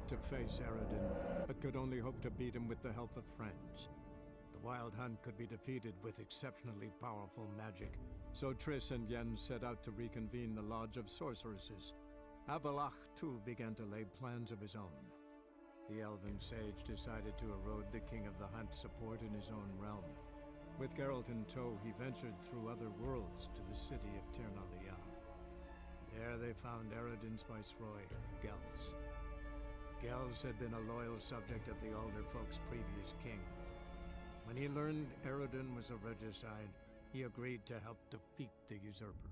yet to face Eredin, but could only hope to beat him with the help of friends. The Wild Hunt could be defeated with exceptionally powerful magic, so Triss and Yen set out to reconvene the Lodge of Sorceresses. Avallac'h, too, began to lay plans of his own. The Elven Sage decided to erode the King of the Hunt's support in his own realm. With Geralt in tow, he ventured through other worlds to the city of Tir na Liah. There they found Eredin's viceroy, Gels. Gels had been a loyal subject of the Alderfolk's previous king. When he learned Eredin was a regicide, he agreed to help defeat the usurper.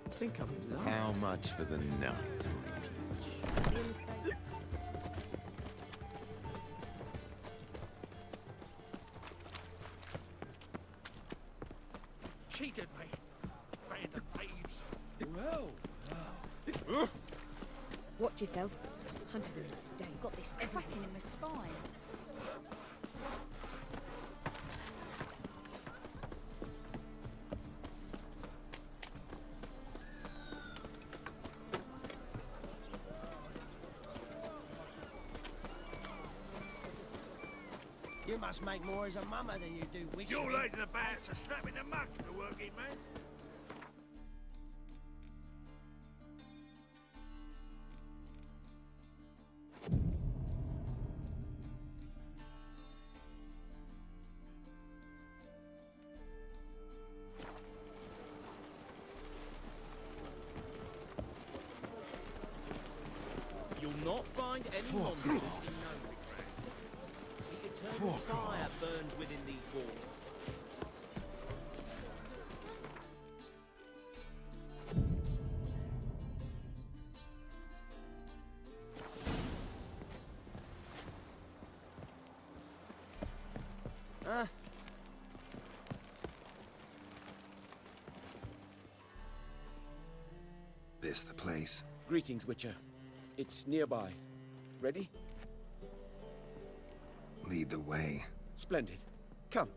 I think I'm in love. How much for the night, Reach? Cheated me. Band of thieves. Well, Watch yourself. Hunter's a mistake. Got this cracking in my spine. You must make more as a mummer than you do wishing. Your lady the bats are strapping the mug to the working man. You'll not find any monsters in Novigrad. The eternal fire burns within these walls. This the place? greetings, Witcher. It's nearby. Ready? Lead the way. Splendid. Come.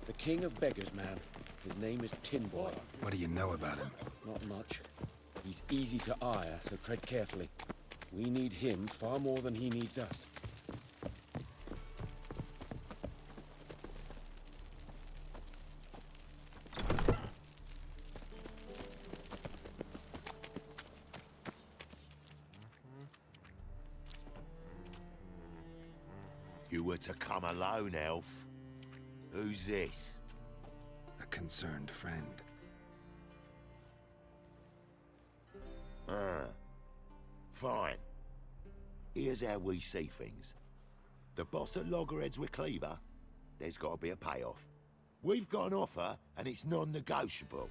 The King of Beggars, man. His name is Tinboy. What do you know about him? Not much. He's easy to ire, so tread carefully. We need him far more than he needs us. You were to come alone, elf. Who's this? A concerned friend. Fine. Here's how we see things. The boss at Loggerheads with Cleaver, there's got to be a payoff. We've got an offer, and it's non-negotiable.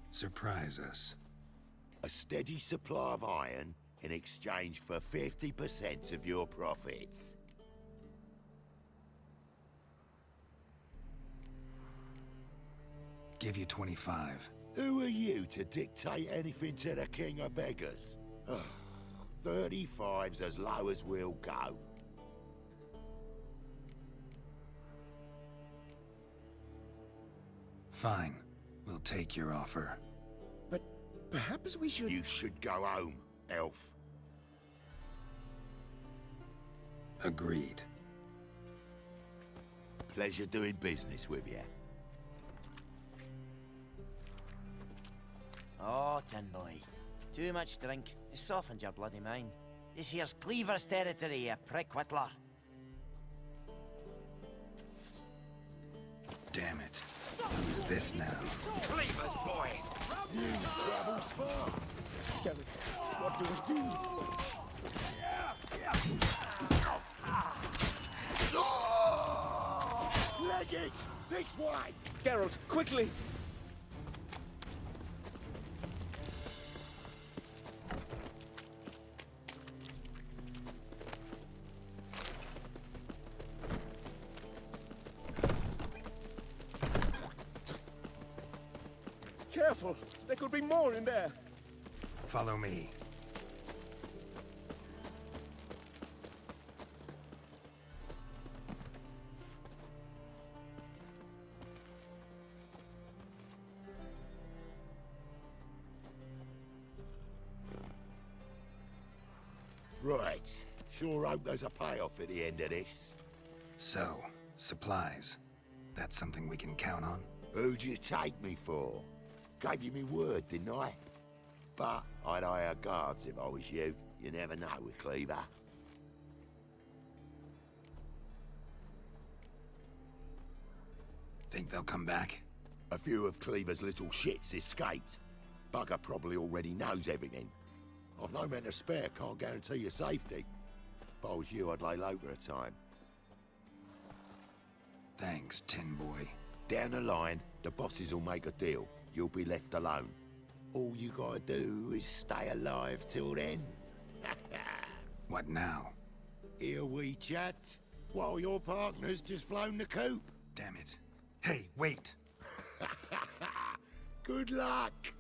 Surprise us. A steady supply of iron in exchange for 50% of your profits. Give you 25. Who are you to dictate anything to the King of Beggars? 35's as low as we'll go. Fine. We'll take your offer. But perhaps we should... You should go home. elf. Agreed. Pleasure doing business with you. Oh, Tin Boy. Too much drink. It's softened your bloody mind. This here's Cleaver's territory, you prick whittler. Damn it. Who's this now? Cleaver's boys! News travels fast. Damn it. What do we do? Leg it! This way! Geralt, quickly! Careful! There could be more in there! Follow me. Right. Sure hope there's a payoff at the end of this. So, supplies. That's something we can count on? Who'd you take me for? Gave you me word, didn't I? But I'd hire guards if I was you. You never know with Cleaver. Think they'll come back? A few of Cleaver's little shits escaped. Bugger probably already knows everything. I've no men to spare, can't guarantee your safety. If I was you, I'd lay low for a time. Thanks, Tin Boy. Down the line, the bosses will make a deal. You'll be left alone. All you gotta do is stay alive till then. What now? Here we chat, while your partner's just flown the coop. Damn it. Hey, wait! Good luck!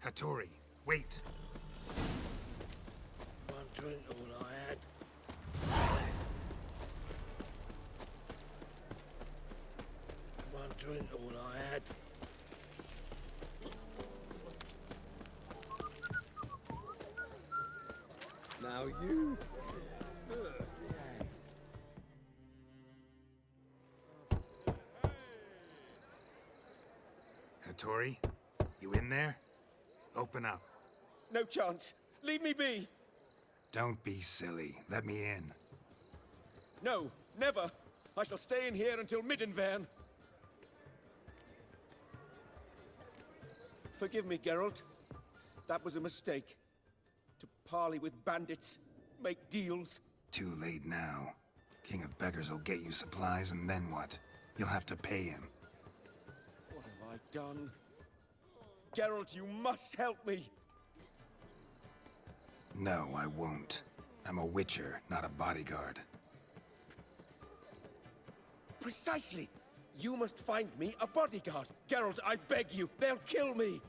Hattori, wait! One drink, all I had. One drink, all I had. Now you. Hattori, you in there? Open up. No chance. Leave me be. Don't be silly. Let me in. No, never. I shall stay in here until Middenvern. Forgive me, Geralt. That was a mistake. To parley with bandits, make deals. Too late now. King of Beggars will get you supplies, and then what? You'll have to pay him. What have I done? Geralt, you must help me. No, I won't. I'm a witcher, not a bodyguard. Precisely. You must find me a bodyguard. Geralt, I beg you. They'll kill me.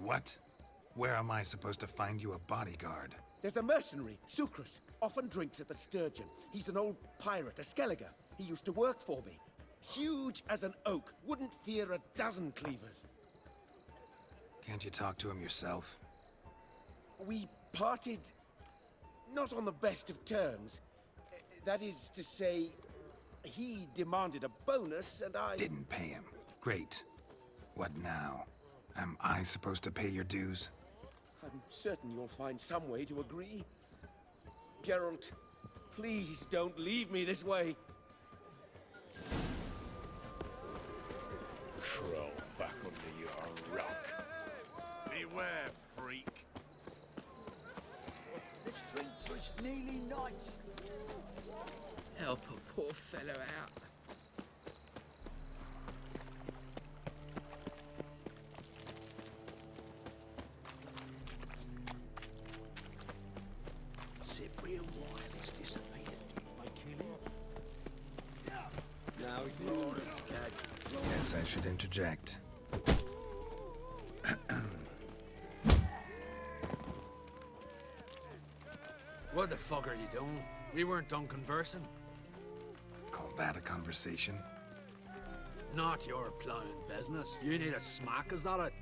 What? Where am I supposed to find you a bodyguard? There's a mercenary, Sucrus. Often drinks at the Sturgeon. He's an old pirate, a Skelliger. He used to work for me. Huge as an oak. Wouldn't fear a dozen cleavers. Can't you talk to him yourself? We parted... not on the best of terms. That is to say, he demanded a bonus and I... Didn't pay him. Great. What now? Am I supposed to pay your dues? I'm certain you'll find some way to agree. Geralt, please don't leave me this way. Crawl back under your rock. Beware, freak. Let's drink for it's nearly night. Help a poor fellow out. Cyprian Wireless disappeared. I kill him? Now you're a scag. Yes, I should interject. What the fuck are you doing? We weren't done conversing. Call that a conversation? Not your plowing business. You need a smack, is that it?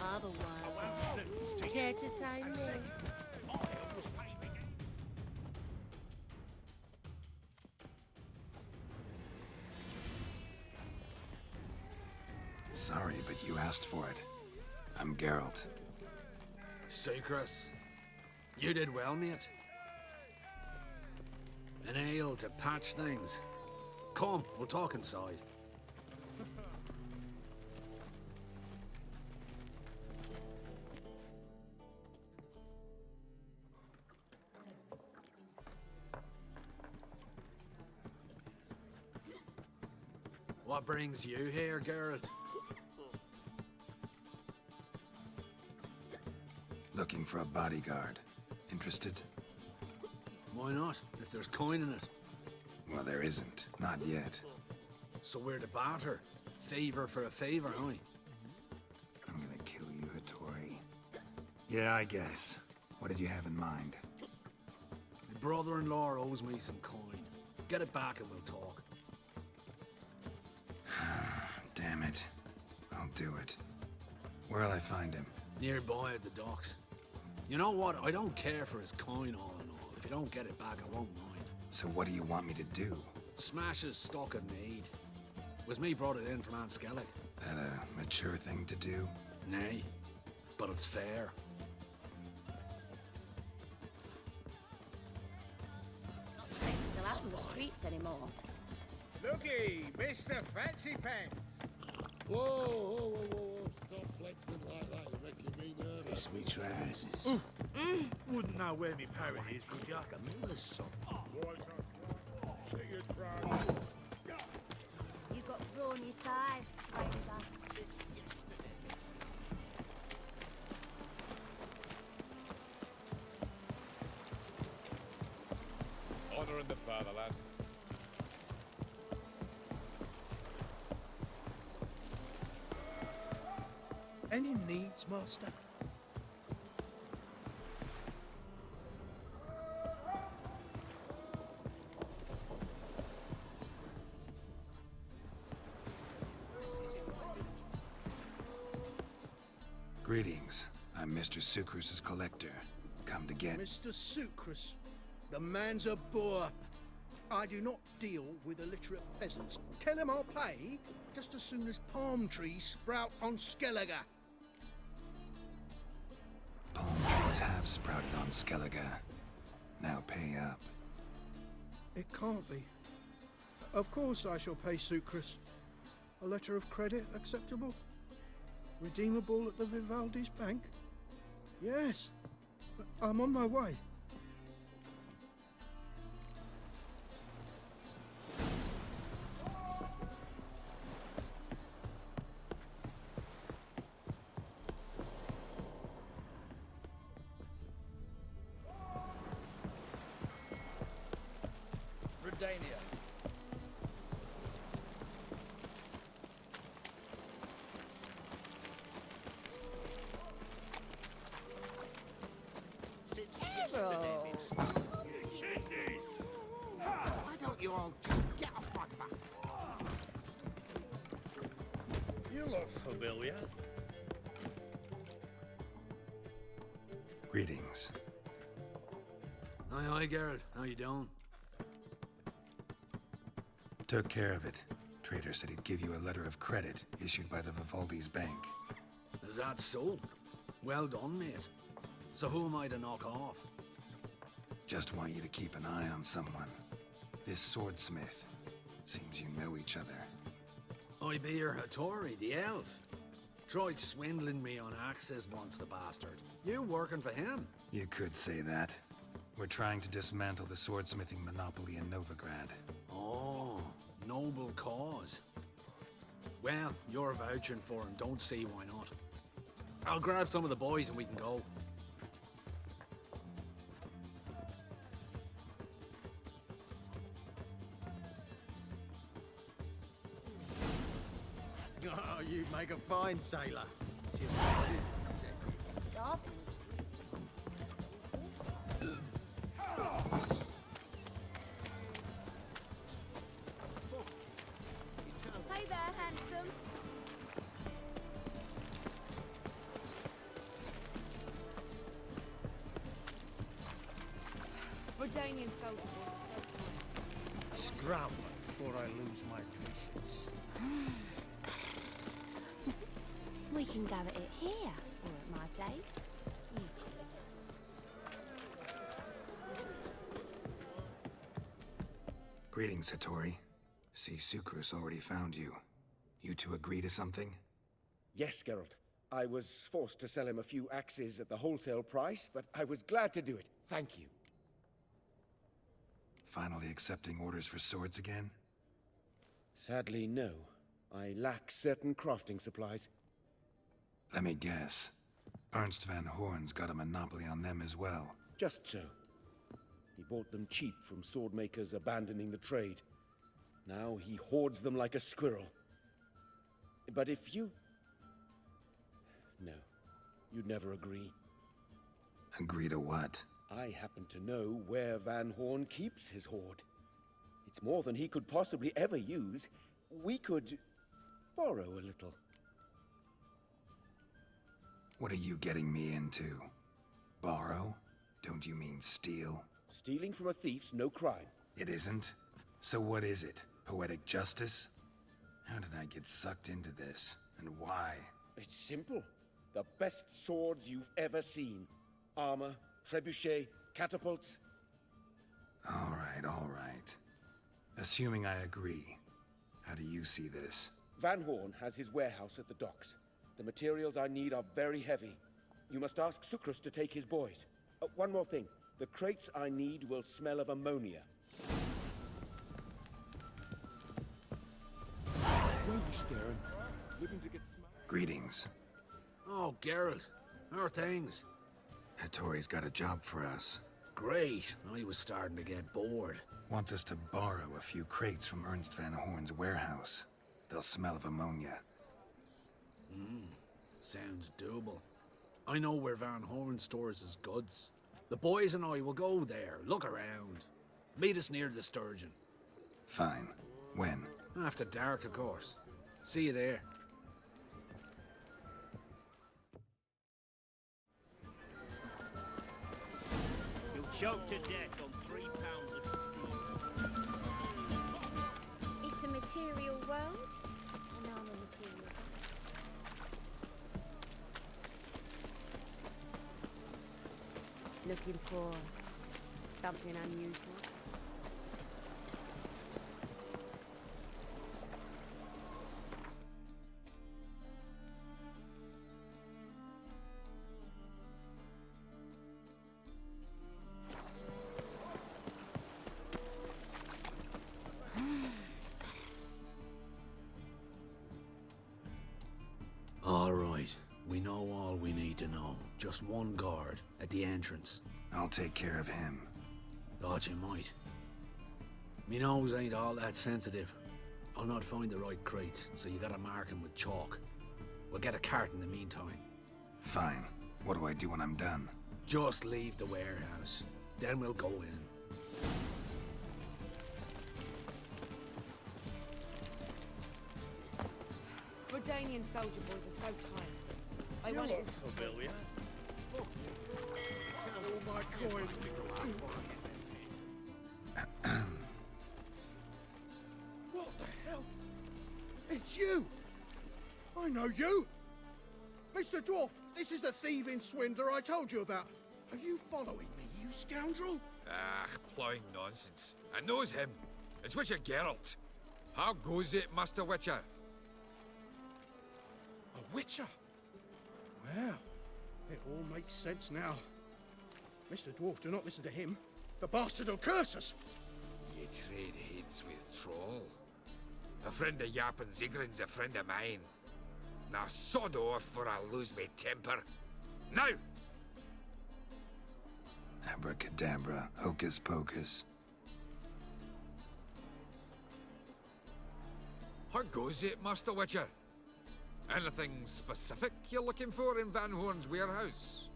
Otherwise, care to time me? Sorry, but you asked for it. I'm Geralt. Sucrus. You did well, mate. An ale to patch things. Come, we'll talk inside. What brings you here, Geralt? Looking for a bodyguard. Interested? Why not, if there's coin in it? Well, there isn't. Not yet. So we're to barter. Favor for a favor, aye? I'm gonna kill you, Hattori. Yeah, I guess. What did you have in mind? My brother-in-law owes me some coin. Get it back and we'll talk. Damn it. I'll do it. Where'll I find him? Nearby at the docks. You know what? I don't care for his coin all in all. If you don't get it back, I won't mind. So what do you want me to do? Smash his stock of need. Was me brought it in from Aunt Skellig. That a mature thing to do? Nay, but it's fair. They're out on the streets anymore. Looky, Mr. Fancy Pants. Whoa, whoa, whoa, whoa, whoa. Stop flexing like that. You're making me nervous. It's me trousers. Wouldn't know where me parrot is, would ya? I'm in the sun. You got brawny thighs, stranger. Honor in the fatherland. Any needs, master? Greetings. I'm Mr. Sucrus's collector. Come to get... Mr. Sucrus, the man's a boor. I do not deal with illiterate peasants. Tell him I'll pay just as soon as palm trees sprout on Skellige. Palm trees have sprouted on Skellige. Now pay up. It can't be. Of course I shall pay Sucrus. A letter of credit acceptable? Redeemable at the Vivaldi's bank? Yes. I'm on my way. Redania. Since yesterday, been Why don't you all just get off my back? You look familiar. Greetings. Aye, aye, Geralt. How you doing? Took care of it. Trader said he'd give you a letter of credit issued by the Vivaldi's bank. Is that so? Well done, mate. So who am I to knock off? Just want you to keep an eye on someone. This swordsmith. Seems you know each other. I be your Hattori, the elf. Tried swindling me on axes once, the bastard. You working for him? You could say that. We're trying to dismantle the swordsmithing monopoly in Novigrad. Oh, noble cause. Well, you're vouching for him, don't see why not. I'll grab some of the boys and we can go. Oh, you make a fine sailor. They're starving. Bredanian soldier boys are so tired. Scram before I lose my patience. We can go at it here, or at my place. You choose. Greetings, Hattori. See, Sukrus already found you. You two agree to something? Yes, Geralt. I was forced to sell him a few axes at the wholesale price, but I was glad to do it. Thank you. Finally accepting orders for swords again? Sadly, no. I lack certain crafting supplies. Let me guess. Ernst van Horn's got a monopoly on them as well. Just so. He bought them cheap from sword makers abandoning the trade. Now he hoards them like a squirrel. But if you... No, you'd never agree. Agree to what? I happen to know where Van Horn keeps his hoard. It's more than he could possibly ever use. We could borrow a little. What are you getting me into? Borrow? Don't you mean steal? Stealing from a thief's no crime. It isn't? So what is it? Poetic justice? How did I get sucked into this? And why? It's simple. The best swords you've ever seen. Armor, trebuchet, catapults. All right. Assuming I agree, how do you see this? Van Horn has his warehouse at the docks. The materials I need are very heavy. You must ask Sukrus to take his boys. One more thing. The crates I need will smell of ammonia. Where are you staring? Looking to get smacked? Greetings. Oh, Geralt. How are things? Hattori's got a job for us. Great. I was starting to get bored. Wants us to borrow a few crates from Ernst van Horn's warehouse. They'll smell of ammonia. Sounds doable. I know where Van Horn stores his goods. The boys and I will go there, look around. Meet us near the Sturgeon. Fine. When? After dark, of course. See you there. You'll choke to death on 3 pounds of steam. It's a material world, and I'm a material. Looking for something unusual? All right. We know all we need to know. Just one guard at the entrance. I'll take care of him. Thought you might. Me nose ain't all that sensitive. I'll not find the right crates, so you gotta mark 'em with chalk. We'll get a cart in the meantime. Fine. What do I do when I'm done? Just leave the warehouse. Then we'll go in. Bredanian soldier boys are so tiresome. I You want look it. familiar. Oh my coin. What the hell? It's you! I know you! Mr. Dwarf, this is the thieving swindler I told you about. Are you following me, you scoundrel? Ah, ploughing nonsense. I knows him. It's Witcher Geralt. How goes it, Master Witcher? A witcher? Well, it all makes sense now. Mr. Dwarf, do not listen to him. The bastard will curse us. Ye trade heads with Troll. A friend of Yappin Zigrin's a friend of mine. Now sod off or I'll lose my temper. Now! Abracadabra, hocus pocus. How goes it, Master Witcher? Anything specific you're looking for in Van Horn's warehouse?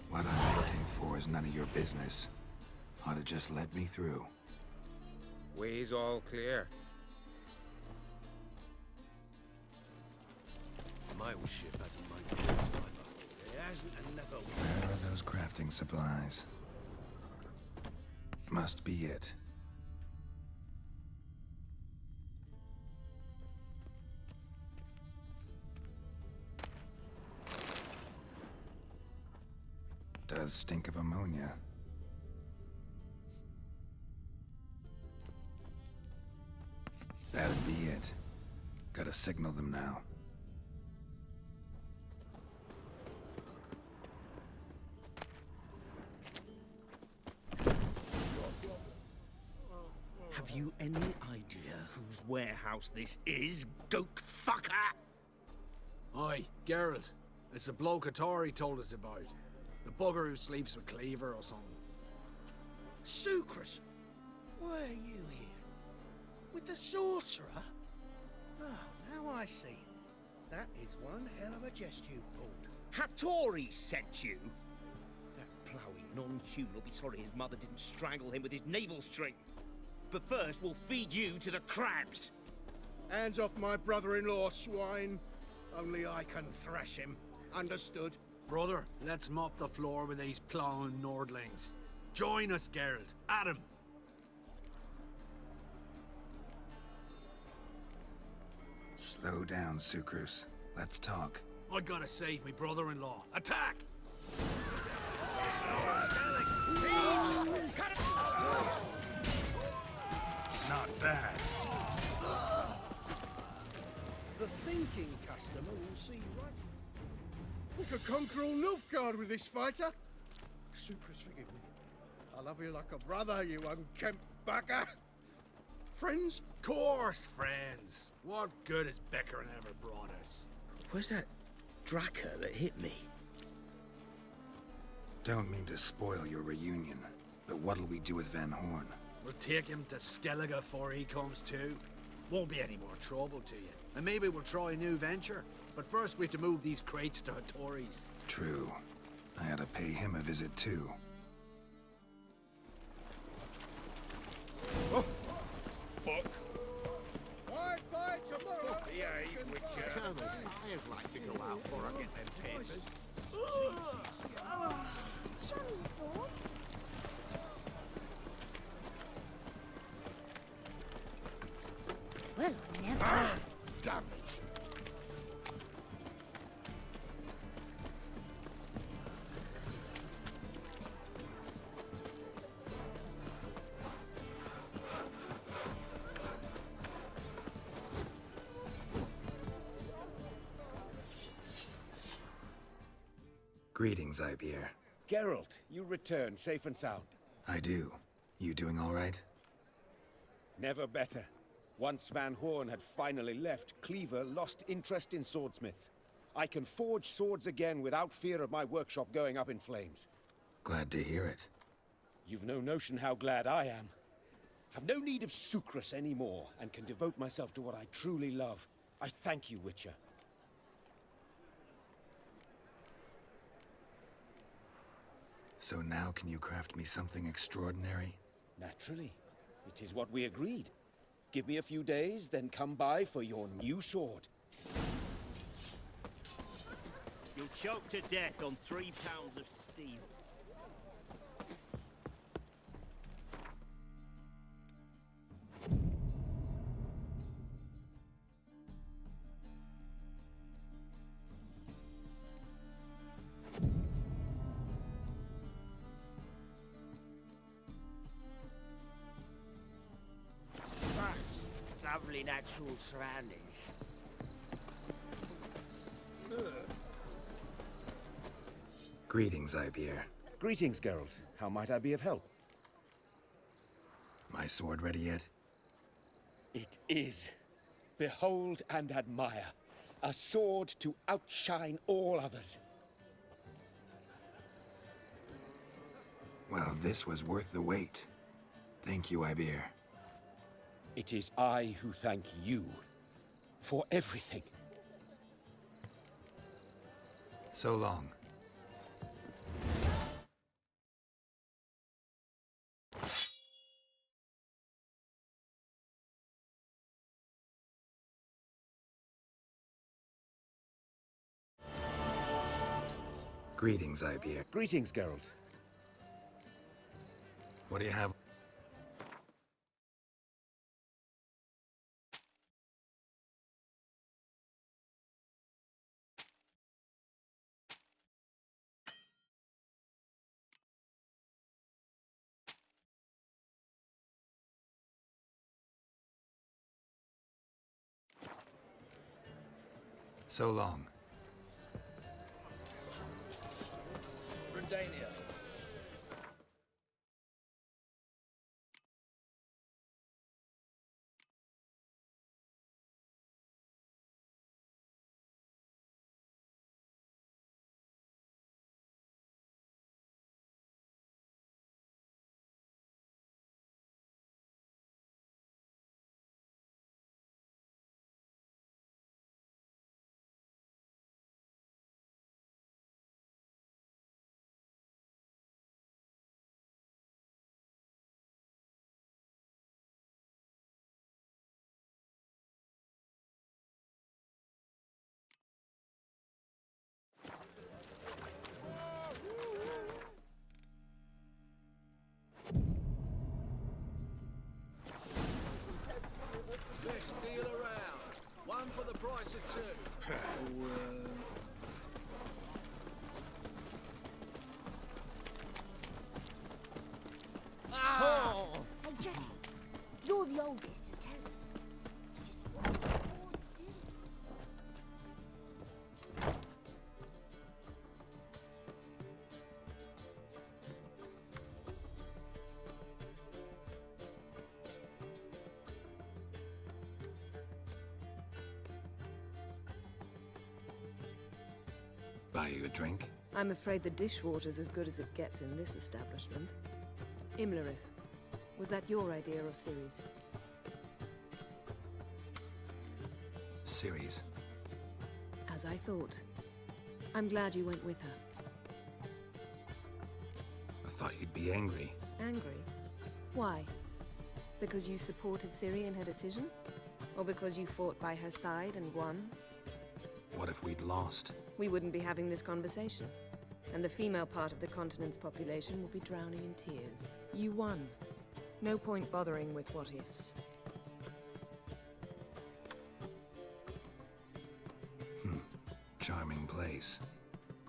What I'm looking for is none of your business. Ought to just let me through. Way's all clear. My old ship hasn't made it this time. There hasn't another Where are those crafting supplies? Must be it. Does stink of ammonia. That'd be it. Gotta signal them now. Have you any idea whose warehouse this is, goat fucker? Aye, Geralt. It's the bloke Tori told us about. The bugger who sleeps with Cleaver or something. Sucrus, why are you here? With the sorcerer? Oh, now I see. That is one hell of a jest you've pulled. Hattori sent you? That ploughing non-human will be sorry his mother didn't strangle him with his navel string. But first, we'll feed you to the crabs. Hands off my brother-in-law, swine. Only I can thrash him. Understood? Brother, let's mop the floor with these plowing Nordlings. Join us, Geralt. Adam. Slow down, Sucrus. Let's talk. I gotta save me brother-in-law. Attack! Not bad. The thinking customer will see right. We could conquer all Nilfgaard with this fighter. Sucrus, forgive me. I love you like a brother, you unkempt bugger. Friends? Course, friends. What good has Beckerin ever brought us? Where's that Draka that hit me? Don't mean to spoil your reunion, but what'll we do with Van Horn? We'll take him to Skellige before he comes to. Won't be any more trouble to you. And maybe we'll try a new venture. But first we have to move these crates to Hattori's. True. I ought to pay him a visit too. Oh. Fuck. Bye tomorrow. Yeah, Witcher. Eternal fires like to go out before I get them papers. Show me your sword. Well, I never. Damn it. Greetings, Ibeer. Geralt, you return safe and sound. I do. You doing all right? Never better. Once Van Horn had finally left, Cleaver lost interest in swordsmiths. I can forge swords again without fear of my workshop going up in flames. Glad to hear it. You've no notion how glad I am. I've no need of Sucrus anymore, and can devote myself to what I truly love. I thank you, Witcher. So now can you craft me something extraordinary? Naturally. It is what we agreed. Give me a few days, then come by for your new sword. You'll choke to death on 3 pounds of steel. Lovely natural surroundings. Greetings, Ibeer. Greetings, Geralt. How might I be of help? My sword ready yet? It is. Behold and admire. A sword to outshine all others. Well, this was worth the wait. Thank you, Ibeer. It is I who thank you for everything. So long. Greetings, Ivier. Greetings, Geralt. What do you have? So long. Redania. Best deal around. One for the price of two. Hey, Jackie, you're the oldest, so tell us. Just what did you all do? Buy you a drink? I'm afraid the dishwater's as good as it gets in this establishment. Imlerith, was that your idea or Ciri's? Ciri's. As I thought. I'm glad you went with her. I thought you'd be angry. Angry? Why? Because you supported Ciri in her decision? Or because you fought by her side and won? What if we'd lost? We wouldn't be having this conversation. And the female part of the continent's population will be drowning in tears. You won. No point bothering with what-ifs. Charming place.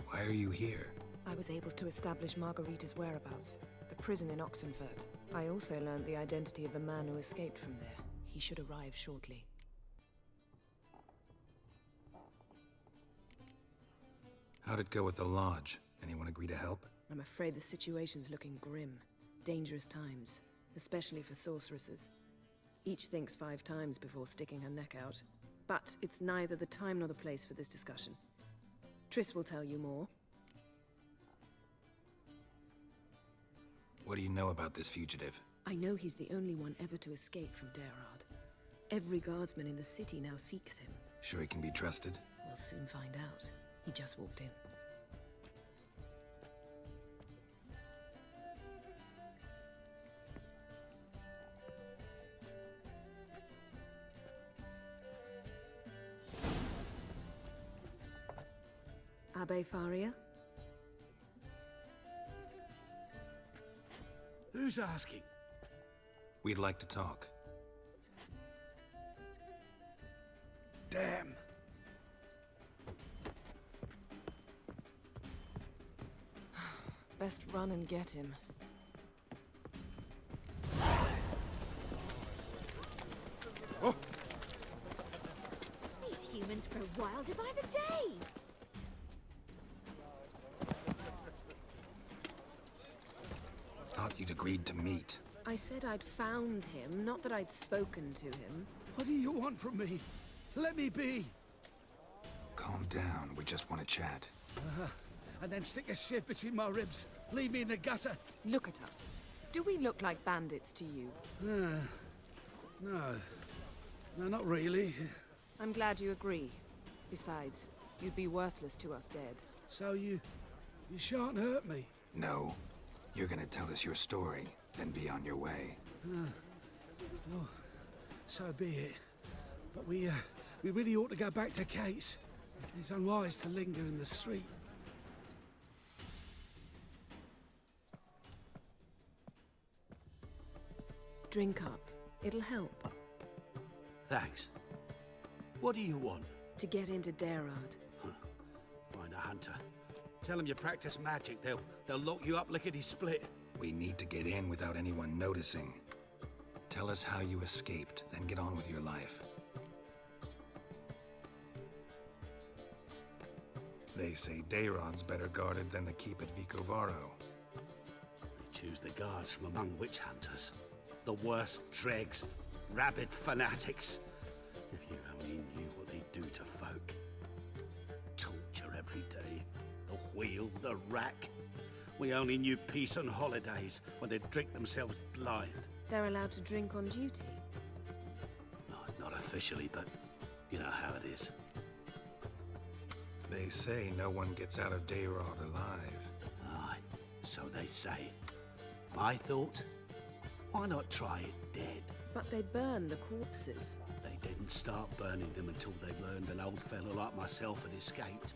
Why are you here? I was able to establish Margarita's whereabouts, the prison in Oxenfurt. I also learned the identity of a man who escaped from there. He should arrive shortly. How'd it go at the lodge? Anyone agree to help? I'm afraid the situation's looking grim. Dangerous times, especially for sorceresses. Each thinks 5 times before sticking her neck out. But it's neither the time nor the place for this discussion. Triss will tell you more. What do you know about this fugitive? I know he's the only one ever to escape from Daerard. Every guardsman in the city now seeks him. Sure he can be trusted? We'll soon find out. He just walked in. Abbe Faria? Who's asking? We'd like to talk. Damn. Best run and get him. Oh. These humans grow wilder by the day. Thought you'd agreed to meet. I said I'd found him, not that I'd spoken to him. What do you want from me? Let me be. Calm down, we just want to chat. And then stick a sieve between my ribs. Leave me in the gutter. Look at us. Do we look like bandits to you? No. No, not really. I'm glad you agree. Besides, you'd be worthless to us dead. So you shan't hurt me? No. You're gonna tell us your story, then be on your way. Oh, so be it. But we really ought to go back to Kate's. It's unwise to linger in the street. drink up. It'll help. Thanks. What do you want? To get into Daerad. Find a hunter. Tell them you practice magic. They'll lock you up lickety-split. We need to get in without anyone noticing. Tell us how you escaped, then get on with your life. They say Daerod's better guarded than the keep at Vicovaro. They choose the guards from among witch hunters. The worst dregs, rabid fanatics. If you only knew what they do to folk. Torture every day. The wheel, the rack. We only knew peace on holidays when they'd drink themselves blind. They're allowed to drink on duty? No, not officially, but you know how it is. They say no one gets out of Daerod alive. Aye, so they say. My thought? Why not try it dead? But they burn the corpses. They didn't start burning them until they'd learned an old fellow like myself had escaped.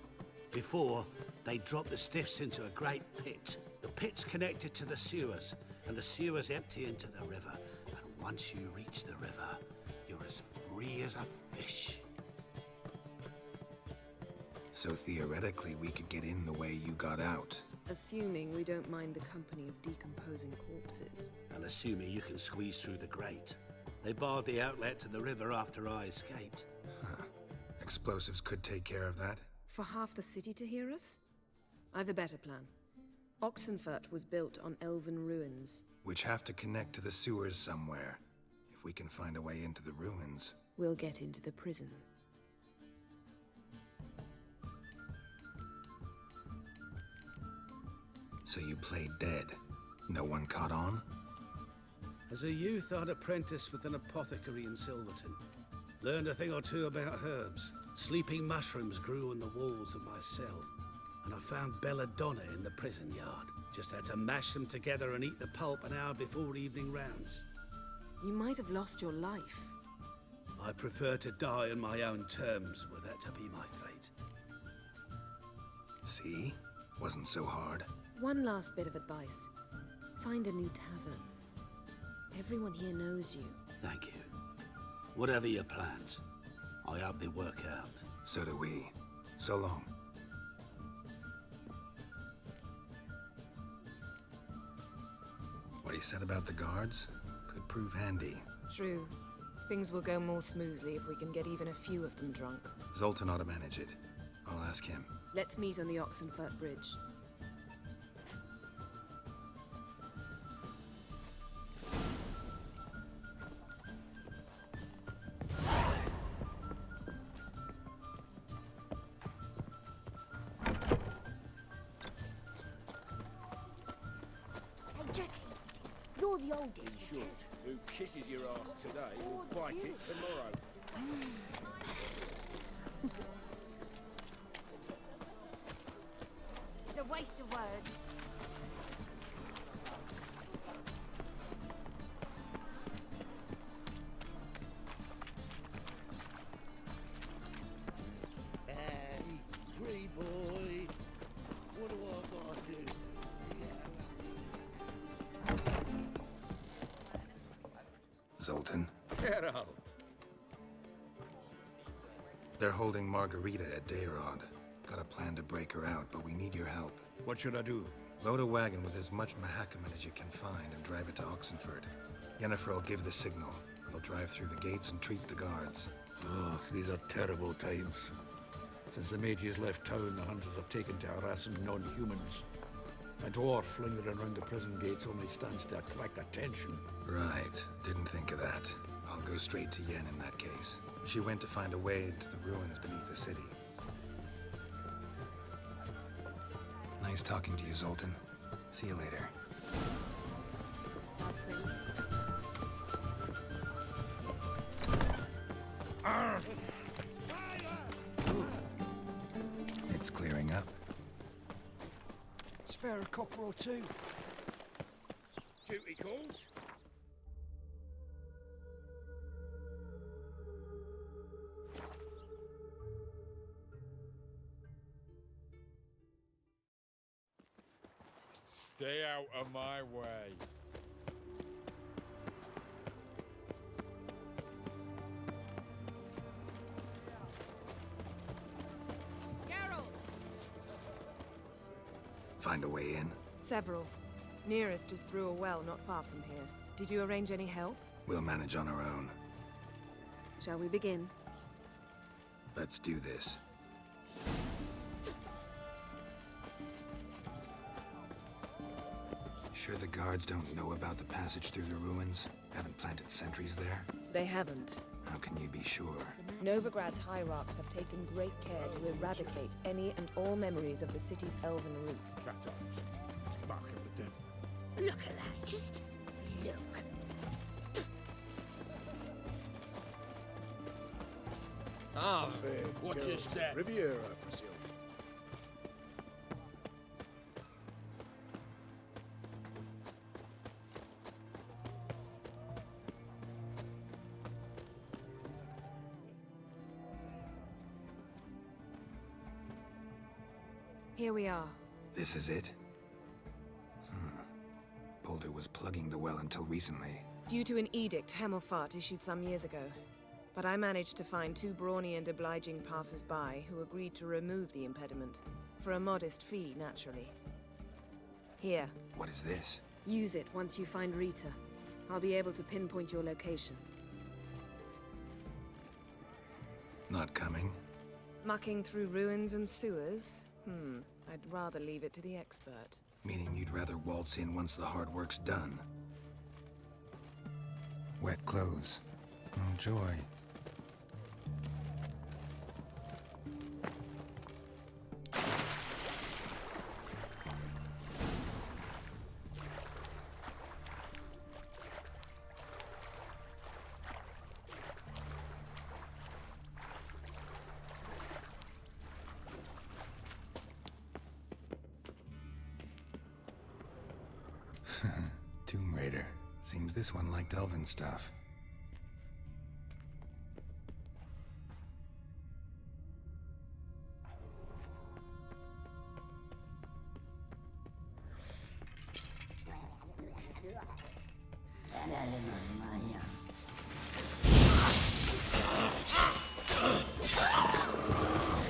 Before, they dropped the stiffs into a great pit. The pit's connected to the sewers, and the sewers empty into the river. And once you reach the river, you're as free as a fish. So theoretically, we could get in the way you got out. Assuming we don't mind the company of decomposing corpses. And assuming you can squeeze through the grate. They barred the outlet to the river after I escaped. Huh. Explosives could take care of that? For half the city to hear us? I've a better plan. Oxenfurt was built on elven ruins. Which have to connect to the sewers somewhere. If we can find a way into the ruins. We'll get into the prison. So you played dead. No one caught on? As a youth, I'd apprenticed with an apothecary in Silverton. Learned a thing or two about herbs. Sleeping mushrooms grew on the walls of my cell. And I found belladonna in the prison yard. Just had to mash them together and eat the pulp an hour before evening rounds. You might have lost your life. I prefer to die on my own terms, were that to be my fate. See? Wasn't so hard. One last bit of advice. Find a new tavern. Everyone here knows you. Thank you. Whatever your plans, I hope they work out. So do we. So long. What he said about the guards could prove handy. True. Things will go more smoothly if we can get even a few of them drunk. Zoltan ought to manage it. I'll ask him. Let's meet on the Oxenfurt Bridge. You're the oldest. Sure. Who kisses your ass today will bite it tomorrow. It's a waste of words. Hey, free boy. What do I gotta do? Zoltan. Geralt. They're holding Margarita at Daerod. Got a plan to break her out, but we need your help. What should I do? Load a wagon with as much Mahakaman as you can find and drive it to Oxenfurt. Yennefer will give the signal. You'll drive through the gates and treat the guards. Oh, these are terrible times. Since the mages left town, the hunters have taken to harassing non-humans. A dwarf lingering around the prison gates only stands to attract attention. Right. Didn't think of that. I'll go straight to Yen in that case. She went to find a way into the ruins beneath the city. Nice talking to you, Zoltan. See you later. It's clearing up. Spare a copper or two. Duty calls? Stay out of my way. Find a way in? Several. Nearest is through a well not far from here. Did you arrange any help? We'll manage on our own. Shall we begin? Let's do this. Sure the guards don't know about the passage through the ruins? Haven't planted sentries there? They haven't. How can you be sure? Novigrad's hierarchs have taken great care to eradicate any and all memories of the city's elven roots. Mark of the devil. Look at that, just look. Ah, What what is that? Riviera, I presume. Here we are. This is it? Boulder was plugging the well until recently. Due to an edict Hammerfart issued some years ago. But I managed to find two brawny and obliging passers-by who agreed to remove the impediment. For a modest fee, naturally. Here. What is this? Use it once you find Rita. I'll be able to pinpoint your location. Not coming? Mucking through ruins and sewers? I'd rather leave it to the expert. Meaning you'd rather waltz in once the hard work's done. Wet clothes. Oh, joy. Tomb Raider. Seems this one liked elven stuff.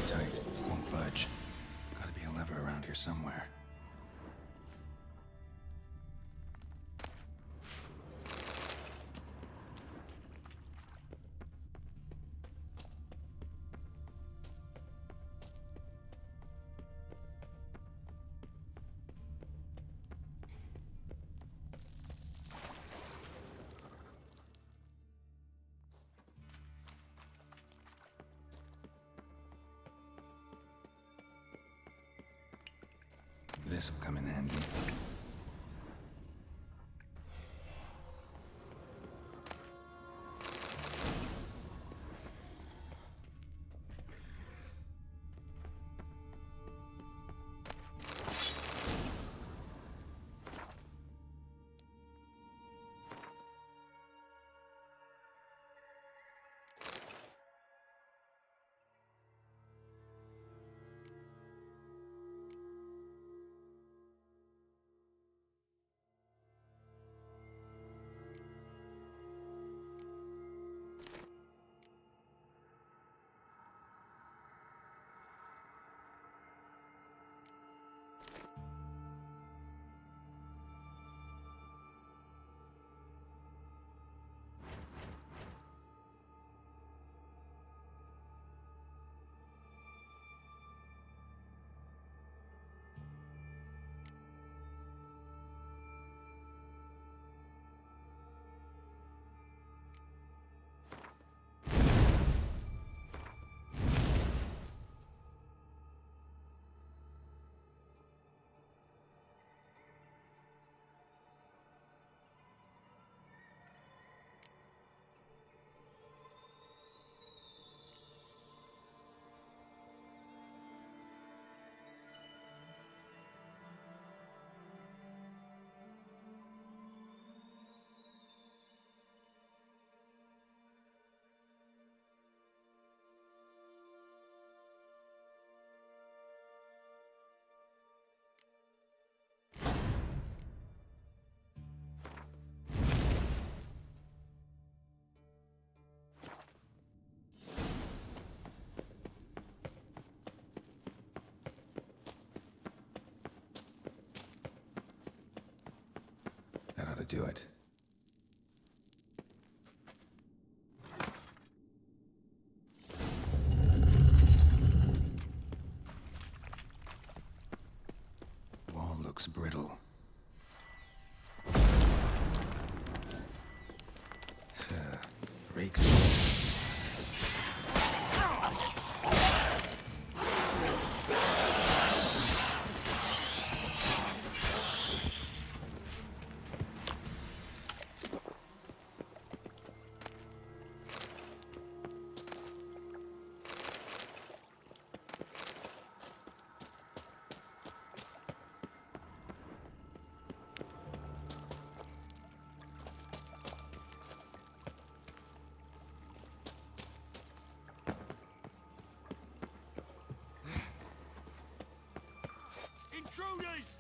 Tight. Won't budge. Gotta be a lever around here somewhere. This'll come in handy. to do it. Wall looks brittle. Reeks. Intruders!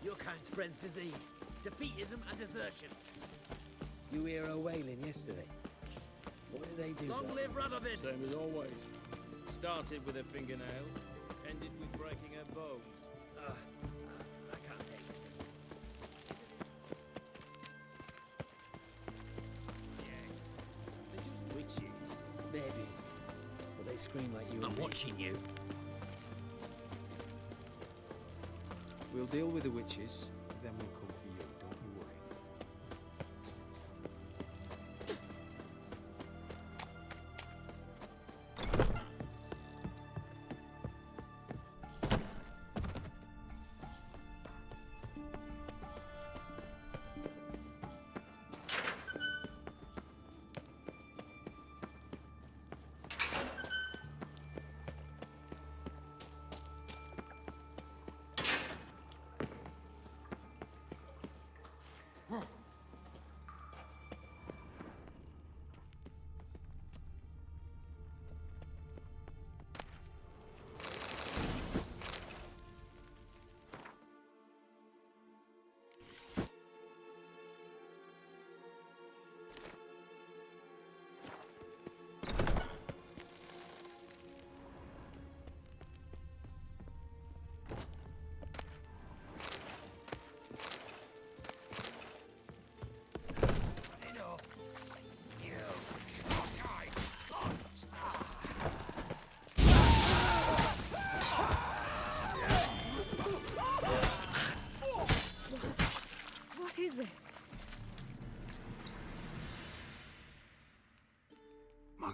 Your kind spreads disease, defeatism and desertion. You hear her wailing yesterday. What did they do? Long live Radovid! Same as always. Started with her fingernails, ended with breaking her bones. I can't take this. They're just witches. Maybe. But they scream like you. I'm watching you. We'll deal with the witches, then we'll come for you, don't you worry.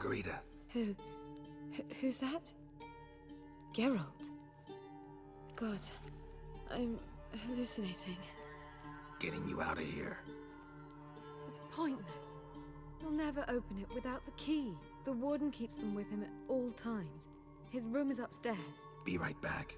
Margarita. Who's that? Geralt. God, I'm hallucinating. Getting you out of here. It's pointless. We'll never open it without the key. The warden keeps them with him at all times. His room is upstairs. Be right back.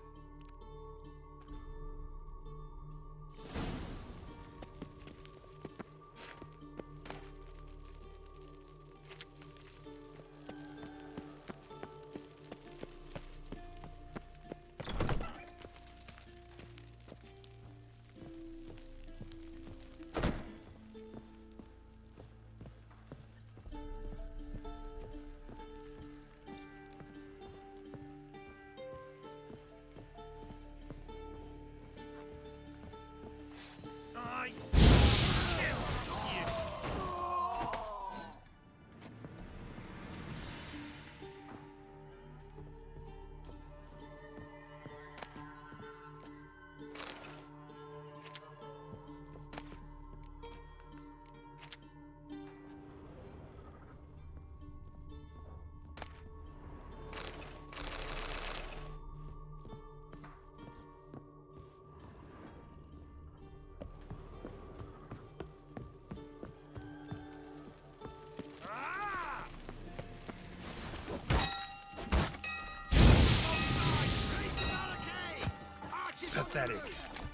Pathetic.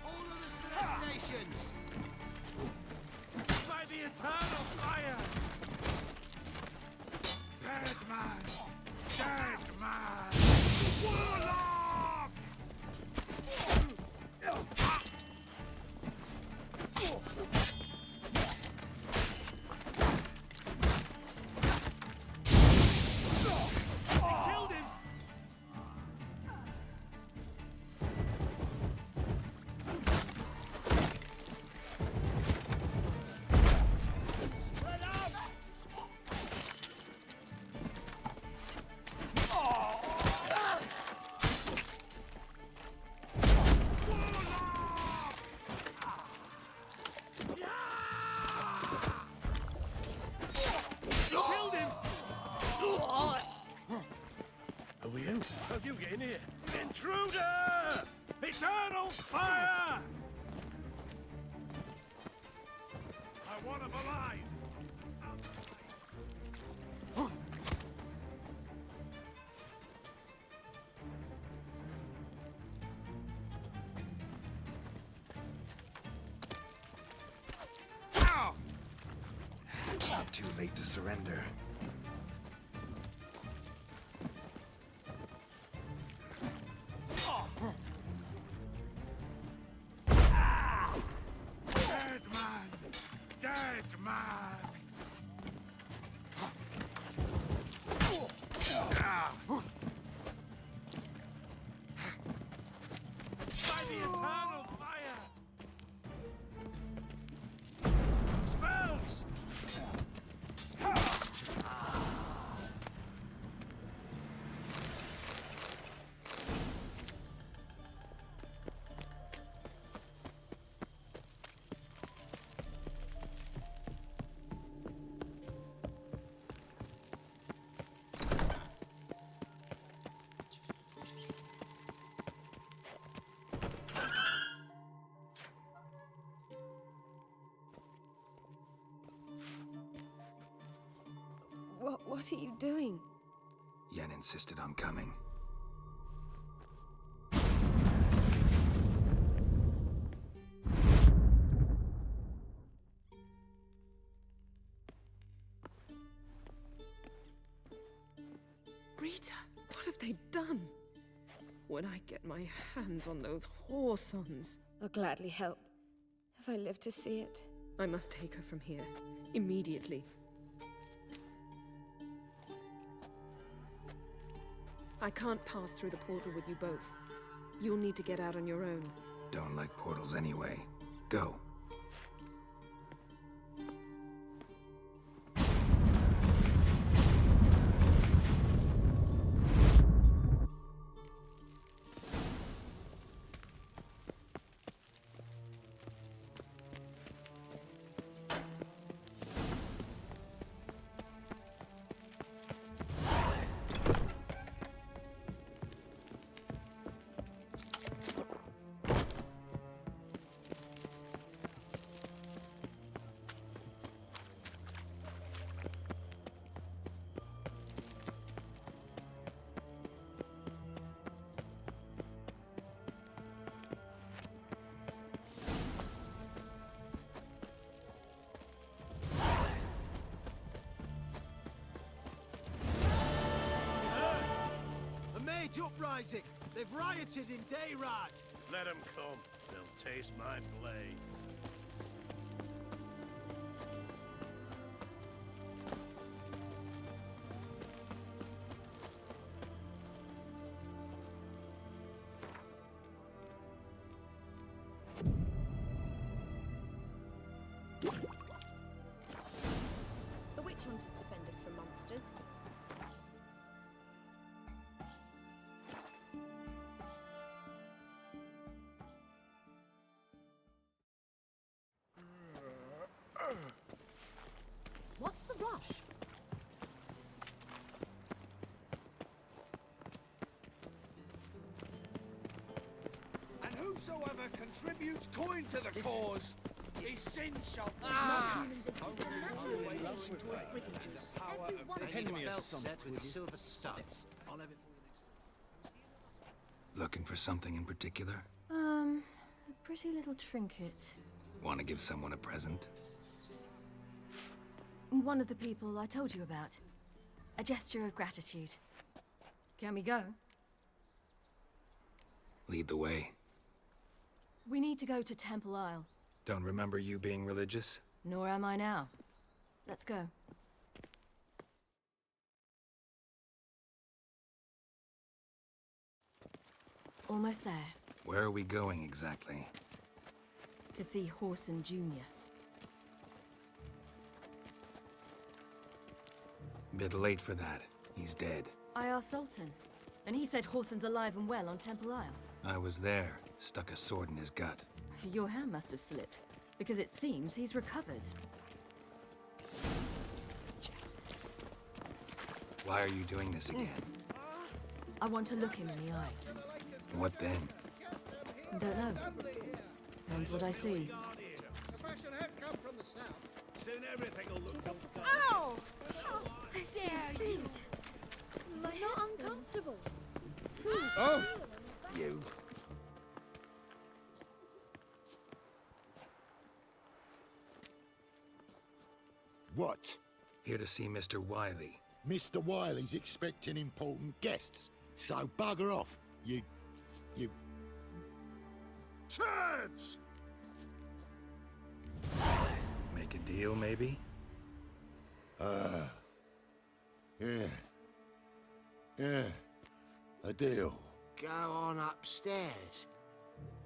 All of us to their stations! By the eternal fire! Dead man! Dead man! Warlock! He killed him! Spread out! Killed him! Are we out? How do you get in here? Intruder! Eternal fire! I want him alive! Not too late to surrender. Dead man! Dead man! By the eternal fire! Spells! What are you doing? Yen insisted on coming. Rita, what have they done? When I get my hands on those whoresons. I'll gladly help, if I live to see it. I must take her from here, immediately. I can't pass through the portal with you both. You'll need to get out on your own. Don't like portals anyway. Go. State uprising! They've rioted in Dayrad! Let 'em come. They'll taste my blade. The witch hunters defend us from monsters. What's the rush? And whosoever contributes coin to the cause, his sin shall be Non-humans exhibit a natural relation to a witness. Everyone Everyone set with silver studs. I'll have it for Looking for something in particular? A pretty little trinket. Want to give someone a present? One of the people I told you about. A gesture of gratitude. Can we go? Lead the way. We need to go to Temple Isle. Don't remember you being religious? Nor am I now. Let's go. Almost there. Where are we going exactly? To see Horson Jr. Bit late for that. He's dead. I asked Sultan, and he said Horson's alive and well on Temple Isle. I was there. Stuck a sword in his gut. Your hand must have slipped, because it seems he's recovered. Why are you doing this again? I want to look him in the eyes. What then? Don't know. Depends what I see. The fashion has come from the south. Soon everything will look Ow! How dare you! Is it not uncomfortable? Oh! You. What? Here to see Mr. Wiley. Mr. Wiley's expecting important guests, so bugger off, you... Turds! Make a deal, maybe? Yeah. A deal. Go on upstairs.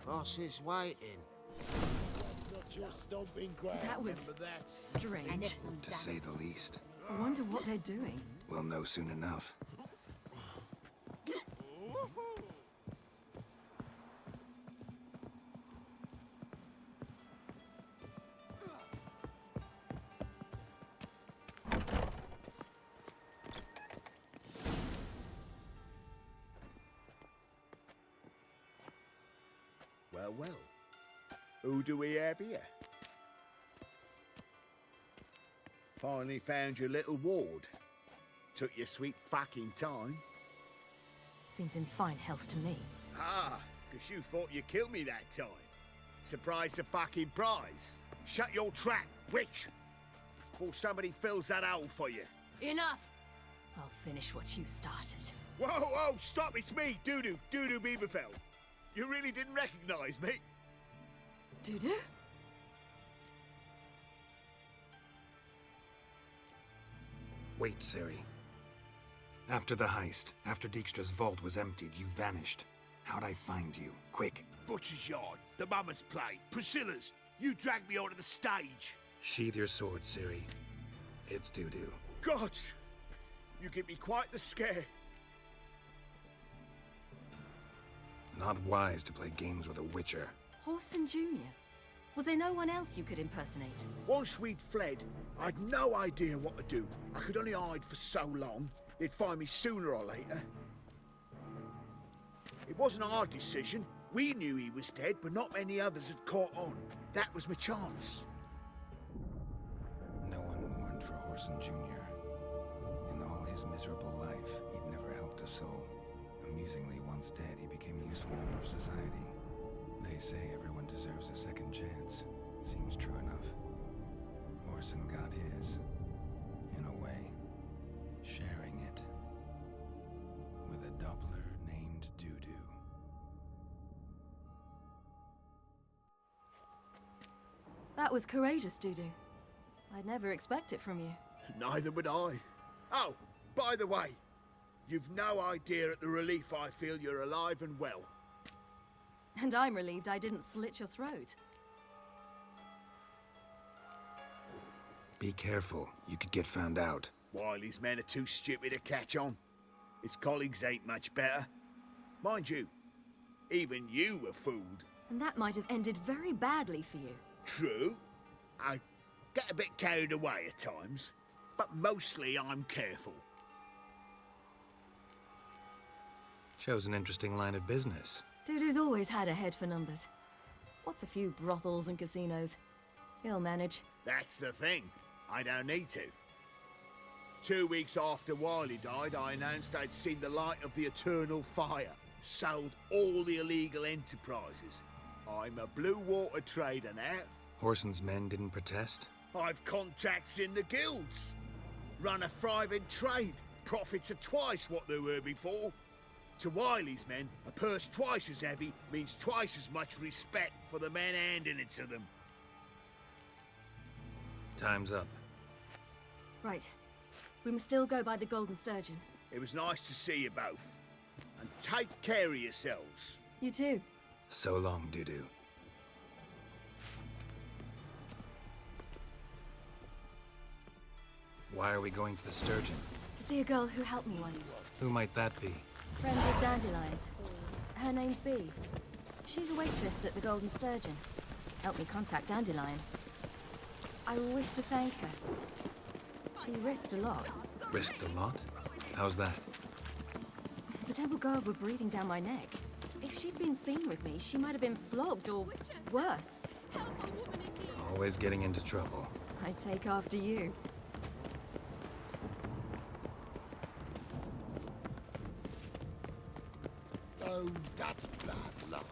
Boss is waiting. That's not your stomping ground. That was remember that? strange. To say the least. I wonder what they're doing. We'll know soon enough. Well. Who do we have here? Finally found your little ward. Took your sweet fucking time. Seems in fine health to me. Ah, because you thought you killed me that time. Surprise the fucking prize. Shut your trap, witch! Before somebody fills that hole for you. Enough! I'll finish what you started. Whoa, stop, it's me, Dudu Beaverfell. You really didn't recognize me? Dudu? Wait, Ciri. After the heist, after Dijkstra's vault was emptied, you vanished. How'd I find you? Quick. Butcher's Yard, the Mama's Plate, Priscilla's. You dragged me onto the stage. Sheathe your sword, Ciri. It's Dudu. God! You give me quite the scare. Not wise to play games with a witcher. Horson Jr. Was there no one else you could impersonate? Once we'd fled, I'd no idea what to do. I could only hide for so long. They'd find me sooner or later. It wasn't our decision. We knew he was dead, but not many others had caught on. That was my chance. No one mourned for Horson Jr. In all his miserable life, he'd never helped a soul. Amusingly, once dead, he became a useful member of society. They say everyone deserves a second chance. Seems true enough. Horson got his, in a way, sharing it with a Doppler named That was courageous, Dudu. I'd never expect it from you. Neither would I. Oh, by the way, you've no idea at the relief I feel you're alive and well. And I'm relieved I didn't slit your throat. Be careful. You could get found out. Wiley's men are too stupid to catch on. His colleagues ain't much better. Mind you, even you were fooled. And that might have ended very badly for you. True. I get a bit carried away at times, but mostly I'm careful. Shows an interesting line of business. Dudu's always had a head for numbers. What's a few brothels and casinos? He'll manage. That's the thing. I don't need to. 2 weeks after Wiley died, I announced I'd seen the light of the eternal fire. Sold all the illegal enterprises. I'm a blue water trader now. Horson's men didn't protest? I've contacts in the guilds. Run a thriving trade. Profits are twice what they were before. To Wiley's men, a purse twice as heavy means twice as much respect for the men handing it to them. Time's up. Right. We must still go by the Golden Sturgeon. It was nice to see you both. And take care of yourselves. You too. So long, Dudu. Why are we going to the Sturgeon? To see a girl who helped me once. Who might that be? Friend of Dandelion's. Her name's Bee. She's a waitress at the Golden Sturgeon. Helped me contact Dandelion. I wish to thank her. She risked a lot. Risked a lot? How's that? The Temple Guard were breathing down my neck. If she'd been seen with me, she might have been flogged or worse. Always getting into trouble. I take after you. Oh, that's bad luck.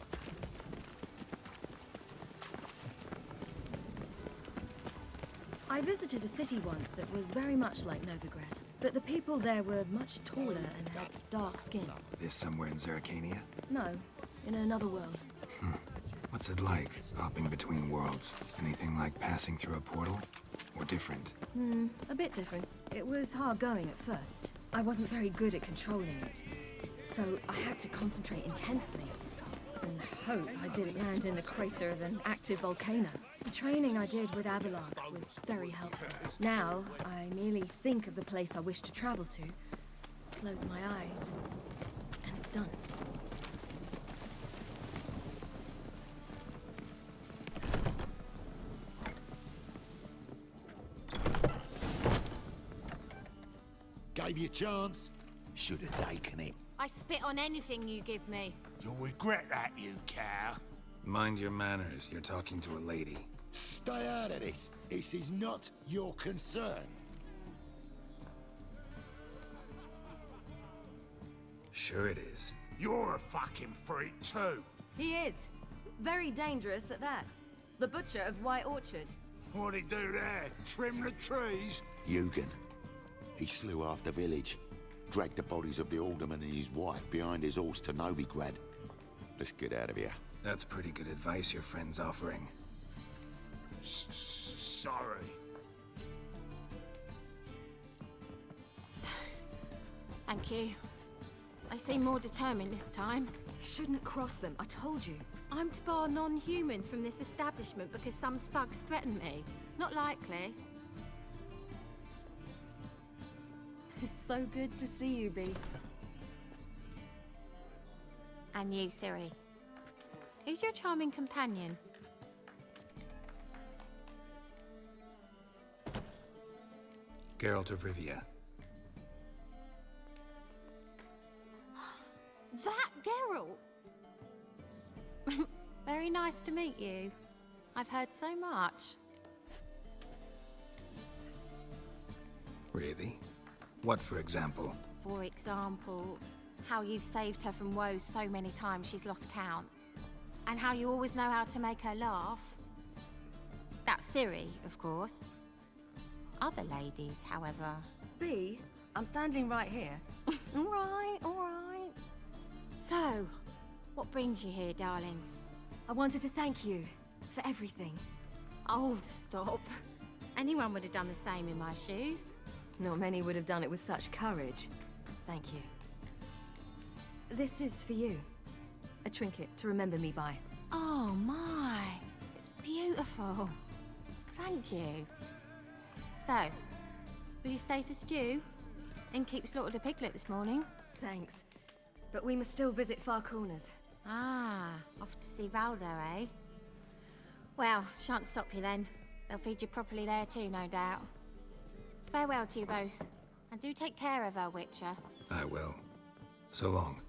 I visited a city once that was very much like Novigrad, but the people there were much taller and had dark skin. This somewhere in Zerrikania? No, in another world. What's it like, hopping between worlds? Anything like passing through a portal? Or different? A bit different. It was hard going at first. I wasn't very good at controlling it. So I had to concentrate intensely and hope I didn't land in the crater of an active volcano. The training I did with Avalark was very helpful. Now, I merely think of the place I wish to travel to, close my eyes, and it's done. Gave you a chance. Should have taken it. I spit on anything you give me. You'll regret that, you cow. Mind your manners. You're talking to a lady. Stay out of this. This is not your concern. Sure it is. You're a fucking freak too. He is. Very dangerous at that. The butcher of White Orchard. What'd he do there? Trim the trees? Eugen. He slew half the village. Dragged the bodies of the alderman and his wife behind his horse to Novigrad. Let's get out of here. That's pretty good advice your friend's offering. Sorry. Thank you. I seem more determined this time. Shouldn't cross them, I told you. I'm to bar non-humans from this establishment because some thugs threaten me. Not likely. It's so good to see you, Bee. And you, Ciri. Who's your charming companion? Geralt of Rivia. That Geralt! Very nice to meet you. I've heard so much. Really? What, for example? For example, how you've saved her from woes so many times she's lost count. And how you always know how to make her laugh. That's Ciri, of course. Other ladies, however... Bee, I'm standing right here. All right, all right. So, what brings you here, darlings? I wanted to thank you for everything. Oh, stop. Anyone would have done the same in my shoes. Not many would have done it with such courage. Thank you. This is for you. A trinket to remember me by. Oh, my. It's beautiful. Thank you. So, will you stay for stew? And keep slaughtered a piglet this morning? Thanks. But we must still visit Far Corners. Ah, off to see Valdo, eh? Well, shan't stop you then. They'll feed you properly there too, no doubt. Farewell to you both. And do take care of her, Witcher. I will. So long.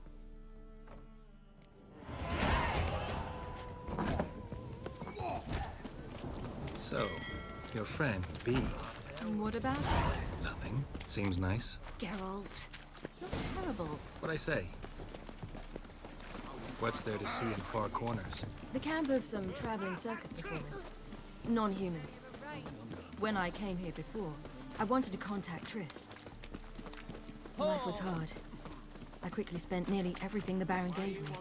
So, your friend, B. What about it? Nothing. Seems nice. Geralt. Not terrible. What'd I say? What's there to see in Far Corners? The camp of some traveling circus performers. Non-humans. When I came here before, I wanted to contact Triss. Life was hard. I quickly spent nearly everything the Baron gave me.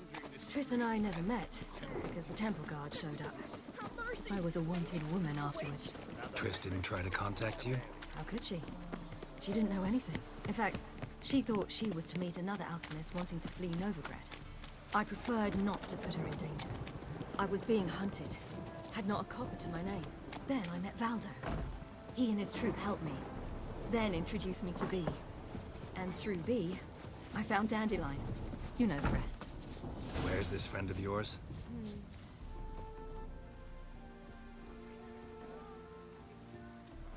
Triss and I never met, because the Temple Guard showed up. I was a wanted woman afterwards. Triss didn't try to contact you? How could she? She didn't know anything. In fact, she thought she was to meet another alchemist wanting to flee Novigrad. I preferred not to put her in danger. I was being hunted. Had not a copper to my name. Then I met Valdo. He and his troop helped me. Then introduced me to B. And through B, I found Dandelion. You know the rest. Where's this friend of yours?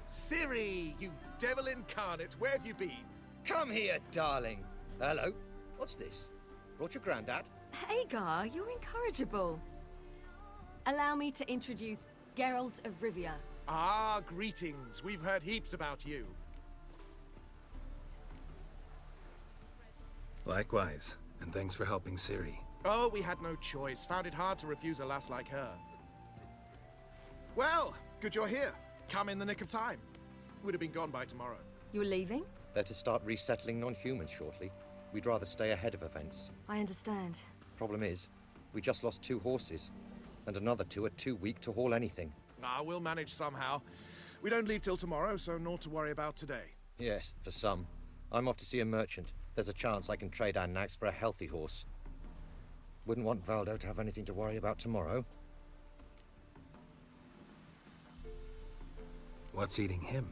Ciri, you devil incarnate, where have you been? Come here, darling. Hello. What's this? Brought your granddad? Hagar, you're incorrigible. Allow me to introduce Geralt of Rivia. Ah, greetings. We've heard heaps about you. Likewise, and thanks for helping Ciri. Oh, we had no choice. Found it hard to refuse a lass like her. Well, good you're here. Come in the nick of time. Would have been gone by tomorrow. You're leaving? They're to start resettling non-humans shortly. We'd rather stay ahead of events. I understand. Problem is, we just lost 2 horses, and another 2 are too weak to haul anything. Ah, we'll manage somehow. We don't leave till tomorrow, so naught to worry about today. Yes, for some. I'm off to see a merchant. There's a chance I can trade our nags for a healthy horse. Wouldn't want Valdo to have anything to worry about tomorrow. What's eating him?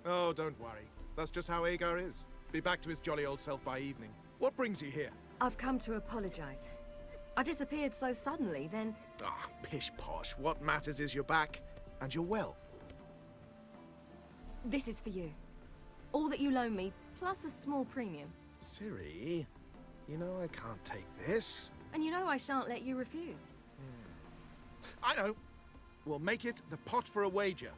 Oh, don't worry. That's just how Agar is. Be back to his jolly old self by evening. What brings you here? I've come to apologize. I disappeared so suddenly, then... Ah, pish-posh. What matters is you're back, and you're well. This is for you. All that you loan me, plus a small premium. Ciri, you know I can't take this. And you know I shan't let you refuse. I know. We'll make it the pot for a wager.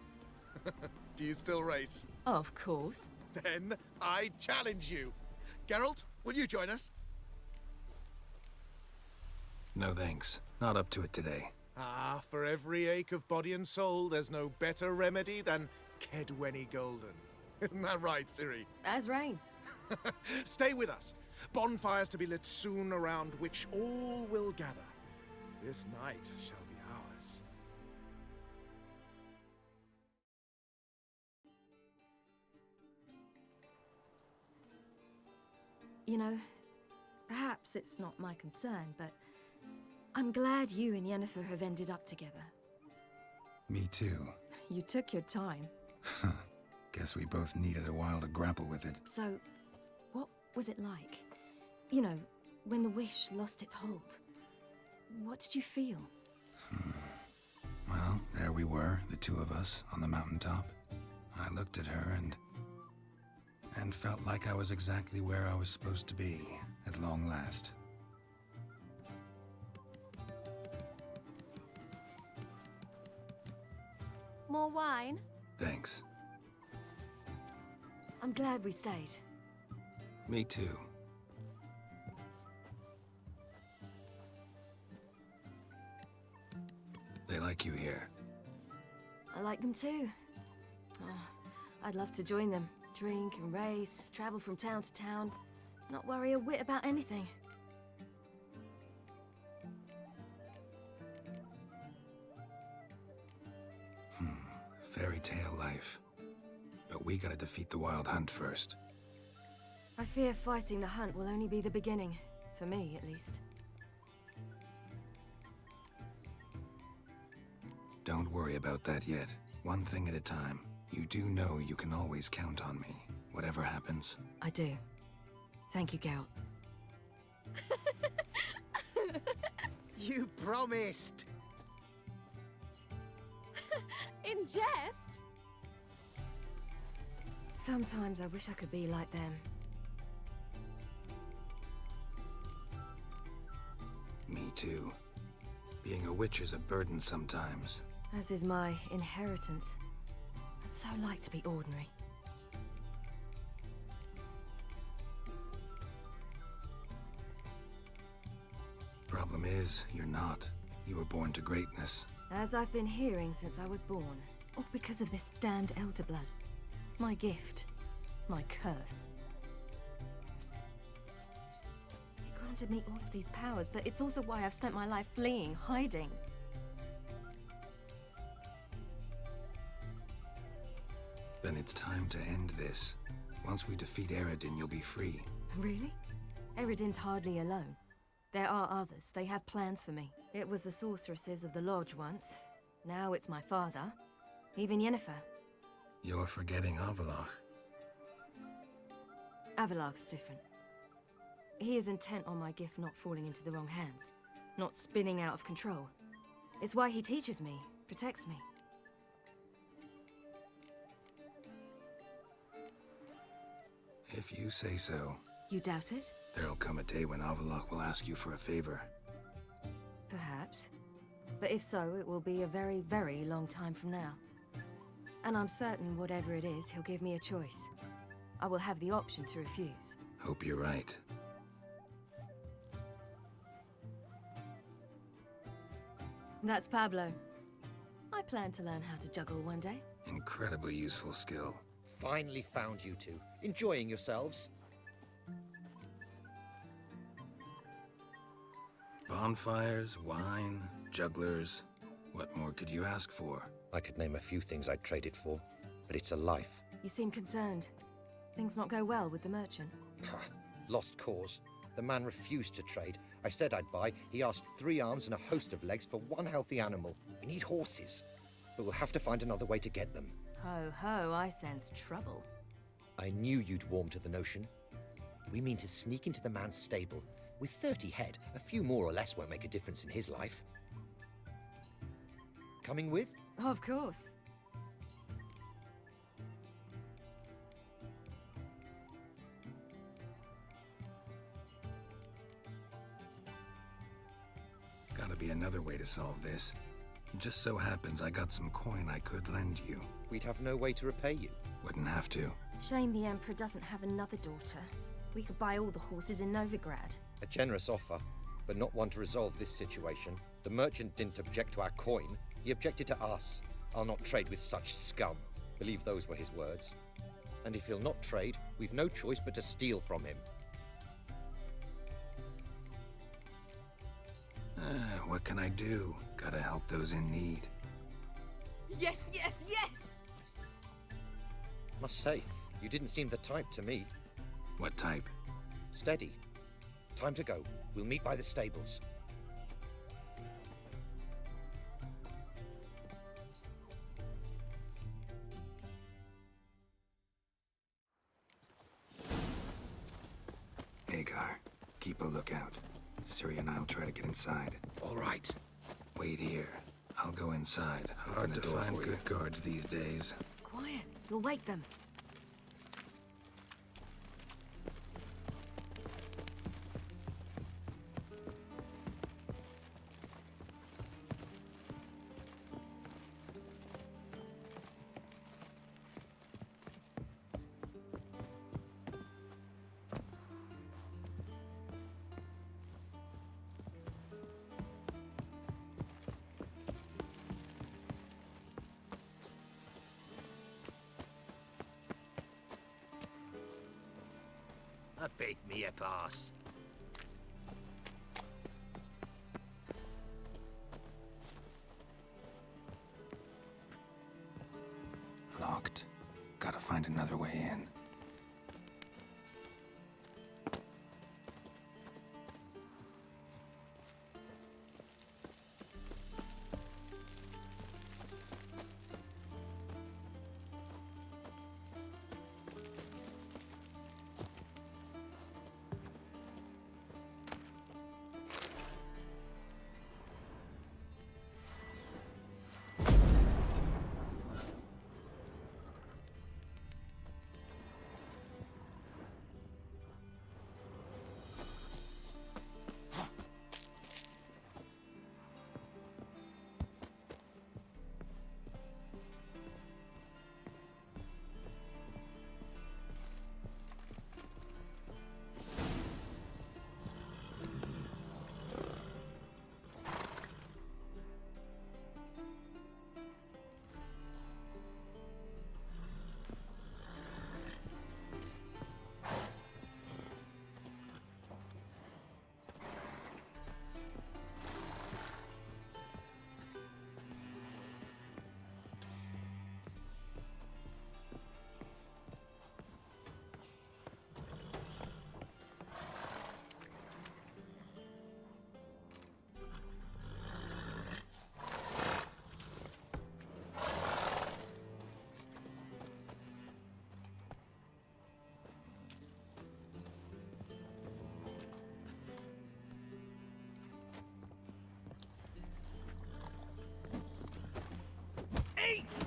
Do you still race? Of course. Then I challenge you. Geralt, will you join us? No thanks. Not up to it today. Ah, for every ache of body and soul, there's no better remedy than Kedwenny Golden. Isn't that right, Ciri? As rain. Stay with us. Bonfires to be lit soon around which all will gather. This night shall be ours. You know, perhaps it's not my concern, but I'm glad you and Yennefer have ended up together. Me too. You took your time. Guess we both needed a while to grapple with it. So, what was it like? You know, when the wish lost its hold. What did you feel? Well, there we were, the two of us, on the mountaintop. I looked at her and felt like I was exactly where I was supposed to be, at long last. More wine? Thanks. I'm glad we stayed. Me too. They like you here. I like them too. Oh, I'd love to join them. Drink and race, travel from town to town. Not worry a whit about anything. we gotta defeat the Wild Hunt first. I fear fighting the hunt will only be the beginning. For me, at least. Don't worry about that yet. One thing at a time. You do know you can always count on me, whatever happens. I do. Thank you, Geralt. You promised! In jest? Sometimes I wish I could be like them. Me too. Being a witch is a burden sometimes. As is my inheritance. I'd so like to be ordinary. Problem is, you're not. You were born to greatness. As I've been hearing since I was born. All because of this damned Elder Blood. My gift. My curse. It granted me all of these powers, but it's also why I've spent my life fleeing, hiding. Then it's time to end this. Once we defeat Eredin, you'll be free. Really? Eredin's hardly alone. There are others. They have plans for me. It was the sorceresses of the Lodge once. Now it's my father. Even Yennefer. You're forgetting Avallac'h. Avallac'h's different. He is intent on my gift not falling into the wrong hands. Not spinning out of control. It's why he teaches me, protects me. If you say so. You doubt it? There'll come a day when Avallac'h will ask you for a favor. Perhaps. But if so, it will be a very, very long time from now. And I'm certain whatever it is, he'll give me a choice. I will have the option to refuse. Hope you're right. That's Pablo. I plan to learn how to juggle one day. Incredibly useful skill. Finally found you two. Enjoying yourselves? Bonfires, wine, jugglers. What more could you ask for? I could name a few things I'd trade it for, but it's a life. You seem concerned. Things not go well with the merchant? Lost cause. The man refused to trade. I said I'd buy. He asked 3 arms and a host of legs for 1 healthy animal. We need horses, but we'll have to find another way to get them. Ho ho, I sense trouble. I knew you'd warm to the notion. We mean to sneak into the man's stable. With 30 head, a few more or less won't make a difference in his life. Coming with? Of course. Gotta be another way to solve this. Just so happens I got some coin I could lend you. We'd have no way to repay you. Wouldn't have to. Shame the Emperor doesn't have another daughter. We could buy all the horses in Novigrad. A generous offer, but not one to resolve this situation. The merchant didn't object to our coin. He objected to us. I'll not trade with such scum. Believe those were his words. And if he'll not trade, we've no choice but to steal from him. What can I do? Gotta help those in need. Yes, yes, yes! Must say, you didn't seem the type to me. What type? Steady. Time to go. We'll meet by the stables. Hagar, keep a lookout. Ciri and I'll try to get inside. All right. Wait here. I'll go inside. Hard to find good guards these days. Quiet. You'll wake them. Beat me a pass. Locked. Gotta find find another way in.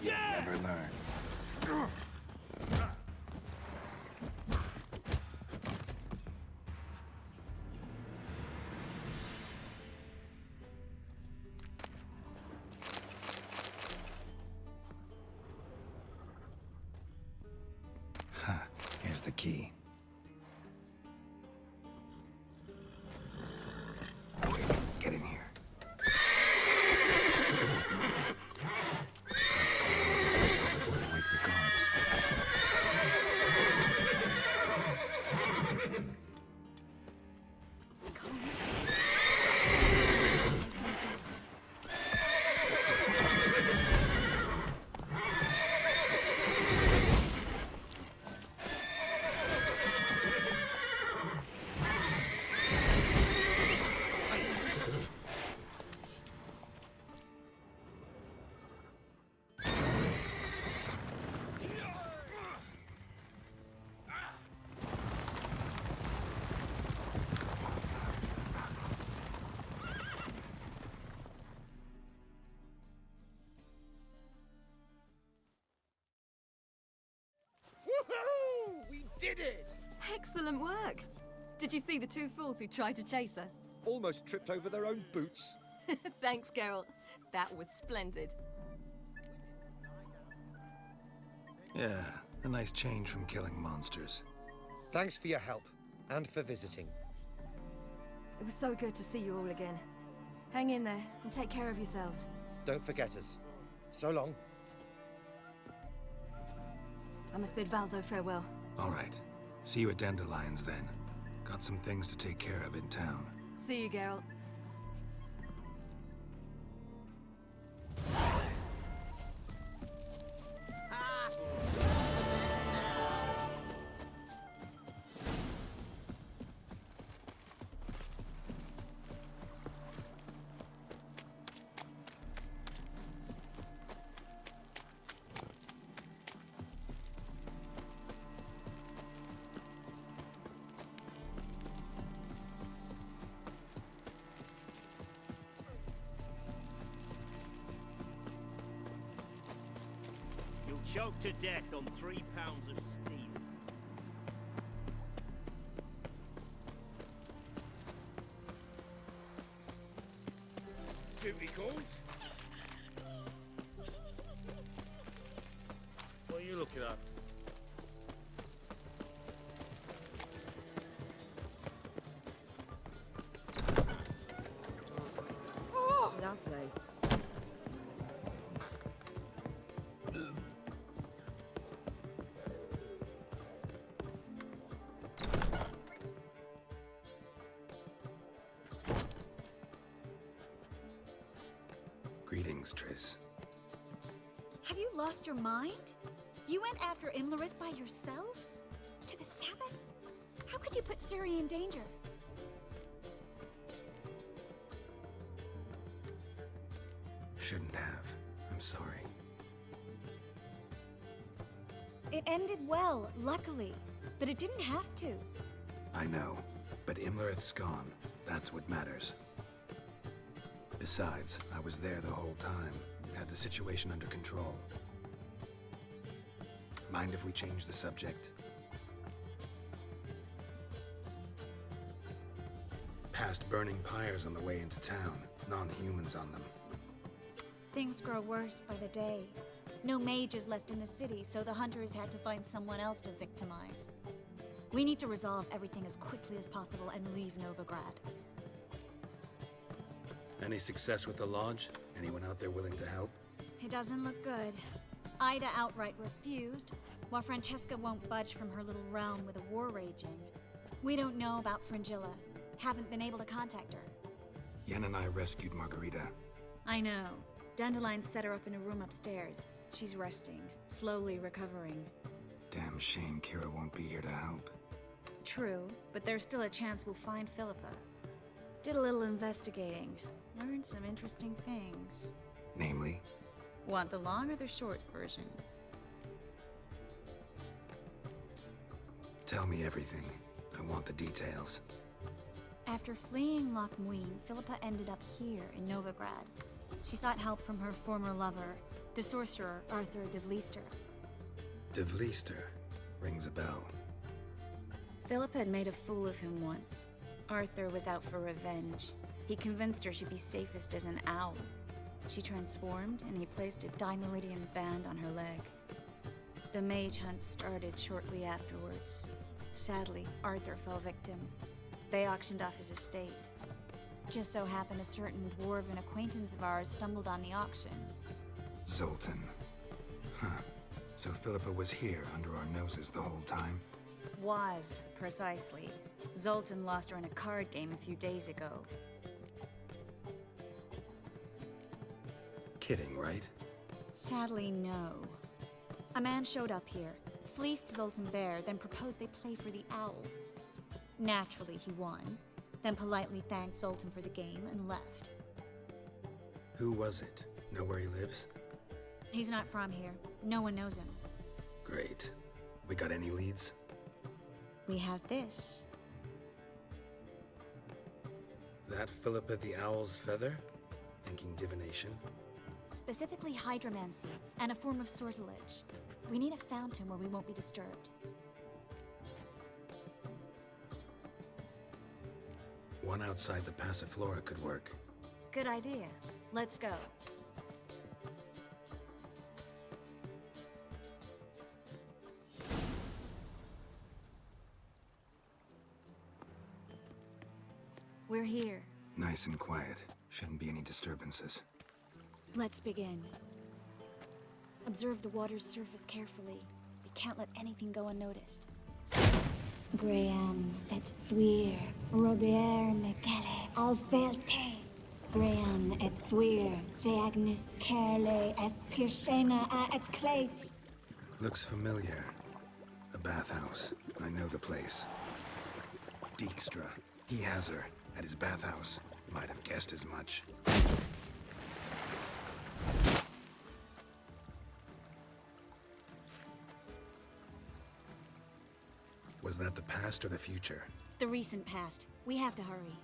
You'll never learn. Here's the key. Wait, get in here. We did it! Excellent work! Did you see the two fools who tried to chase us? Almost tripped over their own boots. Thanks, Geralt. That was splendid. Yeah, a nice change from killing monsters. Thanks for your help, and for visiting. It was so good to see you all again. Hang in there, and take care of yourselves. Don't forget us. So long. I must bid Valdo farewell. All right. See you at Dandelions then. Got some things to take care of in town. See you, Geralt. Choked to death on 3 pounds of steel. Duty calls? What are you looking at? Oh, lovely. Greetings, Triss. Have you lost your mind? You went after Imlerith by yourselves? To the Sabbath? How could you put Ciri in danger? Shouldn't have. I'm sorry. It ended well, luckily. But it didn't have to. I know, but Imlerith's gone. That's what matters. Besides, I was there the whole time. Had the situation under control. Mind if we change the subject? Past burning pyres on the way into town. Non-humans on them. Things grow worse by the day. No mages left in the city, so the hunters had to find someone else to victimize. We need to resolve everything as quickly as possible and leave Novigrad. Any success with the lodge? Anyone out there willing to help? It doesn't look good. Ida outright refused, while Francesca won't budge from her little realm with a war raging. We don't know about Fringilla. Haven't been able to contact her. Yen and I rescued Margarita. I know. Dandelion set her up in a room upstairs. She's resting, slowly recovering. Damn shame Kira won't be here to help. True, but there's still a chance we'll find Philippa. Did a little investigating. Learned some interesting things. Namely? Want the long or the short version? Tell me everything. I want the details. After fleeing Loch Muin, Philippa ended up here in Novigrad. She sought help from her former lover, the sorcerer Arthur de Vlister. De Vlister rings a bell. Philippa had made a fool of him once. Arthur was out for revenge. He convinced her she'd be safest as an owl. She transformed, and he placed a Dimeridian band on her leg. The mage hunt started shortly afterwards. Sadly, Arthur fell victim. They auctioned off his estate. Just so happened a certain dwarven acquaintance of ours stumbled on the auction. Zoltan. Huh. So Philippa was here under our noses the whole time? Was, precisely. Zoltan lost her in a card game a few days ago. Kidding, right? Sadly, no. A man showed up here, fleeced Zoltan bare, then proposed they play for the owl. Naturally, he won, then politely thanked Zoltan for the game and left. Who was it? Know where he lives? He's not from here. No one knows him. Great. We got any leads? We have this. That Philippa the Owl's feather? Thinking divination? Specifically hydromancy, and a form of sortilege. We need a fountain where we won't be disturbed. One outside the Passiflora could work. Good idea. Let's go. We're here. Nice and quiet. Shouldn't be any disturbances. Let's begin. Observe the water's surface carefully. We can't let anything go unnoticed. Graham et Dwyer, Robert Mekele, Alfelte. Graham et Dwyer, Deagnis Kerle, Espirshena a et Clace. Looks familiar. A bathhouse. I know the place. Dijkstra. He has her at his bathhouse. Might have guessed as much. Was that the past or the future? The recent past. We have to hurry.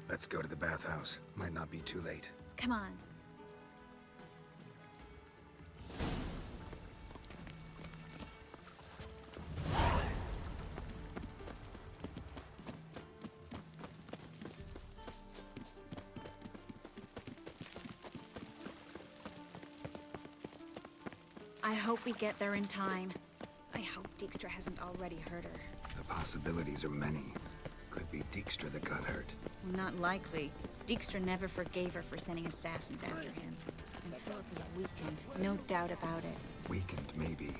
Let's go to the bathhouse. Might not be too late. Come on. I hope we get there in time. I hope Dijkstra hasn't already hurt her. The possibilities are many. Could be Dijkstra that got hurt. Not likely. Dijkstra never forgave her for sending assassins after him. And Philip is weakened, no doubt about it. Weakened, maybe,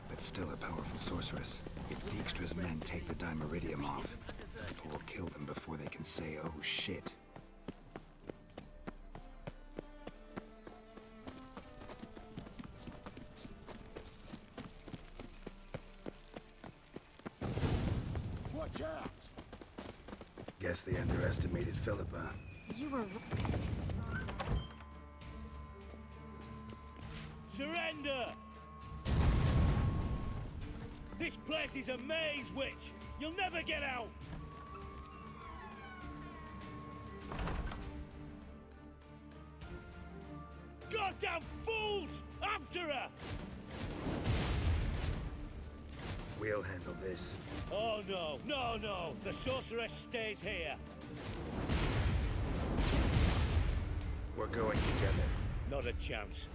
but still a powerful sorceress. If Dijkstra's men take the Dimeridium off, people will kill them before they can say, oh shit. Guess they underestimated Philippa. You were Surrender! This place is a maze, witch! You'll never get out! Goddamn fools! After her! We'll handle this. Oh no, no, no! The sorceress stays here. We're going together. Not a chance.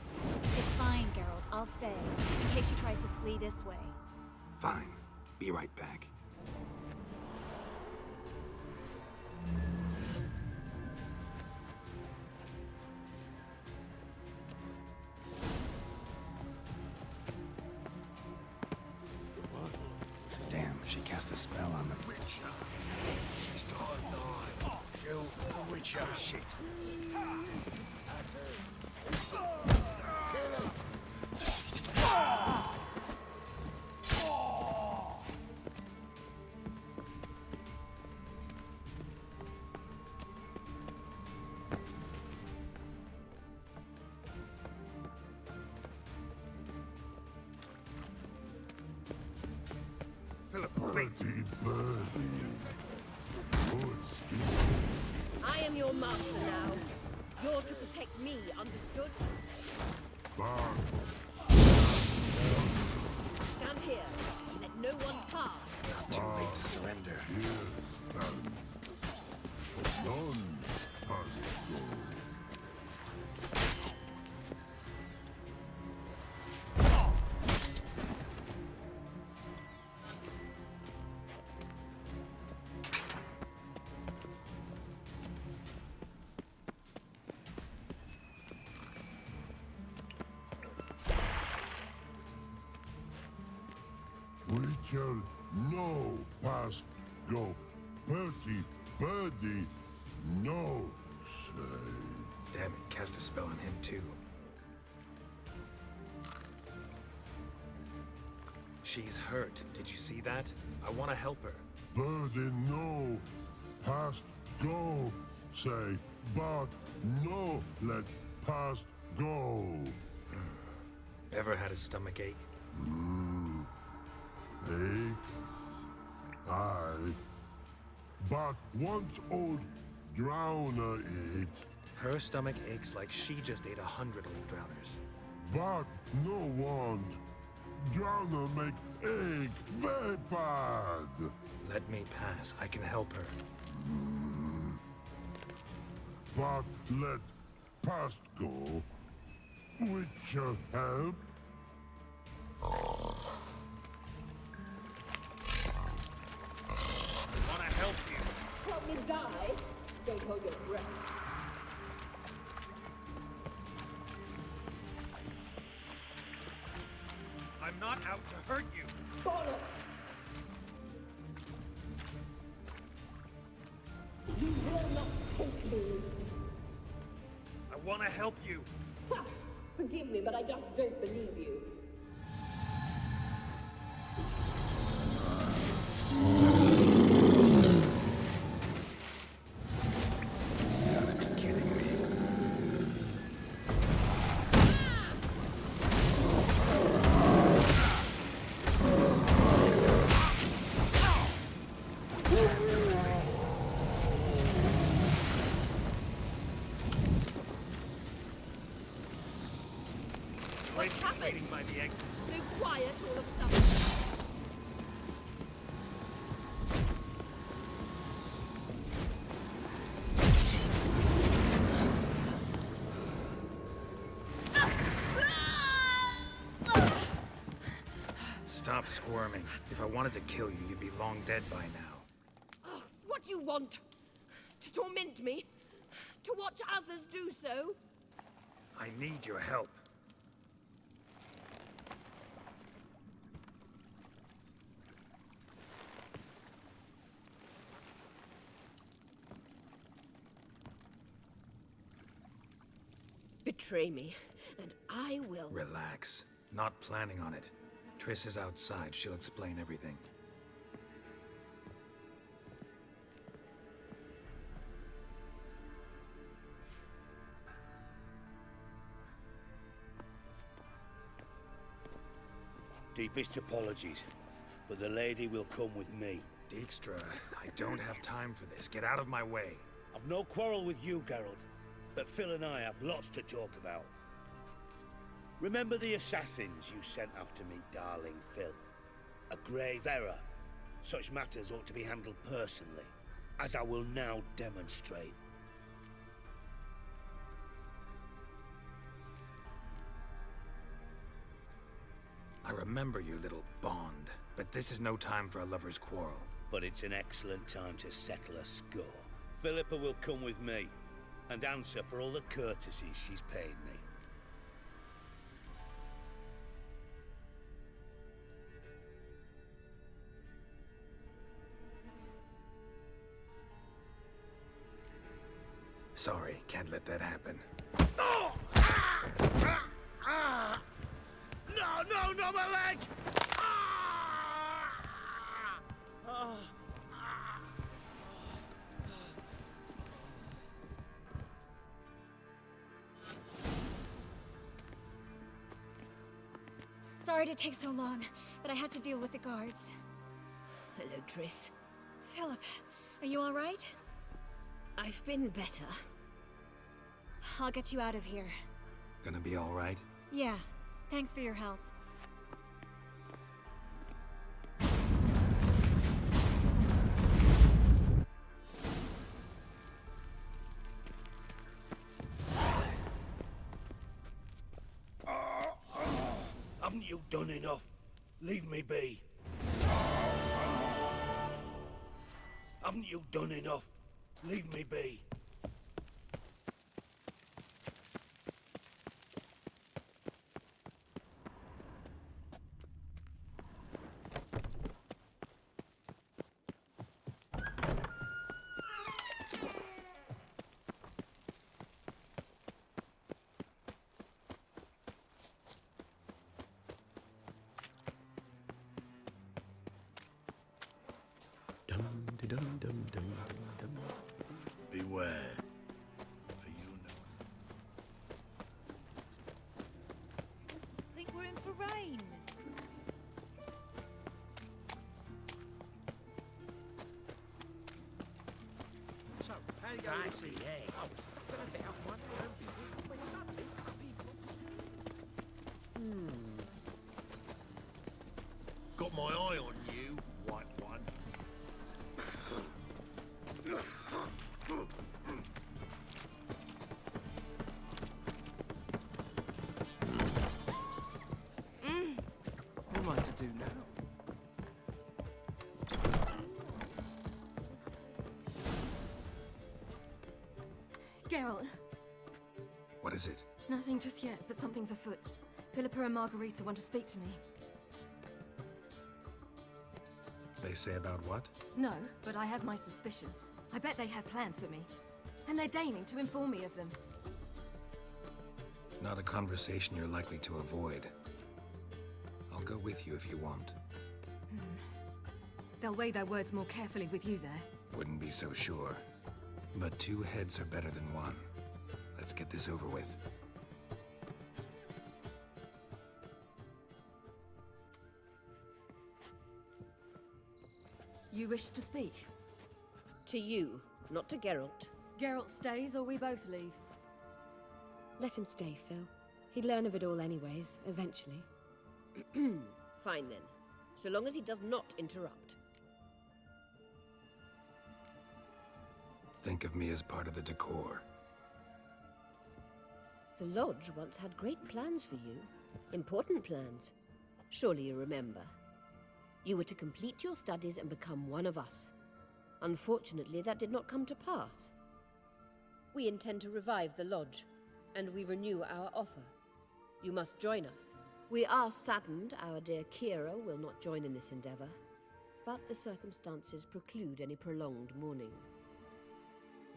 It's fine, Geralt. I'll stay, in case she tries to flee this way. Fine. Be right back. Damn, she cast a spell on the Witcher. He's got a knife. Kill the Witcher. Shit. I am your master now. You're to protect me, understood? Stand here. Let no one pass. Not too late to surrender. Witcher, no past go. Bertie, birdie, no say. Damn it, cast a spell on him too. She's hurt. Did you see that? I want to help her. Birdie, no past go say. But no let past go. Ever had a stomach ache? Ache? Aye. But once old Drowner ate. Her stomach aches like she just ate 100 old drowners. But no want. Drowner make ache very bad. Let me pass. I can help her. But let past go. Witcher help. Wanna help you? Help me die? Don't hold your breath. I'm not out to hurt you. Bollocks! You will not take me. I wanna help you. Ha! Forgive me, but I just don't believe you. Gotta be kidding me. What's happened? By the exit. So quiet all of a sudden. Stop squirming. If I wanted to kill you, you'd be long dead by now. Oh, what do you want? To torment me? To watch others do so? I need your help. Betray me, and I will. Relax. Not planning on it. Triss is outside. She'll explain everything. Deepest apologies, but the lady will come with me. Dijkstra, I don't have time for this. Get out of my way. I've no quarrel with you, Geralt, but Phil and I have lots to talk about. Remember the assassins you sent after me, darling Phil? A grave error. Such matters ought to be handled personally, as I will now demonstrate. I remember you, little Bond, but this is no time for a lover's quarrel. But it's an excellent time to settle a score. Philippa will come with me, and answer for all the courtesies she's paid me. Sorry, can't let that happen. Oh! No, not my leg! Sorry to take so long, but I had to deal with the guards. Hello, Triss. Philip, are you all right? I've been better. I'll get you out of here. Gonna be all right? Yeah, thanks for your help. Haven't you done enough? Leave me be. Haven't you done enough? Leave me be. Beware, for you know. Think we're in for rain. So, how you going to see? I was going to bit up one when suddenly Got my eye on you, white one. What am I to do now? Geralt, What is it? nothing just yet, but something's afoot. Philippa and Margarita want to speak to me. They say about what? No, but I have my suspicions. I bet they have plans for me. And they're deigning to inform me of them. Not a conversation you're likely to avoid. I'll go with you if you want. They'll weigh their words more carefully with you there. Wouldn't be so sure. But two heads are better than one. Let's get this over with. You wish to speak? To you, not to Geralt. Geralt stays or we both leave? Let him stay, Phil. He'd learn of it all anyways, eventually. Fine then. So long as he does not interrupt. Think of me as part of the decor. The Lodge once had great plans for you. Important plans. Surely you remember. You were to complete your studies and become one of us. Unfortunately, that did not come to pass. We intend to revive the Lodge, and we renew our offer. You must join us. We are saddened our dear Kira will not join in this endeavor, but the circumstances preclude any prolonged mourning.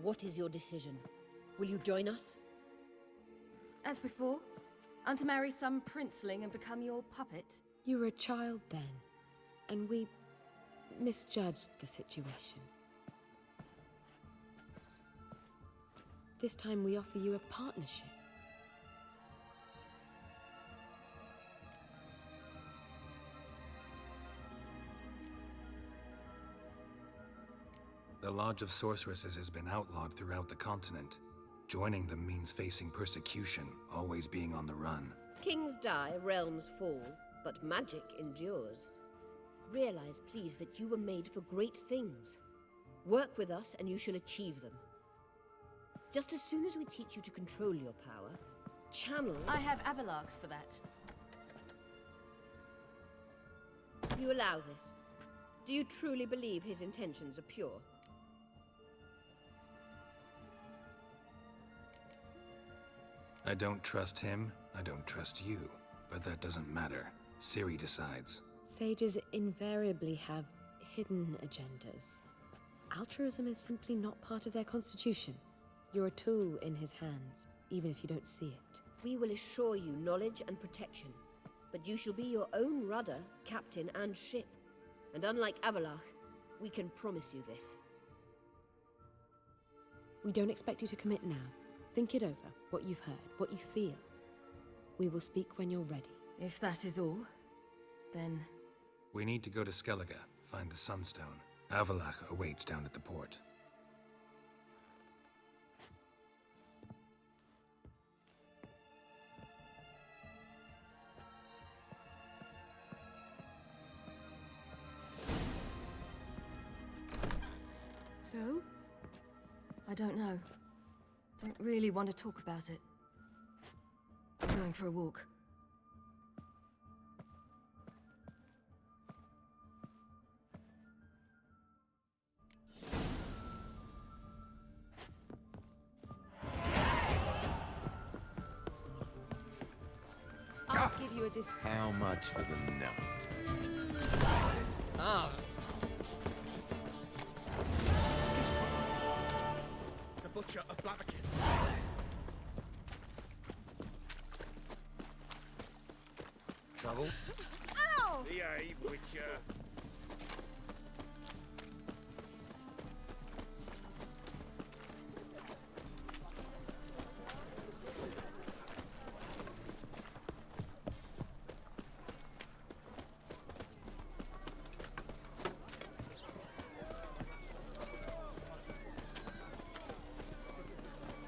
What is your decision? Will you join us? As before, I'm to marry some princeling and become your puppet. You were a child then, and we misjudged the situation. This time we offer you a partnership. Lodge of Sorceresses has been outlawed throughout the continent. Joining them means facing persecution, always being on the run. Kings die, realms fall, but magic endures. Realize, please, that you were made for great things. Work with us and you shall achieve them. Just as soon as we teach you to control your power, channel... I have Avalark for that. You allow this? Do you truly believe his intentions are pure? I don't trust him, I don't trust you. But that doesn't matter. Ciri decides. Sages invariably have hidden agendas. Altruism is simply not part of their constitution. You're a tool in his hands, even if you don't see it. We will assure you knowledge and protection, but you shall be your own rudder, captain, and ship. And unlike Avalark, we can promise you this. We don't expect you to commit now. Think it over, what you've heard, what you feel. We will speak when you're ready. If that is all, then... We need to go to Skellige, find the Sunstone. Avalark awaits down at the port. So? I don't know. Don't really want to talk about it. I'm going for a walk. I'll give you a How much for the night? Ah. The Butcher of Blaviken. Trouble? Ow! Behave, Witcher.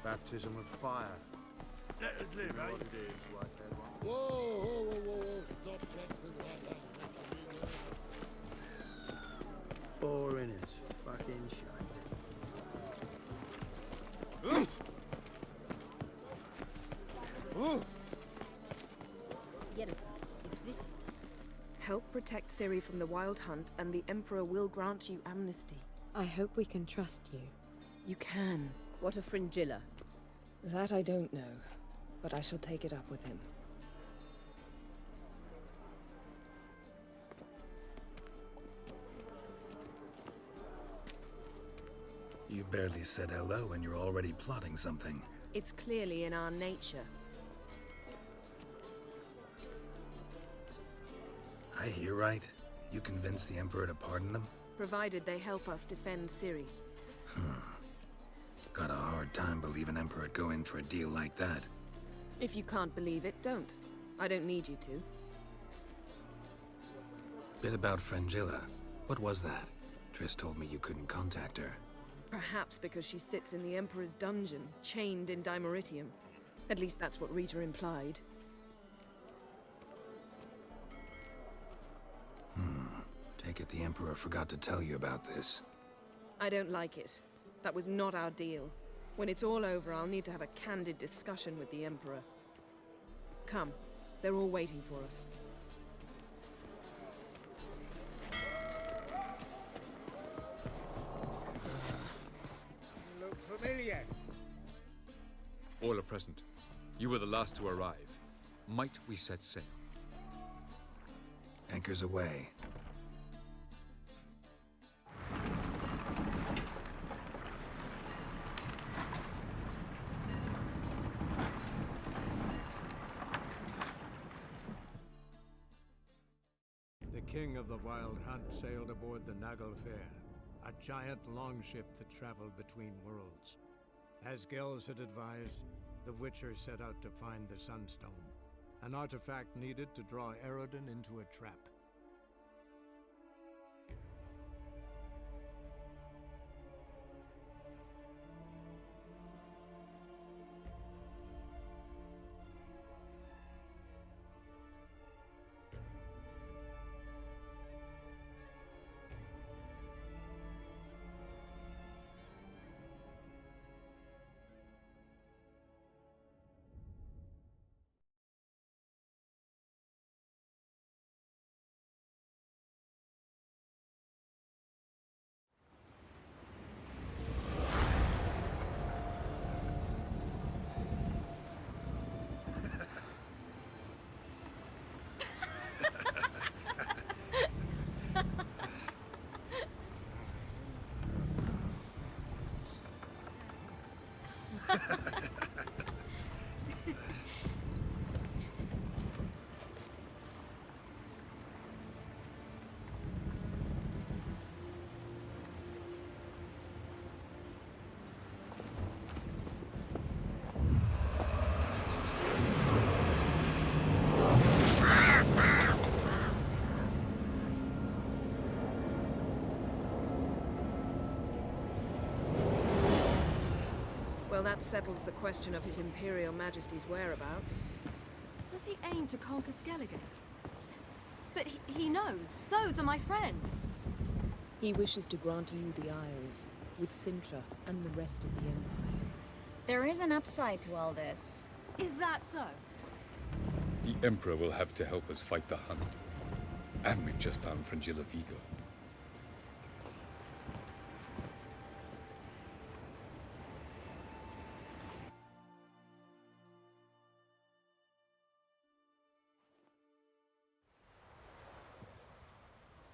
Baptism of fire. Let us live, eh? What it is, like that one. Whoa, whoa, whoa, whoa, whoa. Stop flexing like that. Boring as fucking shite. Yennefer, if this... Help protect Ciri from the Wild Hunt, and the Emperor will grant you amnesty. I hope we can trust you. You can. What of Fringilla? That I don't know, but I shall take it up with him. You barely said hello and you're already plotting something. It's clearly in our nature. I hear right. You convinced the Emperor to pardon them? Provided they help us defend Ciri. Got a hard time believing Emperor'd go in for a deal like that. If you can't believe it, don't. I don't need you to. Bit about Fringilla. What was that? Triss told me you couldn't contact her. Perhaps because she sits in the Emperor's dungeon, chained in Dimeritium. At least that's what Rita implied. Take it the Emperor forgot to tell you about this. I don't like it. That was not our deal. When it's all over, I'll need to have a candid discussion with the Emperor. Come. They're all waiting for us. Look familiar. All are present. You were the last to arrive. Might we set sail? Anchors away. The king of the Wild Hunt sailed aboard the Naglfar, a giant longship that traveled between worlds. As Gels had advised, the Witcher set out to find the Sunstone, an artifact needed to draw Eredin into a trap. Well, that settles the question of His Imperial Majesty's whereabouts. Does he aim to conquer Skellige? But he knows. Those are my friends. He wishes to grant you the Isles, with Sintra and the rest of the Empire. There is an upside to all this. Is that so? The Emperor will have to help us fight the Hunt. And we've just found Fringilla Vigo.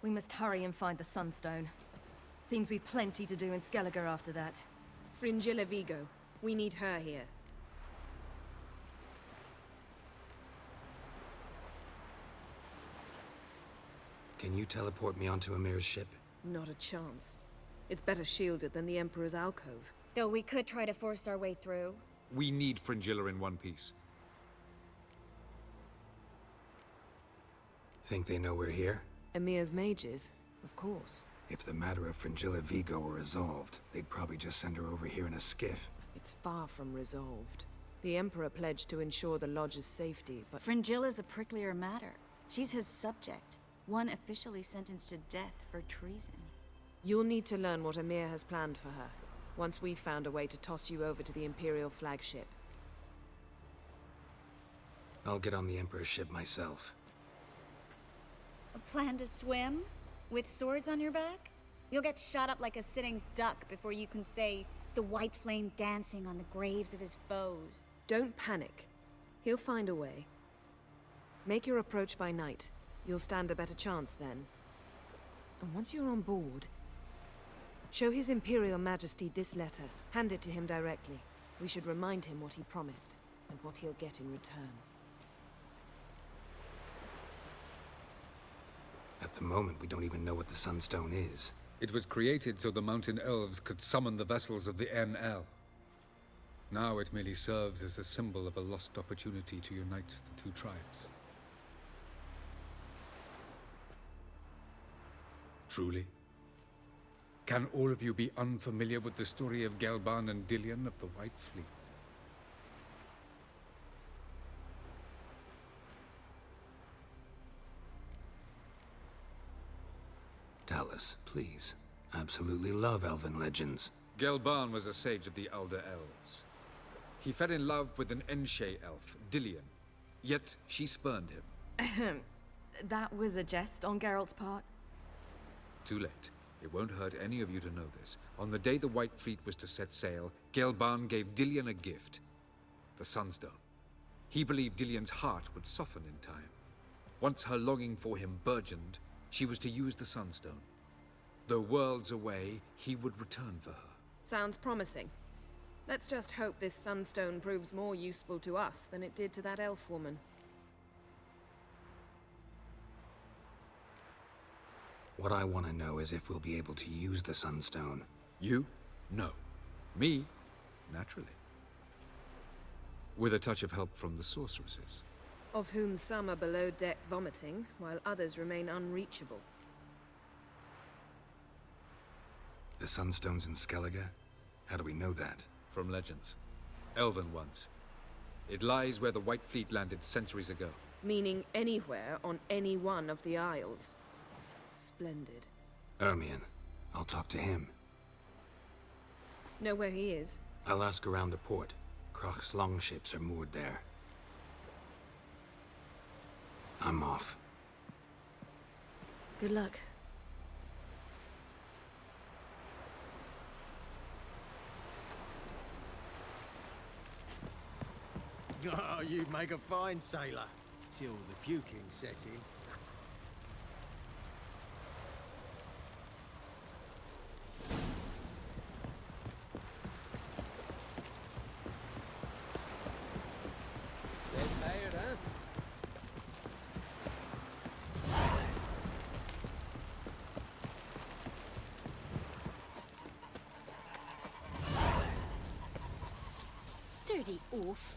We must hurry and find the Sunstone. Seems we've plenty to do in Skellige after that. Fringilla Vigo. We need her here. Can you teleport me onto Amir's ship? Not a chance. It's better shielded than the Emperor's alcove. Though we could try to force our way through. We need Fringilla in one piece. Think they know we're here? Amir's mages, of course. If the matter of Fringilla Vigo were resolved, they'd probably just send her over here in a skiff. It's far from resolved. The Emperor pledged to ensure the Lodge's safety, but... Fringilla's a pricklier matter. She's his subject, one officially sentenced to death for treason. You'll need to learn what Amir has planned for her, once we've found a way to toss you over to the Imperial flagship. I'll get on the Emperor's ship myself. A plan to swim? With swords on your back? You'll get shot up like a sitting duck before you can say, the white flame dancing on the graves of his foes. Don't panic. He'll find a way. Make your approach by night. You'll stand a better chance then. And once you're on board, show His Imperial Majesty this letter. Hand it to him directly. We should remind him what he promised, and what he'll get in return. At the moment, we don't even know what the Sunstone is. It was created so the Mountain Elves could summon the vessels of the NL. Now it merely serves as a symbol of a lost opportunity to unite the two tribes. Truly? Can all of you be unfamiliar with the story of Gelban and Dillion of the White Fleet? Tell us, please. Absolutely love elven legends. Gelban was a sage of the Elder Elves. He fell in love with an Enshe elf, Dillion. Yet she spurned him. That was a jest on Geralt's part. Too late. It won't hurt any of you to know this. On the day the White Fleet was to set sail, Gelban gave Dillion a gift. The Sunstone. He believed Dillion's heart would soften in time. Once her longing for him burgeoned, she was to use the Sunstone. Though worlds away, he would return for her. Sounds promising. Let's just hope this Sunstone proves more useful to us than it did to that elf woman. What I want to know is if we'll be able to use the Sunstone. You? No. Me? Naturally. With a touch of help from the sorceresses. Of whom some are below deck vomiting, while others remain unreachable. The Sunstone's in Skellige? How do we know that? From legends. Elven ones. It lies where the White Fleet landed centuries ago. Meaning anywhere on any one of the Isles. Splendid. Ermion. I'll talk to him. Know where he is? I'll ask around the port. Croc's longships are moored there. I'm off. Good luck. Oh, you make a fine sailor. Till the puking set in. dirty oaf.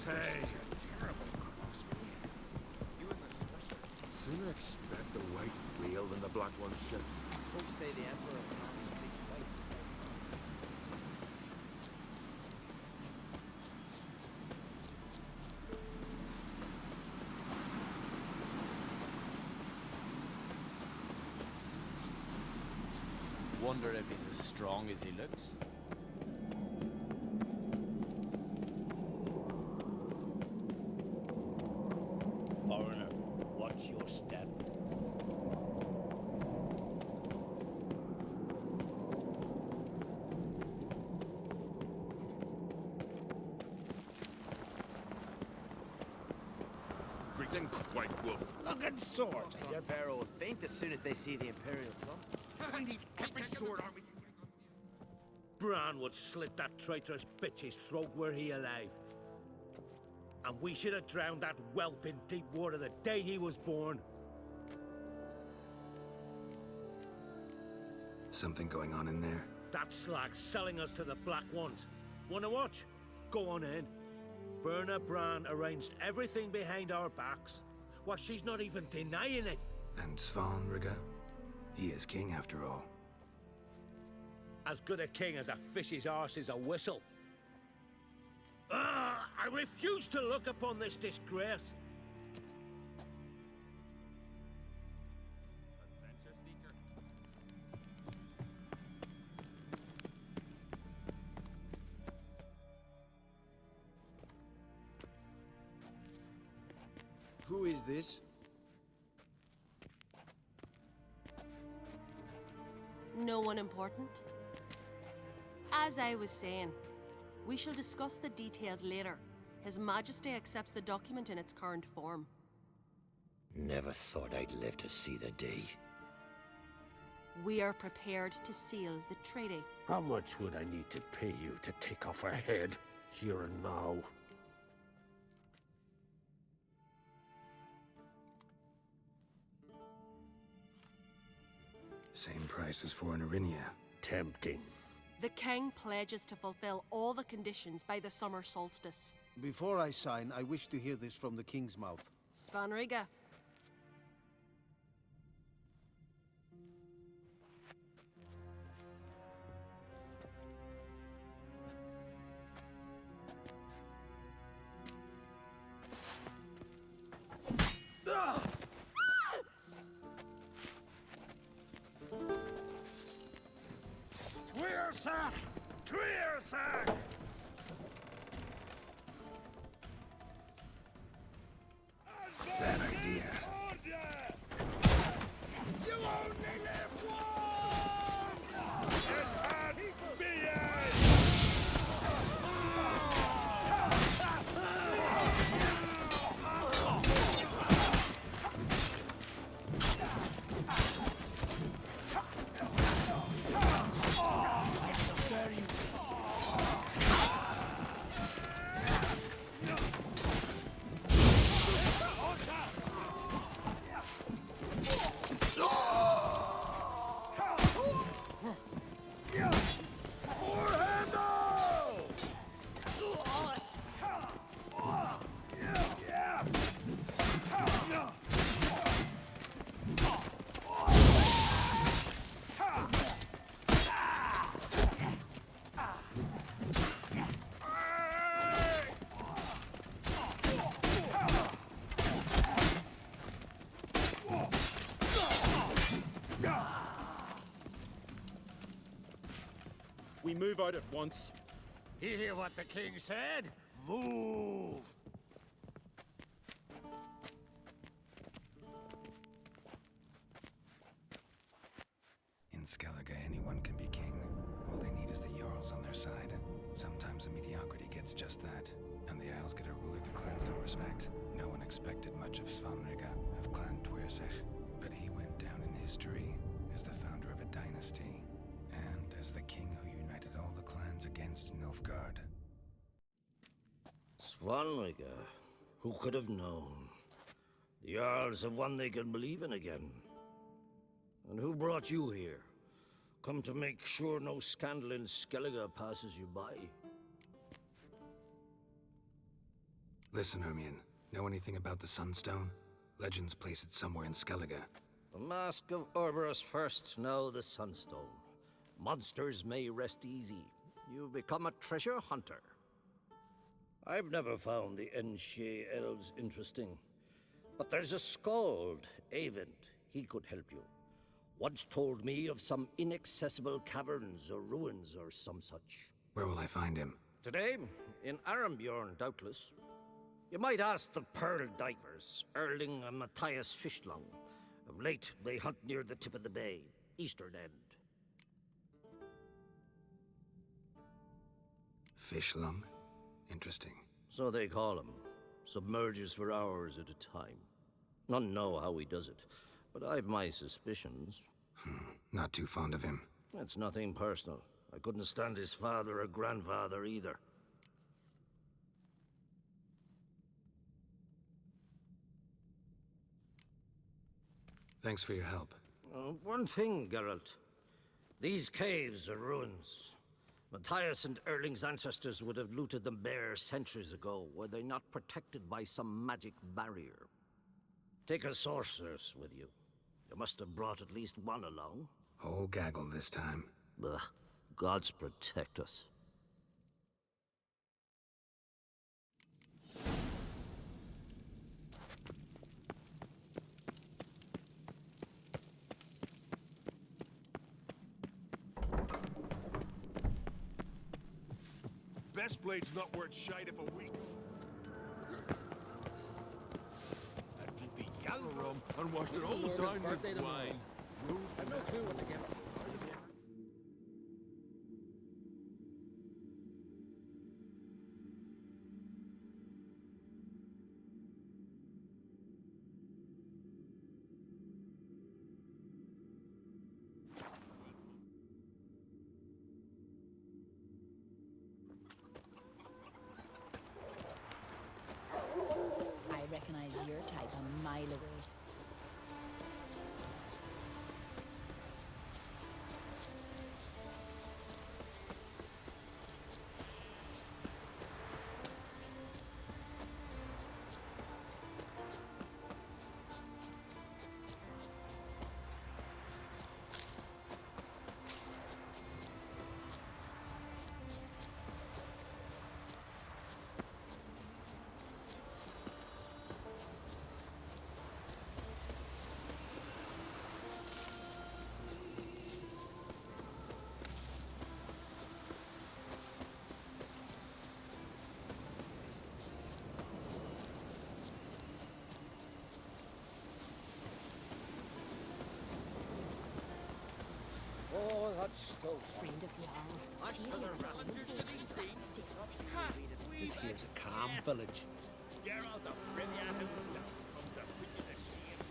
This is a terrible cross. You and the specialist sooner expect the white real than the black one shits. Folks say the Emperor pronounces things twice the same. Wonder if he's as strong as he looks. Foreigner, watch your step. Greetings, White Wolf. Looking sword. Your pharaoh will faint as soon as they see the Imperial sun. I need every sword on me. Bran would slit that traitorous bitch's throat were he alive. And we should have drowned that whelp in deep water the day he was born. Something going on in there? That slag's selling us to the Black Ones. Wanna watch? Go on in. Berna Bran arranged everything behind our backs. Why, she's not even denying it. And Svanrige? He is king after all. As good a king as a fish's arse is a whistle. I refuse to look upon this disgrace. Who is this? No one important. As I was saying, we shall discuss the details later. His Majesty accepts the document in its current form. Never thought I'd live to see the day. We are prepared to seal the treaty. How much would I need to pay you to take off her head, here and now? Same price as for an Irinia. Tempting. The king pledges to fulfill all the conditions by the summer solstice. Before I sign, I wish to hear this from the king's mouth. Svanrige. Tweersach! Tweersach! Bad idea. You only live once! And be it! I shall bear you. We move out at once. You hear what the king said? Move! In Skellige, anyone can be king. All they need is the Jarls on their side. Sometimes a mediocrity gets just that, and the Isles get a ruler the clans don't respect. No one expected much of Svanrige, of Clan Tweersach, but he went down in history as the founder of a dynasty, and as was the king who united all the clans against Nilfgaard. Svanwiga, who could have known? The Jarls have one they can believe in again. And who brought you here? Come to make sure no scandal in Skellige passes you by? Listen, Hermione. Know anything about the Sunstone? Legends place it somewhere in Skellige. The Mask of Orberus first, now the Sunstone. Monsters may rest easy. You've become a treasure hunter. I've never found the Enshe elves interesting. But there's a skald, Eyvind. He could help you. Once told me of some inaccessible caverns or ruins or some such. Where will I find him? Today, in Arambjorn, doubtless. You might ask the Pearl Divers, Erling and Matthias Fishlung. Of late, they hunt near the tip of the bay, eastern end. Fishlung? Interesting. So they call him. Submerges for hours at a time. None know how he does it, but I've my suspicions. Not too fond of him. It's nothing personal. I couldn't stand his father or grandfather either. Thanks for your help. One thing, Geralt. These caves are ruins. Matthias and Erling's ancestors would have looted them bare centuries ago, were they not protected by some magic barrier. Take a sorceress with you. You must have brought at least one along. Whole gaggle this time. Ugh. Gods protect us. Best blade's not worth shite if a week. I did the yellow rum and washed it all down with wine. Rules I've no clue what to give her. I recognize your type a mile away. Oh, that's so Friend of Jarl's. Much for the rest. This here's a calm village. Geralt of Rivia himself come to put you to shame.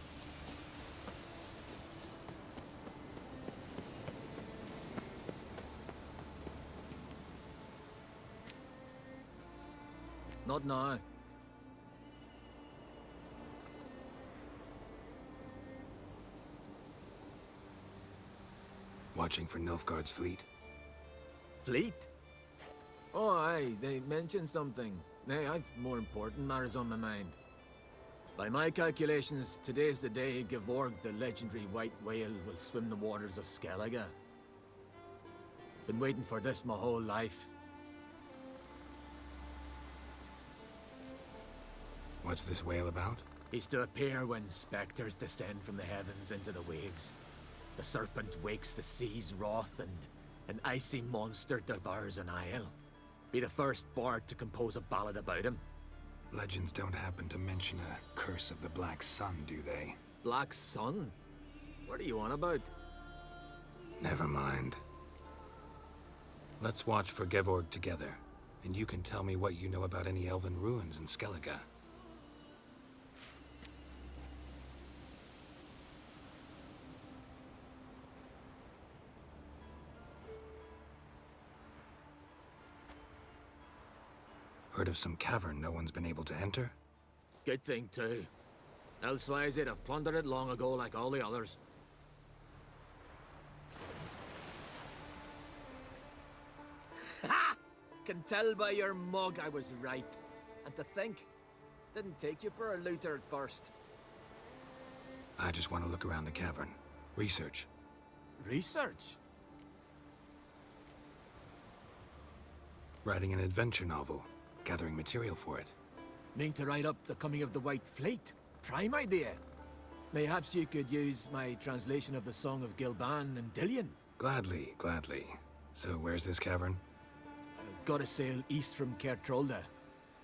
Not now. Watching for Nilfgaard's fleet? Fleet? Oh, aye, they mentioned something. Nay, I've more important matters on my mind. By my calculations, today's the day Gevorg, the legendary white whale, will swim the waters of Skellige. Been waiting for this my whole life. What's this whale about? He's to appear when specters descend from the heavens into the waves. The serpent wakes the sea's wrath, and an icy monster devours an isle. Be the first bard to compose a ballad about him. Legends don't happen to mention a curse of the Black Sun, do they? Black Sun? What are you on about? Never mind. Let's watch for Gevorg together, and you can tell me what you know about any elven ruins in Skellige. Heard of some cavern no one's been able to enter? Good thing, too. Elsewise, they'd have plundered it long ago like all the others. Ha! Can tell by your mug I was right. And to think, didn't take you for a looter at first. I just want to look around the cavern. Research. Research? Writing an adventure novel. Gathering material for it. Mean to write up the coming of the White Fleet? Prime idea. Mayhaps you could use my translation of the Song of Gilban and Dillion. Gladly, gladly. So where's this cavern? Gotta sail east from Caer Trolda.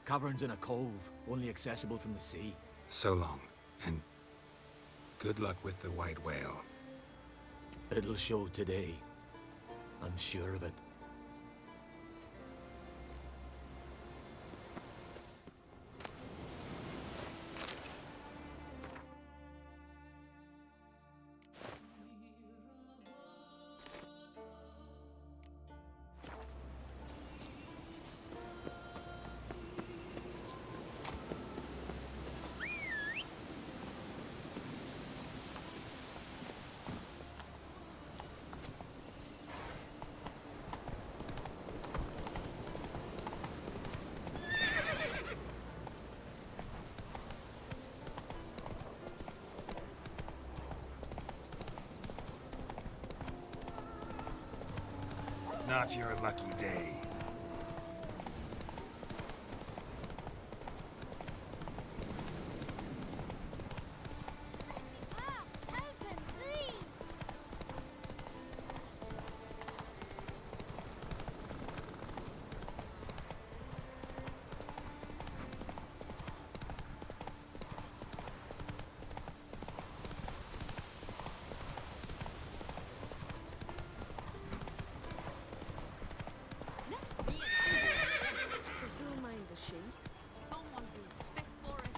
Cavern's in a cove, only accessible from the sea. So long, and good luck with the white whale. It'll show today. I'm sure of it. Not your lucky day. So who'll mind the sheep? Someone who's fit for it.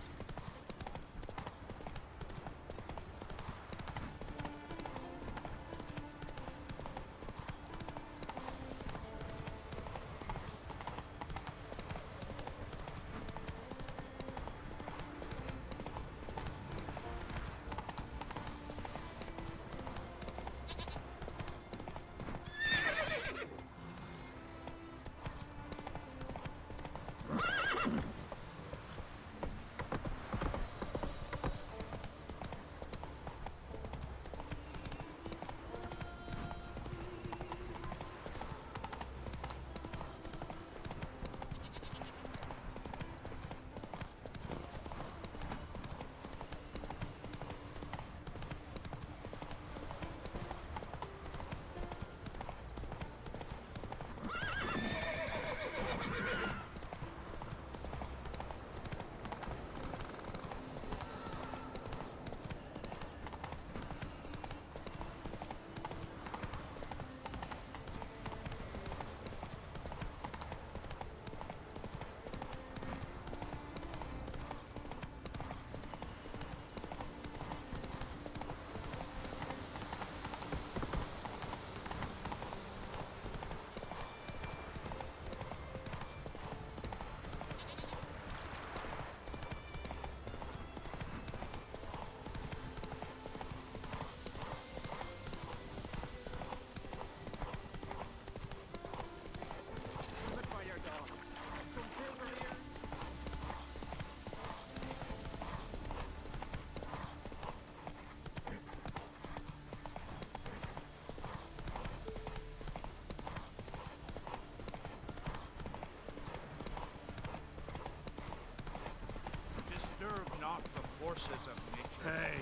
Disturb not the forces of nature. Hey!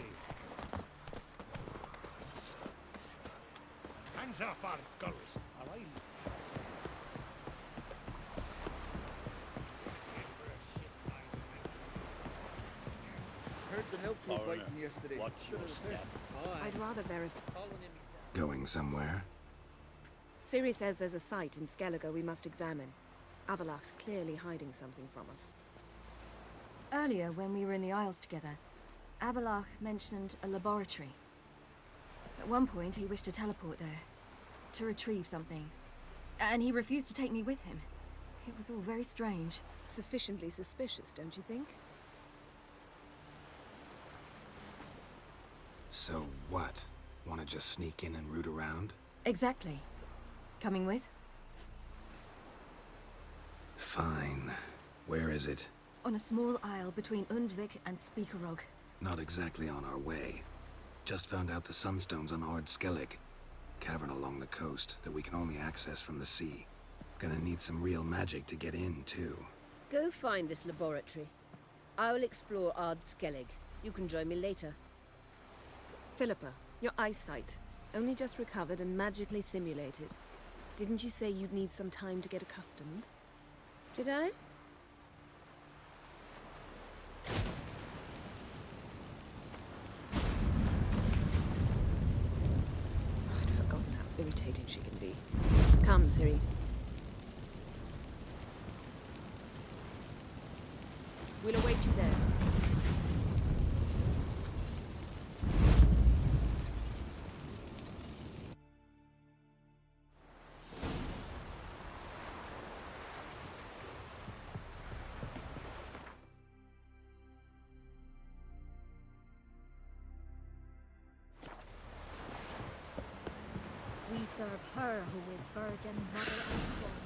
Hands off our girls, or I'll... Heard the Nilf were biting yesterday. Watch your step. I'd rather verify. Going somewhere? Ciri says there's a site in Skellige we must examine. Avalach's clearly hiding something from us. Earlier, when we were in the Isles together, Avalach mentioned a laboratory. At one point, he wished to teleport there, to retrieve something. And he refused to take me with him. It was all very strange. Sufficiently suspicious, don't you think? So what? Want to just sneak in and root around? Exactly. Coming with? Fine. Where is it? On a small isle between Undvik and Speakerog. Not exactly on our way. Just found out the Sunstone's on Ord Skellig. Cavern along the coast that we can only access from the sea. Gonna need some real magic to get in, too. Go find this laboratory. I will explore Ard Skellig. You can join me later. Philippa, your eyesight. Only just recovered and magically simulated. Didn't you say you'd need some time to get accustomed? Did I? I'd forgotten how irritating she can be. Come, Ciri. We'll await you there. We serve her who is burden, mother, and throne.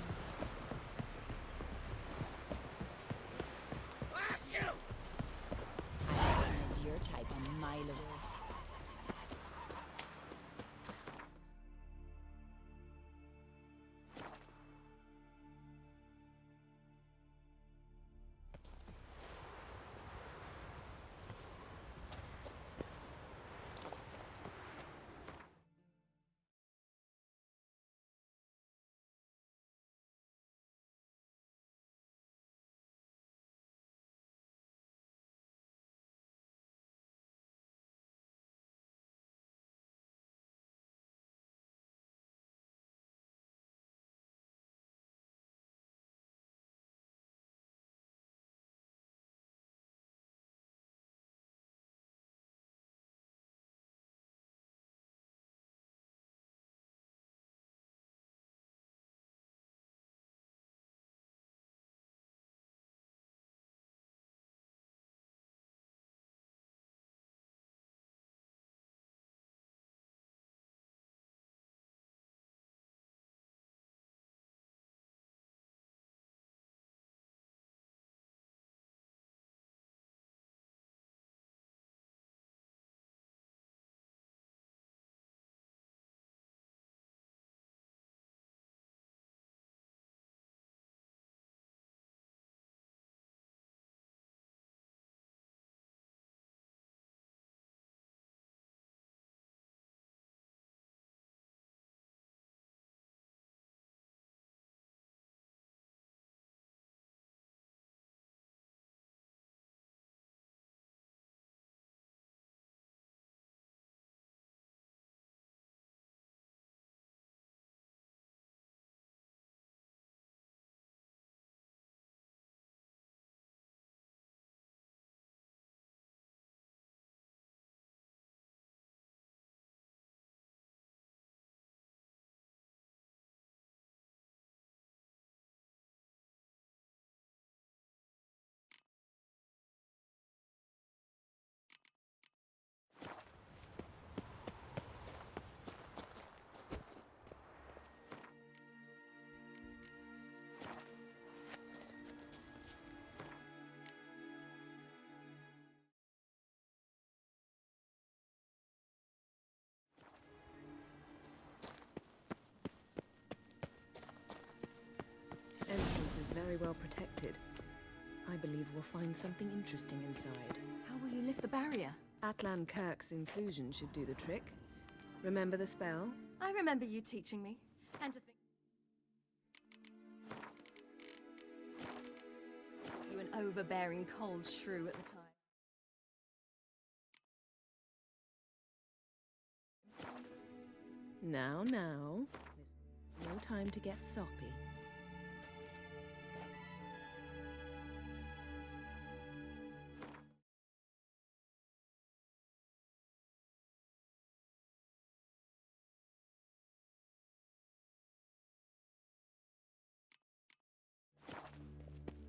I recognize your type a mile away. Entrance is very well protected. I believe we'll find something interesting inside. How will you lift the barrier? Atlan Kirk's inclusion should do the trick. Remember the spell? I remember you teaching me. And to think you an overbearing cold shrew at the time. Now, there's no time to get soppy.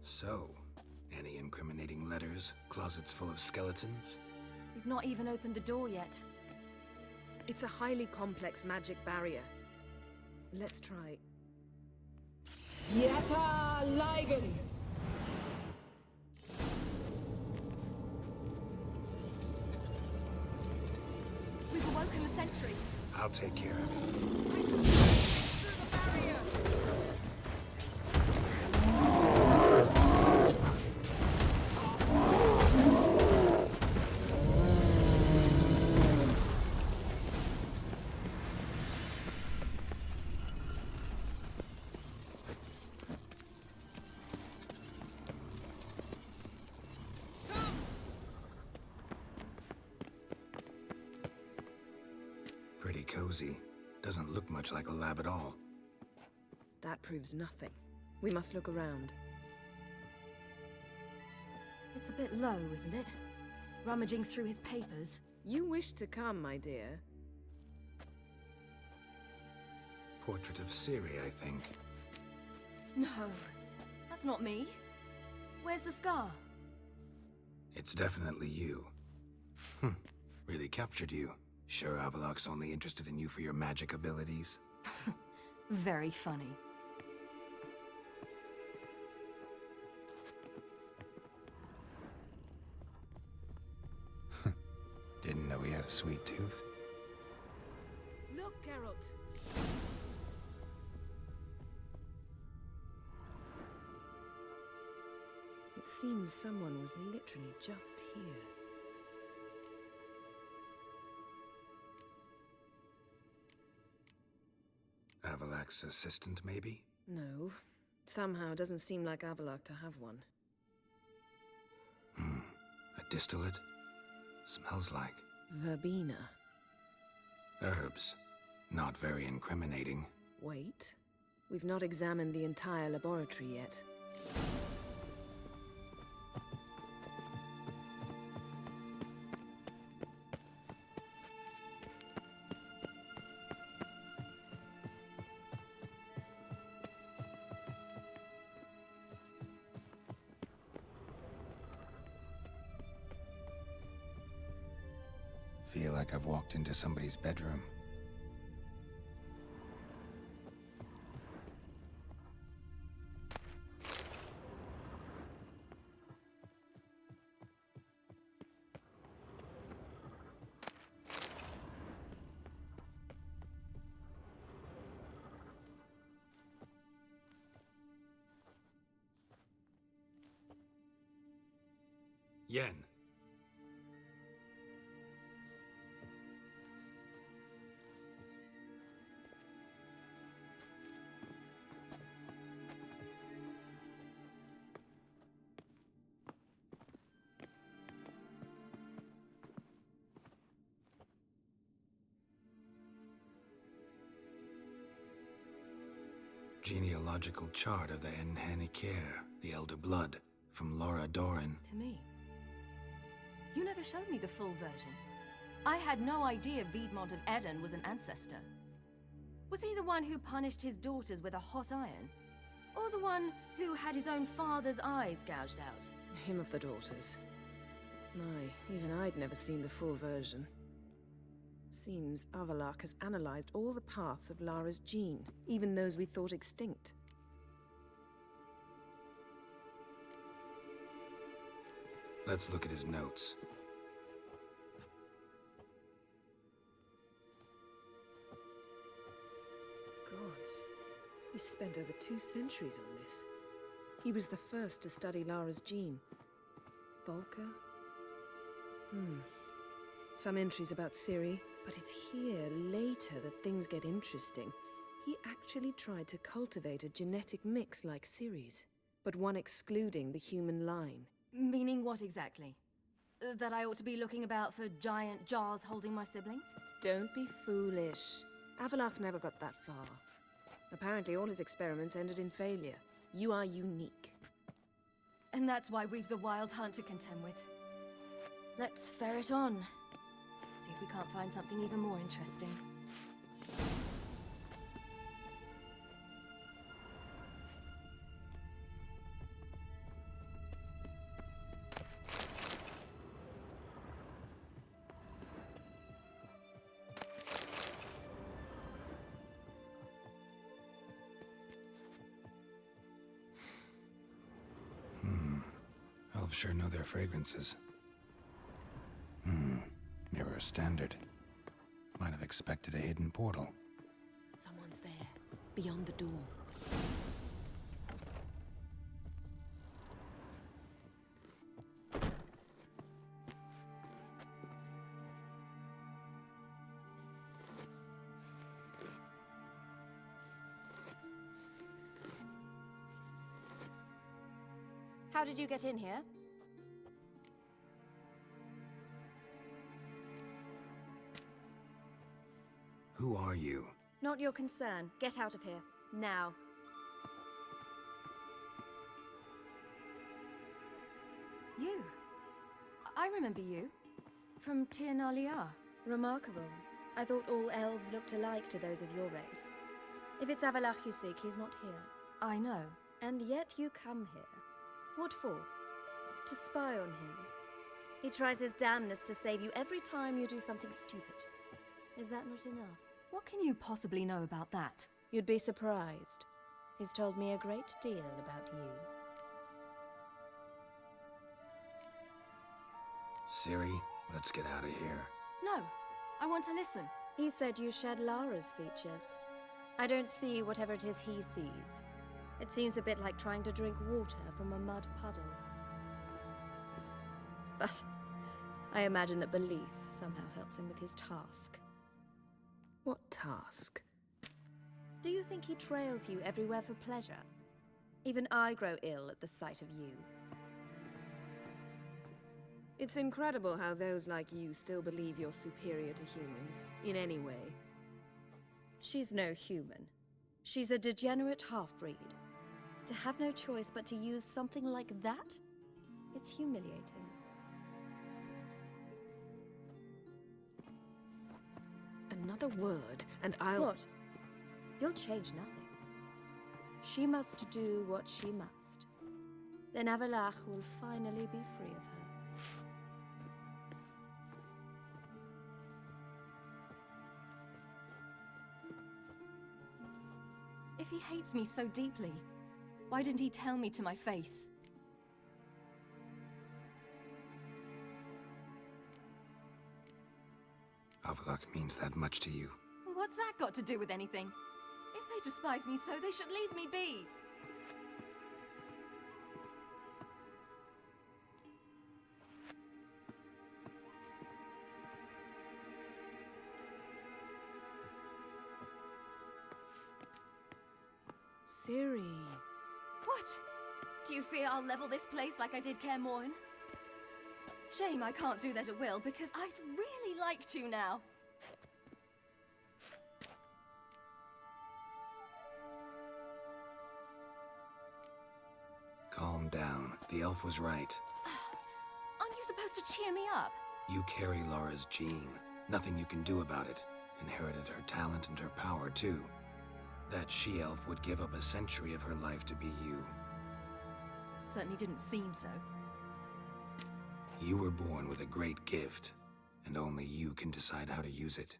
So, any incriminating letters? Closets full of skeletons? We've not even opened the door yet. It's a highly complex magic barrier. Let's try. Yeta Ligen! We've awoken the sentry. I'll take care of it. Through the barrier! Pretty cozy. Doesn't look much like a lab at all. That proves nothing. We must look around. It's a bit low, isn't it? Rummaging through his papers. You wish to come, my dear. Portrait of Ciri, I think. No, that's not me. Where's the scar? It's definitely you. Really captured you. Sure Avallac'h's only interested in you for your magic abilities? Very funny. Didn't know he had a sweet tooth. Look, Geralt! It seems someone was literally just here. Avallac'h's assistant, maybe? No. Somehow it doesn't seem like Avallac'h to have one. A distillate? Smells like... Verbena. herbs. Not very incriminating. Wait. We've not examined the entire laboratory yet. Feel like I've walked into somebody's bedroom. Yen. Genealogical chart of the Enhanikir, the Elder Blood, from Laura Doran. To me. You never showed me the full version. I had no idea Viedmont of Eden was an ancestor. Was he the one who punished his daughters with a hot iron? Or the one who had his own father's eyes gouged out? Him of the daughters. My, even I'd never seen the full version. Seems Avallac'h has analyzed all the paths of Lara's gene, even those we thought extinct. Let's look at his notes. Gods, he spent over 2 centuries on this. He was the first to study Lara's gene. Volker? Some entries about Ciri, but it's here, later, that things get interesting. He actually tried to cultivate a genetic mix like Ciri's, but one excluding the human line. Meaning what exactly? That I ought to be looking about for giant jars holding my siblings? Don't be foolish. Avallac'h never got that far. Apparently all his experiments ended in failure. You are unique. And that's why we've the Wild Hunt to contend with. Let's ferret on. See if we can't find something even more interesting. elves sure know their fragrances. Mirror standard. Might have expected a hidden portal. Someone's there, beyond the door. How did you get in here? Who are you? Not your concern. Get out of here. Now. You? I remember you. From Tir Nalia. Remarkable. I thought all elves looked alike to those of your race. If it's Avalach you seek, he's not here. I know. And yet you come here. What for? To spy on him. He tries his damnedest to save you every time you do something stupid. Is that not enough? What can you possibly know about that? You'd be surprised. He's told me a great deal about you. Ciri, let's get out of here. No, I want to listen. He said you shared Lara's features. I don't see whatever it is he sees. It seems a bit like trying to drink water from a mud puddle. But I imagine that belief somehow helps him with his task. What task? Do you think he trails you everywhere for pleasure? Even I grow ill at the sight of you. It's incredible how those like you still believe you're superior to humans, in any way. She's no human. She's a degenerate half-breed. To have no choice but to use something like that? It's humiliating. Another word, and I'll... What? You'll change nothing. She must do what she must. Then Avalach will finally be free of her. If he hates me so deeply, why didn't he tell me to my face? Avalach means that much to you. What's that got to do with anything? If they despise me so, they should leave me be. Ciri. What? Do you fear I'll level this place like I did Kaer Morhen? Shame I can't do that at will, because I'd really like to now. Calm down. The elf was right. Aren't you supposed to cheer me up? You carry Lara's gene. Nothing you can do about it. Inherited her talent and her power, too. That she-elf would give up a century of her life to be you. Certainly didn't seem so. You were born with a great gift, and only you can decide how to use it.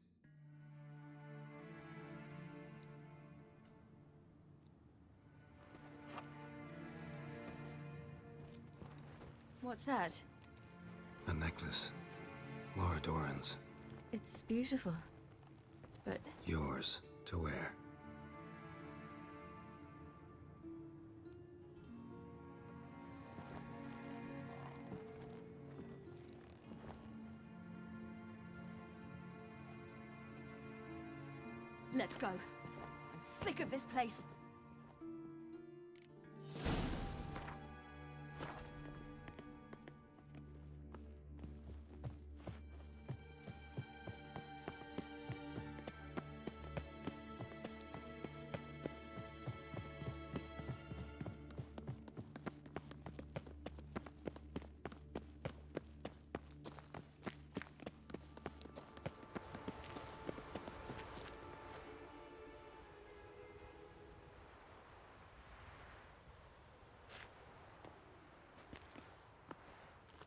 What's that? A necklace. Lara Dorren's. It's beautiful, but... Yours to wear. Let's go. I'm sick of this place.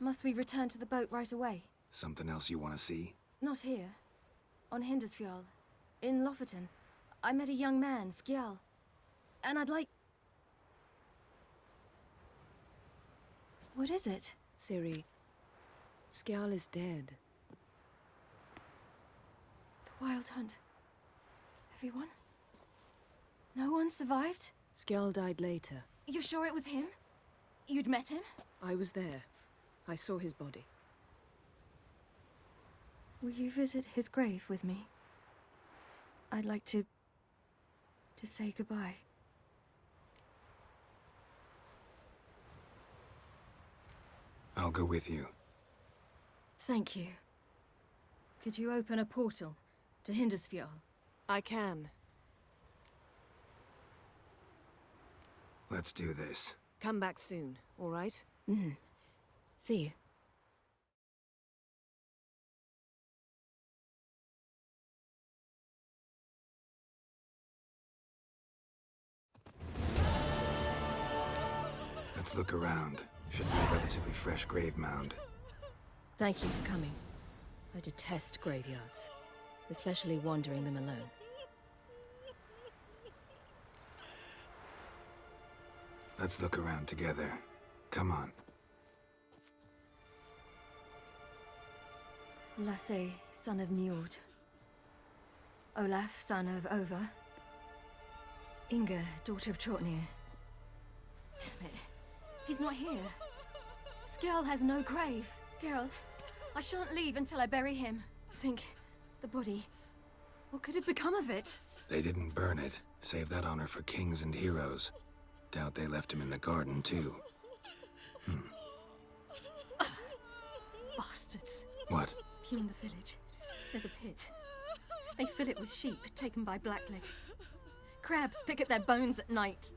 Must we return to the boat right away? Something else you want to see? Not here. On Hindarsfjall. In Lofoten. I met a young man, Skjal. And I'd like... What is it? Ciri, Skjal is dead. The Wild Hunt. Everyone? No one survived? Skjal died later. You sure it was him? You'd met him? I was there. I saw his body. Will you visit his grave with me? I'd like to say goodbye. I'll go with you. Thank you. Could you open a portal to Hindarsfjall? I can. Let's do this. Come back soon, all right? Mm-hmm. See you. Let's look around. Should be a relatively fresh grave mound. Thank you for coming. I detest graveyards, especially wandering them alone. Let's look around together. Come on. Lasse, son of Njord. Olaf, son of Over. Inga, daughter of Trotnir. Damn it. He's not here. Skjal has no grave. Geralt, I shan't leave until I bury him. Think, the body. What could have become of it? They didn't burn it. Save that honor for kings and heroes. Doubt they left him in the garden, too. Bastards. What? Beyond the village, there's a pit. They fill it with sheep taken by Blackleg. Crabs pick at their bones at night.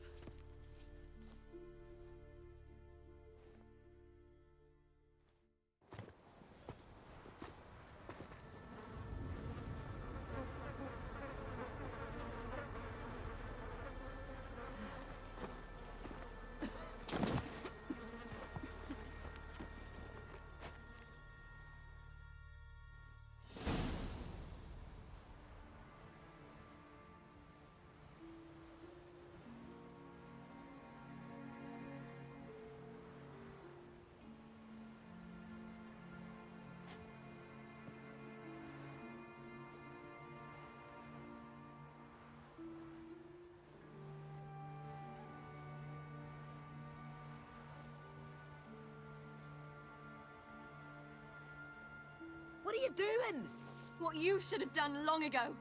What are you doing? What you should have done long ago.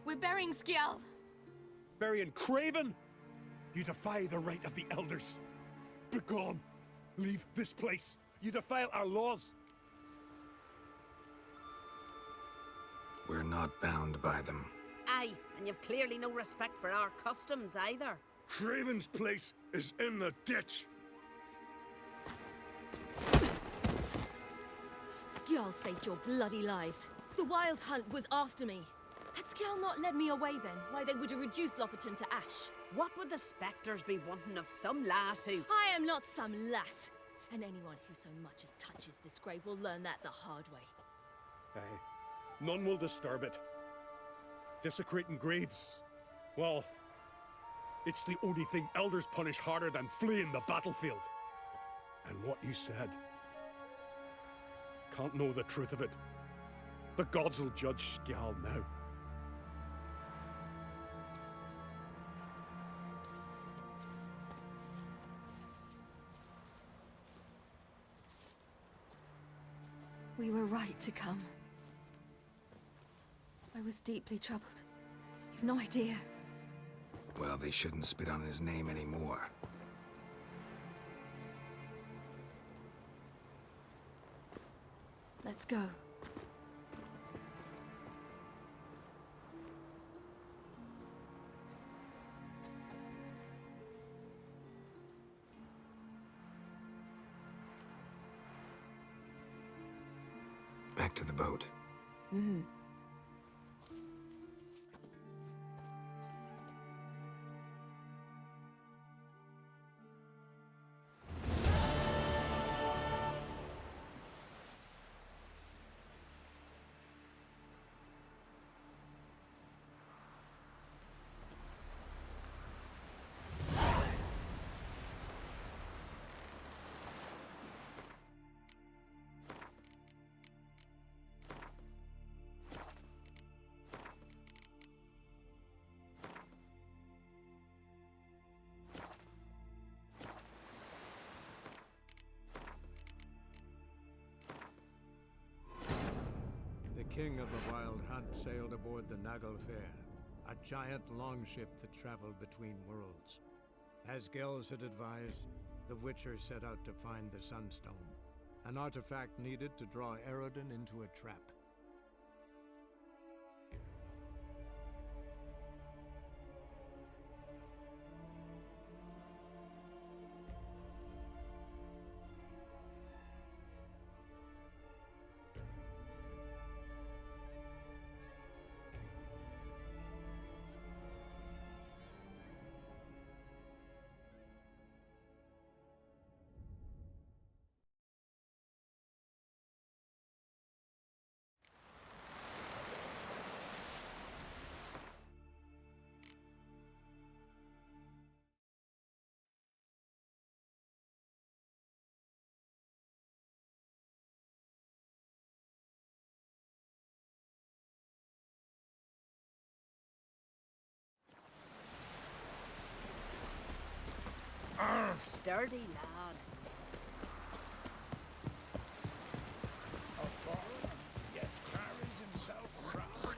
We're burying Skjal. Burying Craven? You defy the right of the elders. Begone! Leave this place. You defile our laws. We're not bound by them. Aye, and you've clearly no respect for our customs either. Craven's place is in the ditch. Skjal saved your bloody lives. The Wild Hunt was after me. Had Skjal not led me away then, why they would have reduced Lofoten to ash. What would the spectres be wanting of some lass who... I am not some lass. And anyone who so much as touches this grave will learn that the hard way. Aye. None will disturb it. Desecrating graves. Well, it's the only thing elders punish harder than fleeing the battlefield. And what you said. Can't know the truth of it. The gods will judge Skjal now. We were right to come. I was deeply troubled. You've no idea. Well, they shouldn't spit on his name anymore. Let's go. Back to the boat. Mm-hmm. king of the Wild Hunt sailed aboard the Naglfar, a giant longship that traveled between worlds. As Gels had advised, the Witcher set out to find the Sunstone, an artifact needed to draw Eredin into a trap. Sturdy lad. A foreigner, yet carries himself proud.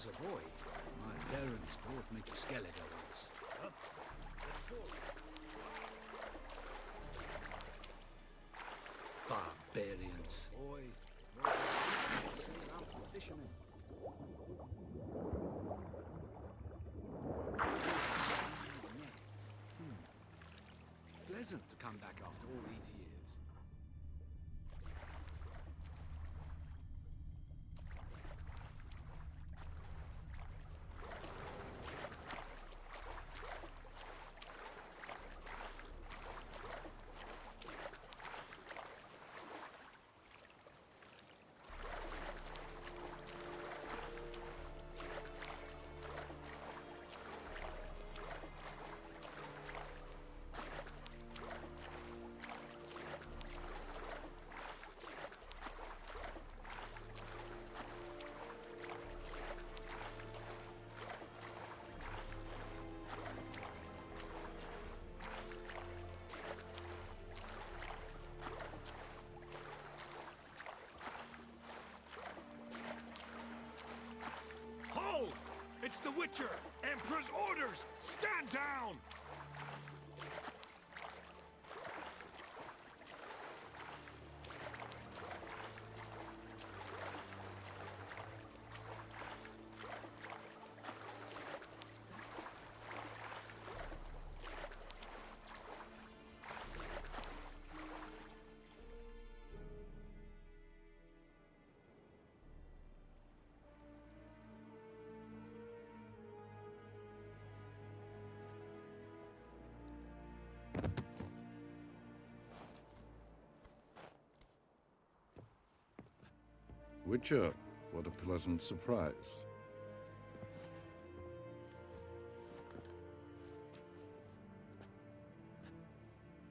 was a boy, my parents brought me to Skellige once. Huh? Barbarians. Boy, sailed out with fishermen. Nets. Pleasant to come back after all these years. Hold! It's the Witcher! Emperor's orders! Stand down! Witcher, what a pleasant surprise.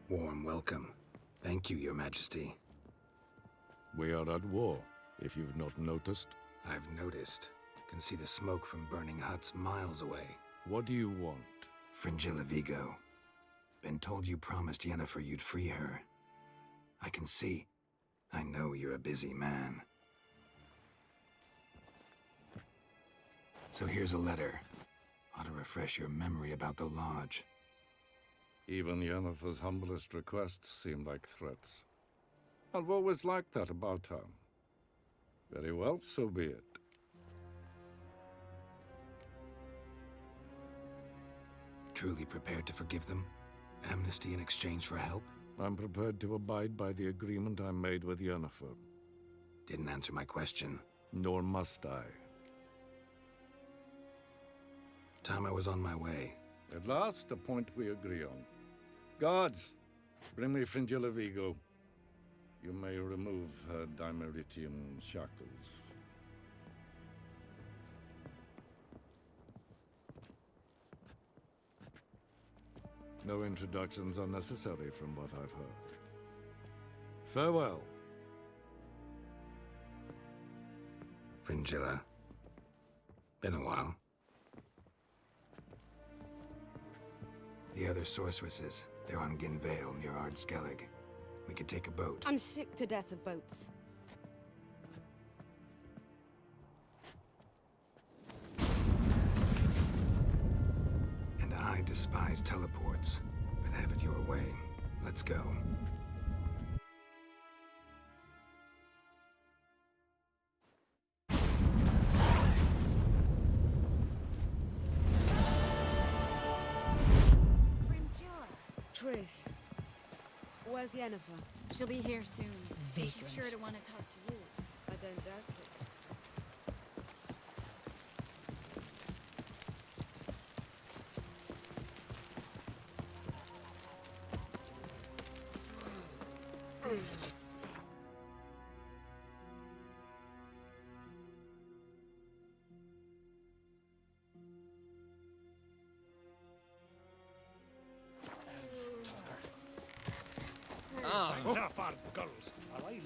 Warm welcome. Thank you, Your Majesty. We are at war, if you've not noticed. I've noticed. Can see the smoke from burning huts miles away. What do you want? Fringilla Vigo. Been told you promised Yennefer you'd free her. I can see. I know you're a busy man. So here's a letter. Ought to refresh your memory about the Lodge. Even Yennefer's humblest requests seem like threats. I've always liked that about her. Very well, so be it. Truly prepared to forgive them? Amnesty in exchange for help? I'm prepared to abide by the agreement I made with Yennefer. Didn't answer my question. Nor must I. Time I was on my way. At last, a point we agree on. Guards, bring me Fringilla Vigo. You may remove her Dimeritian shackles. No introductions are necessary from what I've heard. Farewell. Fringilla. Been a while. The other sorceresses, they're on Ginvale near Ard-Skellig. We could take a boat. I'm sick to death of boats. And I despise teleports, but have it your way. Let's go. Triss, where's Yennefer? She'll be here soon. Vagrant. She's sure to want to talk to you. I don't doubt it. Zafar girls, alive.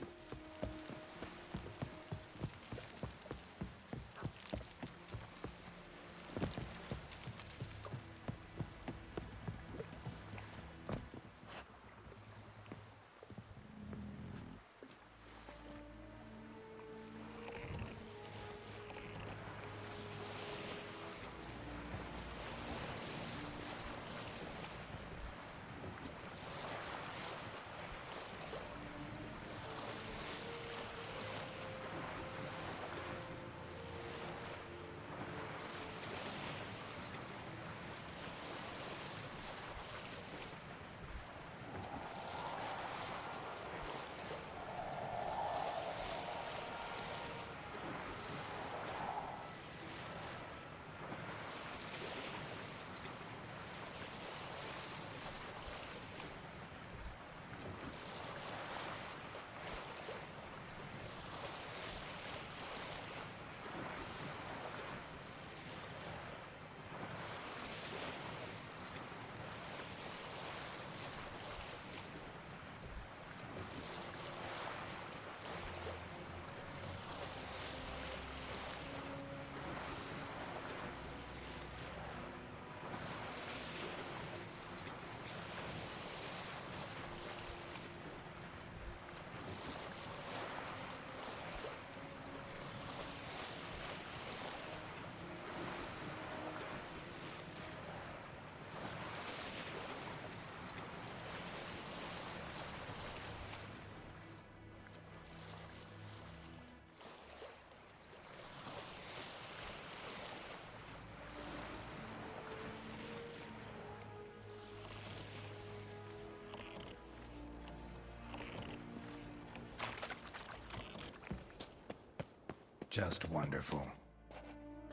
Just wonderful.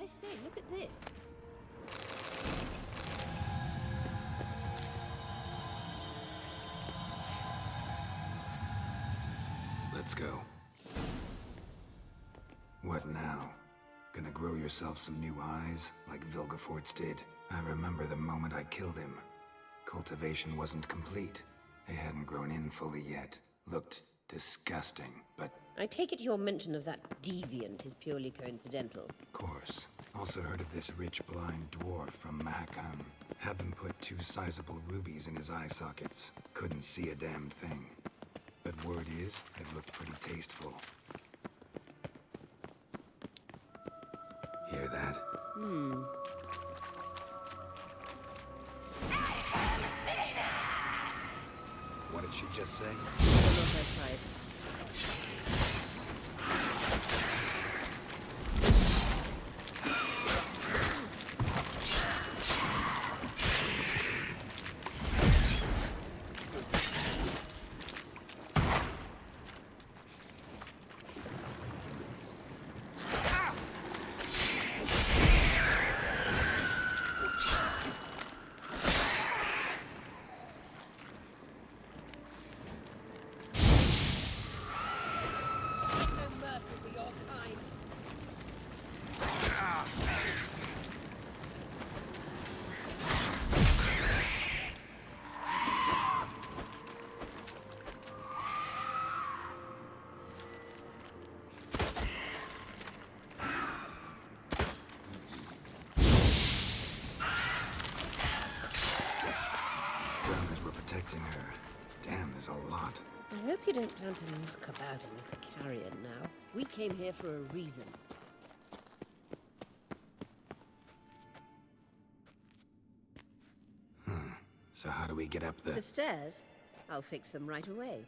I say, look at this. Let's go. What now? Gonna grow yourself some new eyes, like Vilgefortz did? I remember the moment I killed him. Cultivation wasn't complete. It hadn't grown in fully yet. Looked disgusting, but... I take it your mention of that deviant is purely coincidental. Of course. Also heard of this rich blind dwarf from Mahakam. Had them put 2 sizable rubies in his eye sockets. Couldn't see a damn thing. But word is, it looked pretty tasteful. Hear that? What did she just say? Protecting her. Damn, there's a lot. I hope you don't plan to muck about in this carrion now. We came here for a reason. So how do we get up The stairs? I'll fix them right away.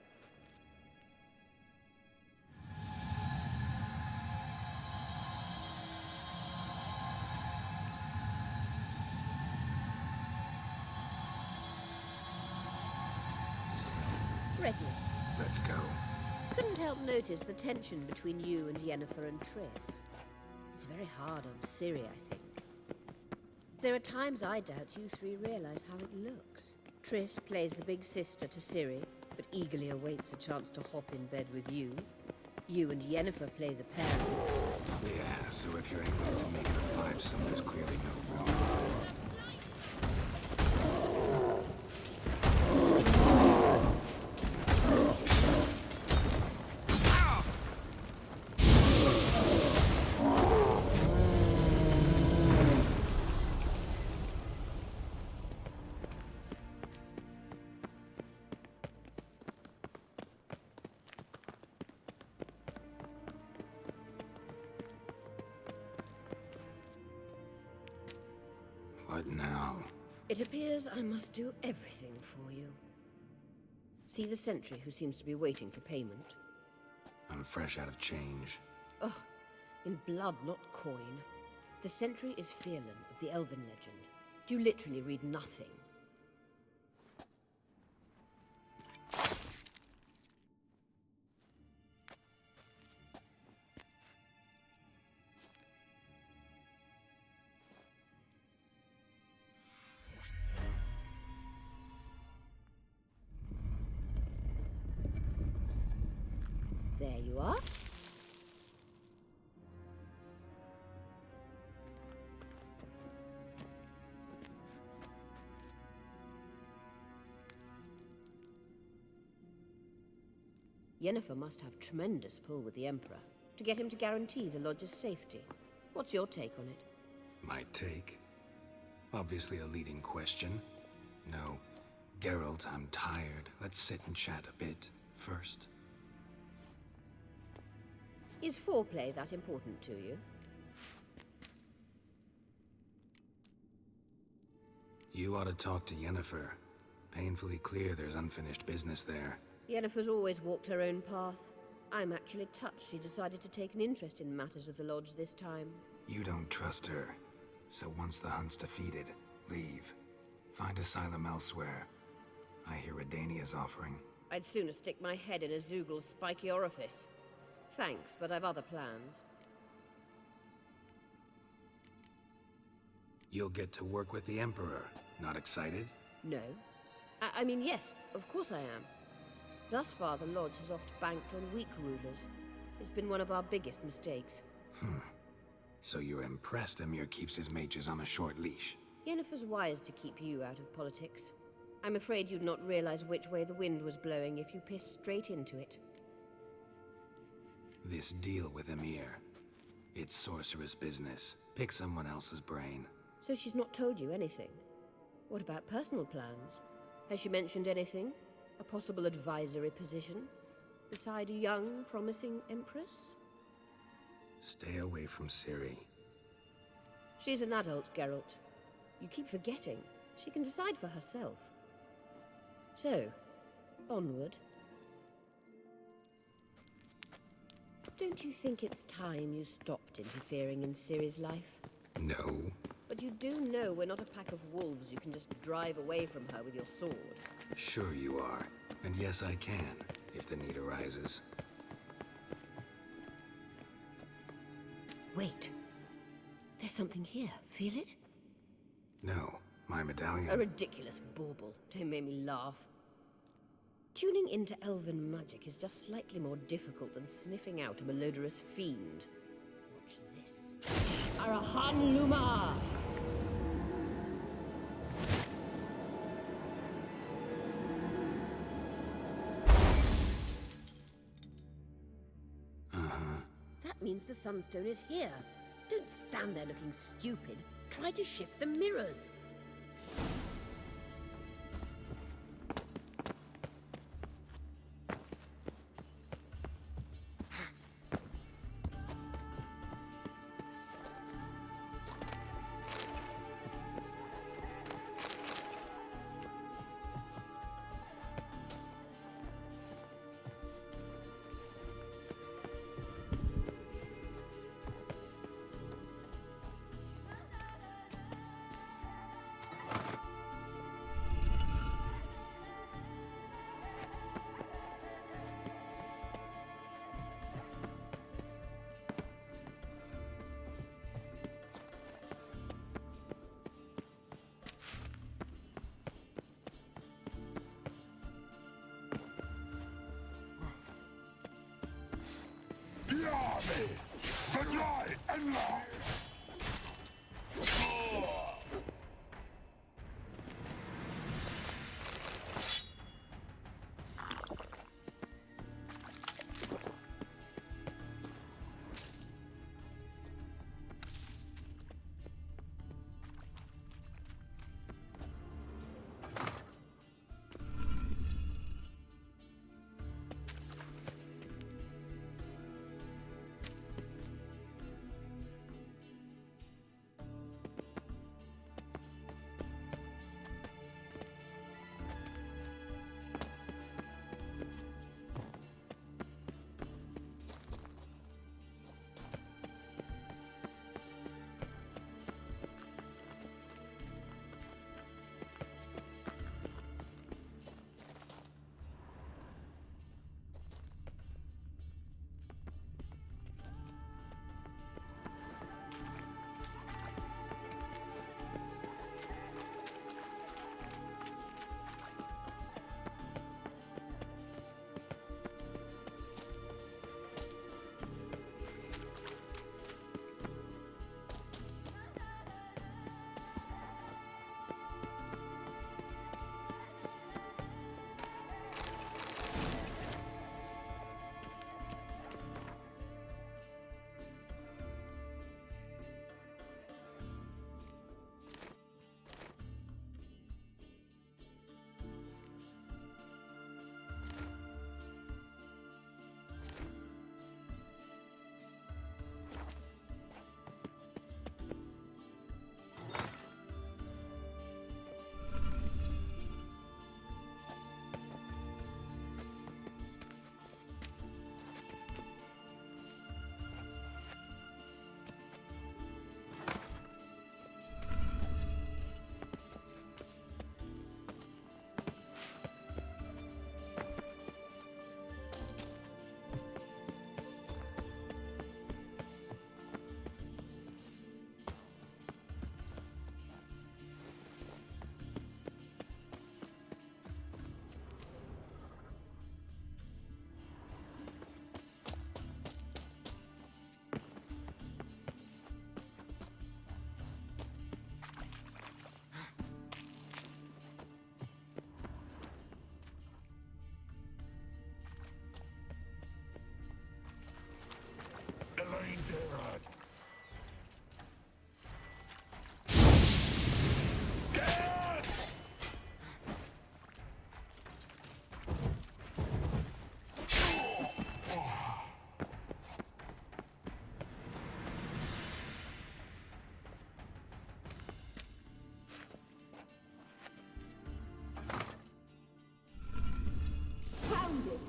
Ready. Let's go. Couldn't help notice the tension between you and Yennefer and Triss. It's very hard on Ciri, I think. There are times I doubt you three realize how it looks. Triss plays the big sister to Ciri, but eagerly awaits a chance to hop in bed with you. You and Yennefer play the parents. Yeah, so if you're able to make it a 5-some, there's clearly no wrong. What now? It appears I must do everything for you. See the sentry who seems to be waiting for payment? I'm fresh out of change. Oh, in blood, not coin. The sentry is Fierlan of the Elven legend. You literally read nothing. There you are. Yennefer must have tremendous pull with the Emperor to get him to guarantee the Lodge's safety. What's your take on it? My take? Obviously a leading question. No. Geralt, I'm tired. Let's sit and chat a bit first. Is foreplay that important to you? You ought to talk to Yennefer. Painfully clear there's unfinished business there. Yennefer's always walked her own path. I'm actually touched she decided to take an interest in matters of the Lodge this time. You don't trust her. So once the hunt's defeated, leave. Find asylum elsewhere. I hear Redania's offering. I'd sooner stick my head in a Zoogl's spiky orifice. Thanks, but I've other plans. You'll get to work with the Emperor. Not excited? No. I mean, yes, of course I am. Thus far, the Lodge has oft banked on weak rulers. It's been one of our biggest mistakes. So you're impressed Emir keeps his mages on a short leash? Yennefer's wise to keep you out of politics. I'm afraid you'd not realize which way the wind was blowing if you pissed straight into it. This deal with Emir. It's sorceress business. Pick someone else's brain. So she's not told you anything? What about personal plans? Has she mentioned anything? A possible advisory position? Beside a young, promising Empress? Stay away from Ciri. She's an adult, Geralt. You keep forgetting. She can decide for herself. So, onward. Don't you think it's time you stopped interfering in Ciri's life? No. But you do know we're not a pack of wolves you can just drive away from her with your sword. Sure you are. And yes, I can, if the need arises. Wait. There's something here. Feel it? No, my medallion. A ridiculous bauble. Don't make me laugh. Tuning into elven magic is just slightly more difficult than sniffing out a malodorous fiend. Watch this. Arahan Luma! That means the Sunstone is here. Don't stand there looking stupid. Try to shift the mirrors. Gerard. Found it!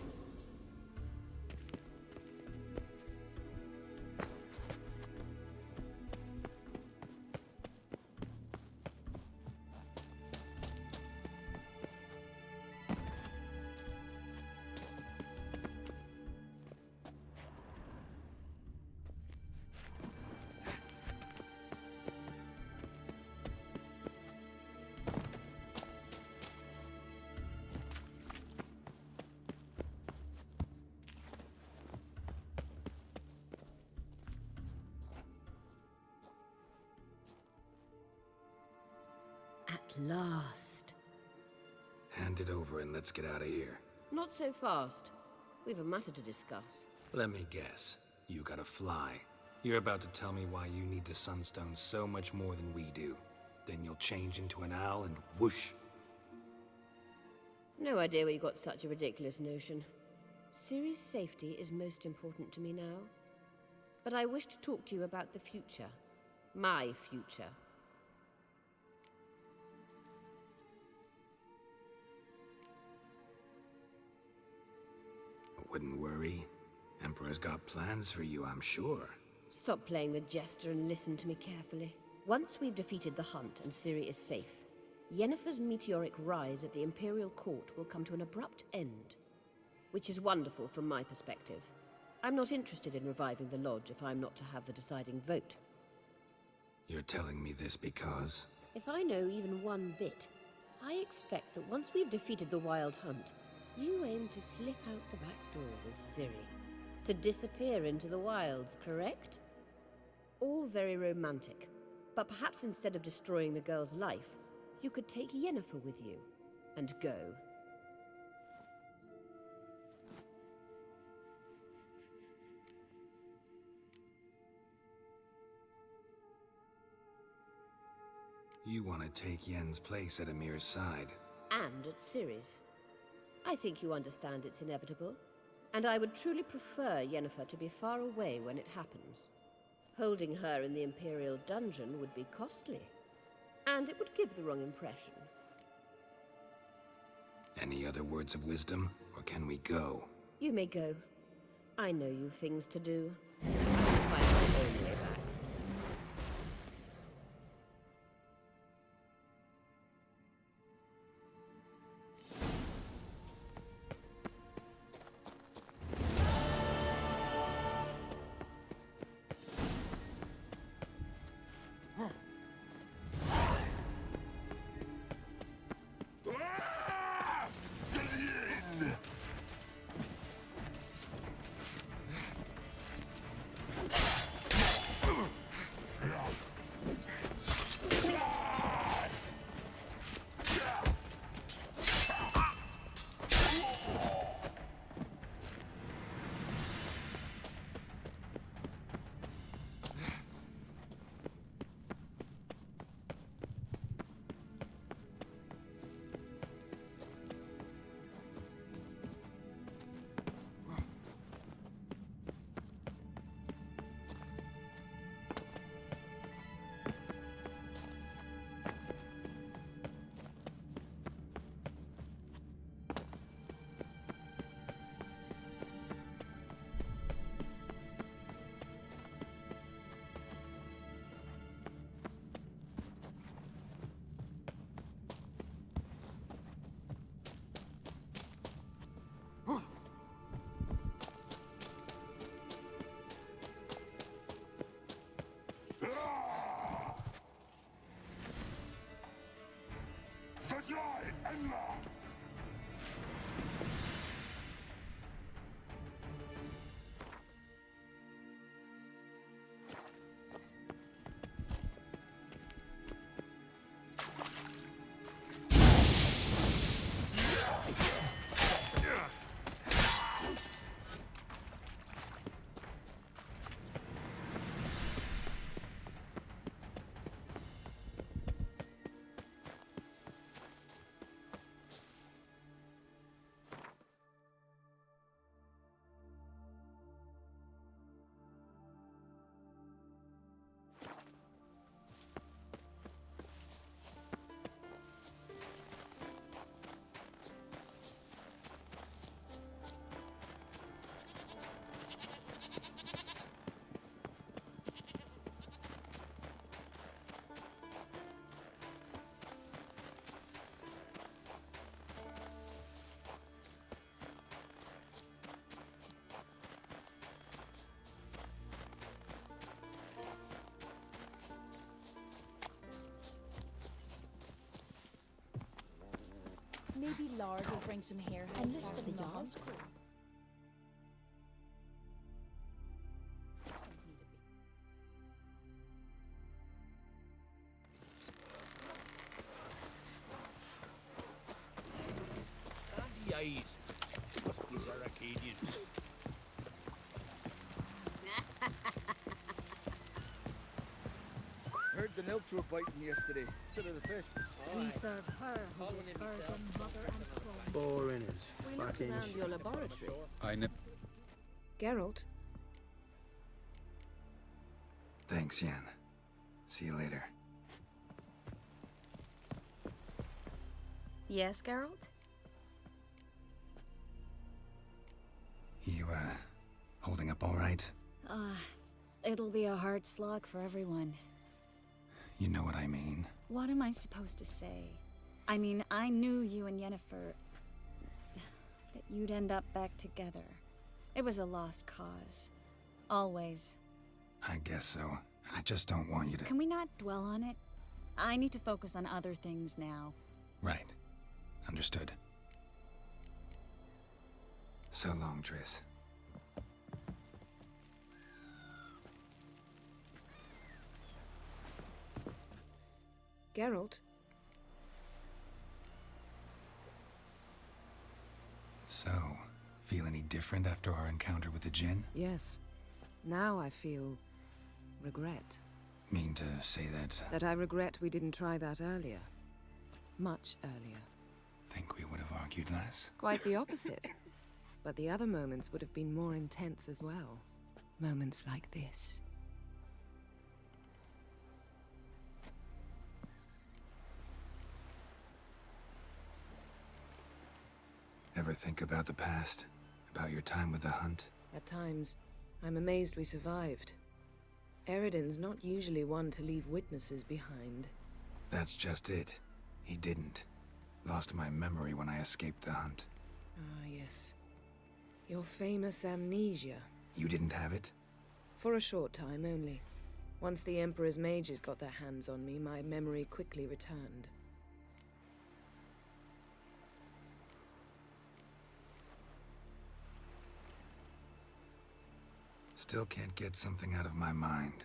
At last. Hand it over and let's get out of here. Not so fast. We've a matter to discuss. Let me guess. You gotta fly. You're about to tell me why you need the Sunstone so much more than we do. Then you'll change into an owl and whoosh. No idea where you got such a ridiculous notion. Ciri's safety is most important to me now. But I wish to talk to you about the future. My future. I wouldn't worry. Emperor's got plans for you, I'm sure. Stop playing the jester and listen to me carefully. Once we've defeated the hunt and Ciri is safe, Yennefer's meteoric rise at the Imperial Court will come to an abrupt end. Which is wonderful from my perspective. I'm not interested in reviving the Lodge if I'm not to have the deciding vote. You're telling me this because... If I know even one bit, I expect that once we've defeated the Wild Hunt, you aim to slip out the back door with Ciri. To disappear into the wilds, correct? All very romantic. But perhaps instead of destroying the girl's life, you could take Yennefer with you, and go. You want to take Yen's place at Amir's side. And at Ciri's. I think you understand it's inevitable. And I would truly prefer Yennefer to be far away when it happens. Holding her in the Imperial dungeon would be costly. And it would give the wrong impression. Any other words of wisdom, or can we go? You may go. I know you've things to do. I will find my own way back. Maybe Lars will bring some hair and list for the yards crew. Anti-Aid. Must be Zaracadian. Heard the nymphs were biting yesterday, instead of the fish. We serve her who is virgin mother and crone. Boring as We looked fucking around your laboratory. I know. Geralt, Thanks, Yen. See you later. Yes, Geralt? You, holding up all right? It'll be a hard slog for everyone. You know what I mean. What am I supposed to say? I mean, I knew you and Yennefer... that you'd end up back together. It was a lost cause. Always. I guess so. I just don't want you to... Can we not dwell on it? I need to focus on other things now. Right. Understood. So long, Triss. Geralt, So, feel any different after our encounter with the Jinn? yes. Now I feel regret. Mean to say that... That I regret we didn't try that earlier. Much earlier. Think we would have argued less? Quite the opposite. But the other moments would have been more intense as well. Moments like this. Ever think about the past? About your time with the Hunt? At times, I'm amazed we survived. Eridan's not usually one to leave witnesses behind. That's just it. He didn't. Lost my memory when I escaped the Hunt. Ah, yes. Your famous amnesia. You didn't have it? For a short time only. Once the Emperor's mages got their hands on me, my memory quickly returned. Still can't get something out of my mind.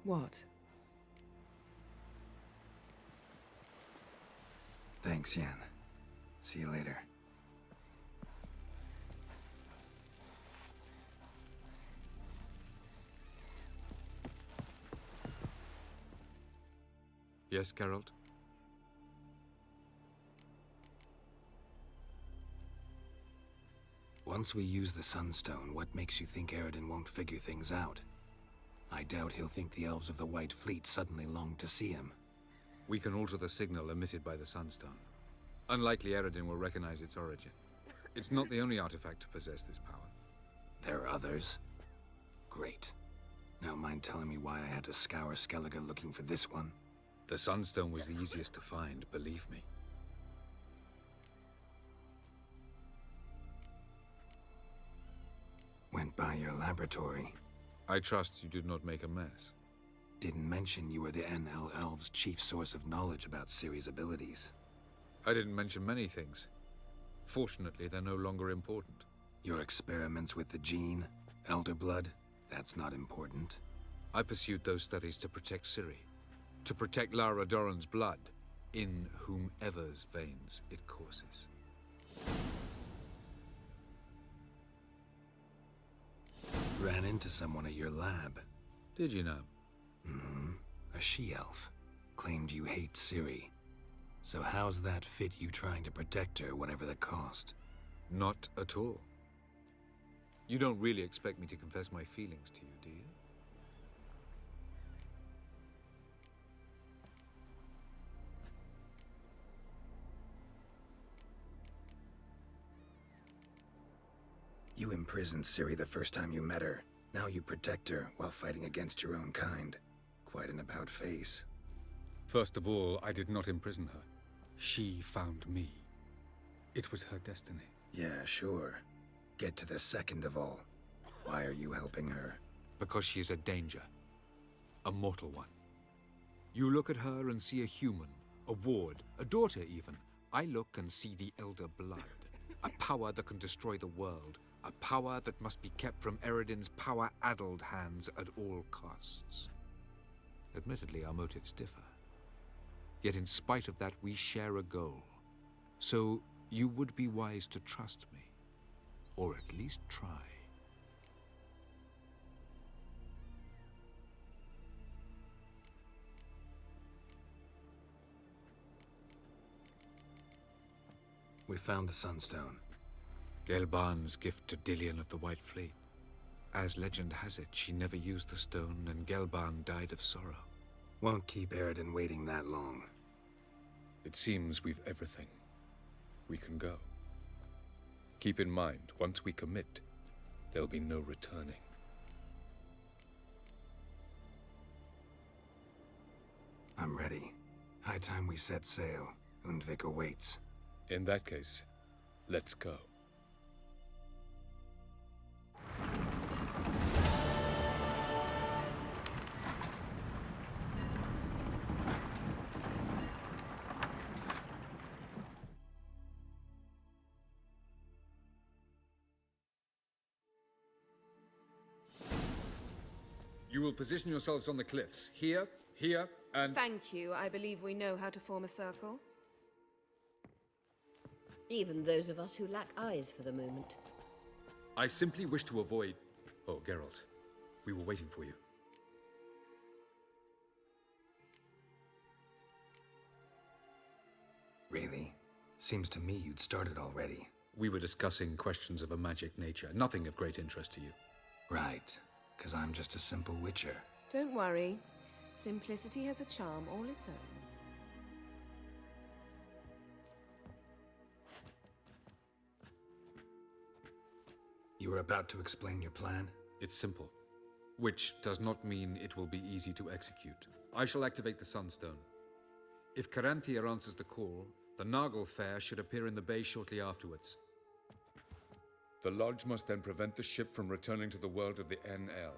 What? Thanks, Yen. See you later. Yes, Geralt? Once we use the Sunstone, what makes you think Eridan won't figure things out? I doubt he'll think the elves of the White Fleet suddenly long to see him. We can alter the signal emitted by the Sunstone. Unlikely Eridan will recognize its origin. It's not the only artifact to possess this power. There are others? Great. Now mind telling me why I had to scour Skellige looking for this one? The Sunstone was the easiest to find, believe me. Went by your laboratory. I trust you did not make a mess. Didn't mention you were the NL Elves' chief source of knowledge about Ciri's abilities. I didn't mention many things. Fortunately, they're no longer important. Your experiments with the gene, Elder Blood, that's not important. I pursued those studies to protect Ciri. To protect Lara Doran's blood, in whomever's veins it courses. Ran into someone at your lab. Did you know? Mm-hmm. A she-elf. Claimed you hate Ciri. So how's that fit you trying to protect her, whatever the cost? Not at all. You don't really expect me to confess my feelings to you, do you? You imprisoned Ciri the first time you met her. Now you protect her while fighting against your own kind. Quite an about-face. First of all, I did not imprison her. She found me. It was her destiny. Yeah, sure. Get to the second of all. Why are you helping her? Because she is a danger. A mortal one. You look at her and see a human, a ward, a daughter even, I look and see the Elder Blood, a power that can destroy the world, a power that must be kept from Eredin's power-addled hands at all costs. Admittedly, our motives differ. Yet in spite of that, we share a goal. So you would be wise to trust me, or at least try. We found the Sunstone. Gelban's gift to Dillion of the White Fleet. As legend has it, she never used the stone, and Gelban died of sorrow. Won't keep Eredin waiting that long. It seems we've everything. We can go. Keep in mind, once we commit, there'll be no returning. I'm ready. High time we set sail. Undvik awaits. In that case, let's go. You will position yourselves on the cliffs. Here, here, and... Thank you. I believe we know how to form a circle. Even those of us who lack eyes for the moment. I simply wish to avoid... Oh, Geralt. We were waiting for you. Really? Seems to me you'd started already. We were discussing questions of a magic nature, nothing of great interest to you. Right. 'Cause I'm just a simple witcher. Don't worry. Simplicity has a charm all its own. You were about to explain your plan? It's simple. Which does not mean it will be easy to execute. I shall activate the Sunstone. If Caranthia answers the call, the Naglfar should appear in the bay shortly afterwards. The Lodge must then prevent the ship from returning to the world of the NL,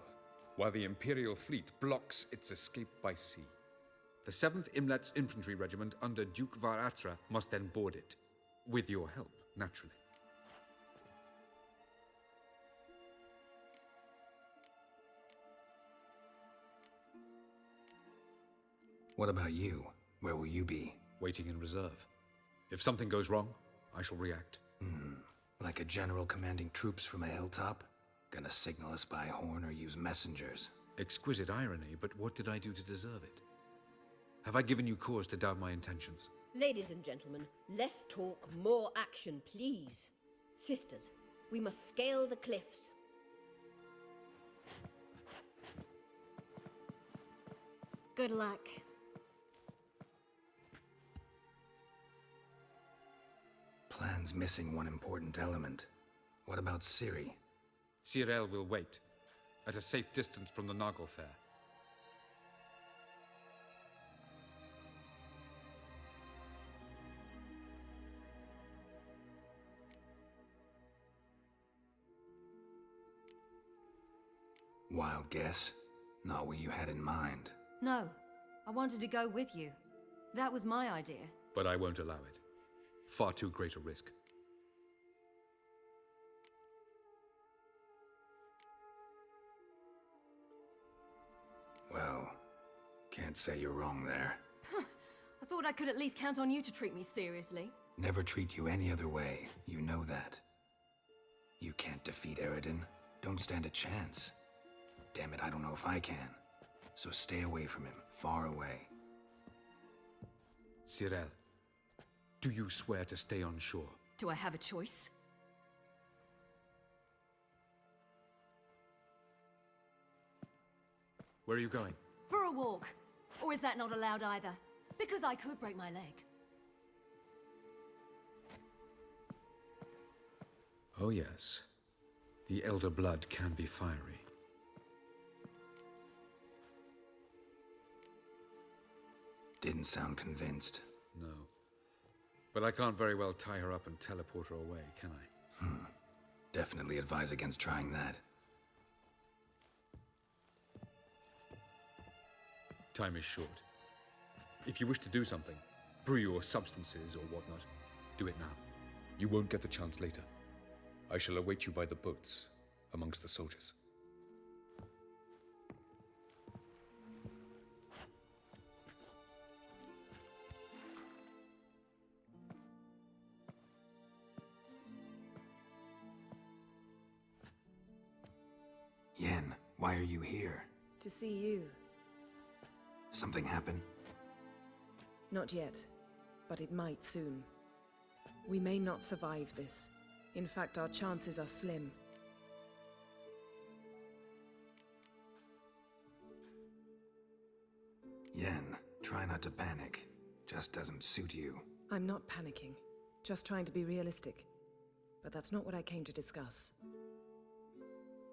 while the Imperial fleet blocks its escape by sea. The 7th Imlet's Infantry Regiment under Duke Varatra must then board it. With your help, naturally. What about you? Where will you be? Waiting in reserve. If something goes wrong, I shall react. Like a general commanding troops from a hilltop? Gonna signal us by horn or use messengers? Exquisite irony, but what did I do to deserve it? Have I given you cause to doubt my intentions? Ladies and gentlemen, less talk, more action, please. Sisters, we must scale the cliffs. Good luck. Plan's missing one important element. What about Ciri? Cyril will wait, at a safe distance from the Naglfar. Wild guess? Not what you had in mind. No, I wanted to go with you. That was my idea. But I won't allow it. Far too great a risk. Well, can't say you're wrong there. I thought I could at least count on you to treat me seriously. Never treat you any other way. You know that. You can't defeat Eredin. Don't stand a chance. Damn it, I don't know if I can. So stay away from him. Far away. Cyril, do you swear to stay on shore? Do I have a choice? Where are you going? For a walk. Or is that not allowed either? Because I could break my leg. Oh yes. The Elder Blood can be fiery. Didn't sound convinced. No. But I can't very well tie her up and teleport her away, can I? Definitely advise against trying that. Time is short. If you wish to do something, brew your substances or whatnot, Do it now. You won't get the chance later. I shall await you by the boats, amongst the soldiers. Yen, why are you here? To see you. Something happen? Not yet, but it might soon. We may not survive this. In fact, our chances are slim. Yen, try not to panic. Just doesn't suit you. I'm not panicking, just trying to be realistic. But that's not what I came to discuss.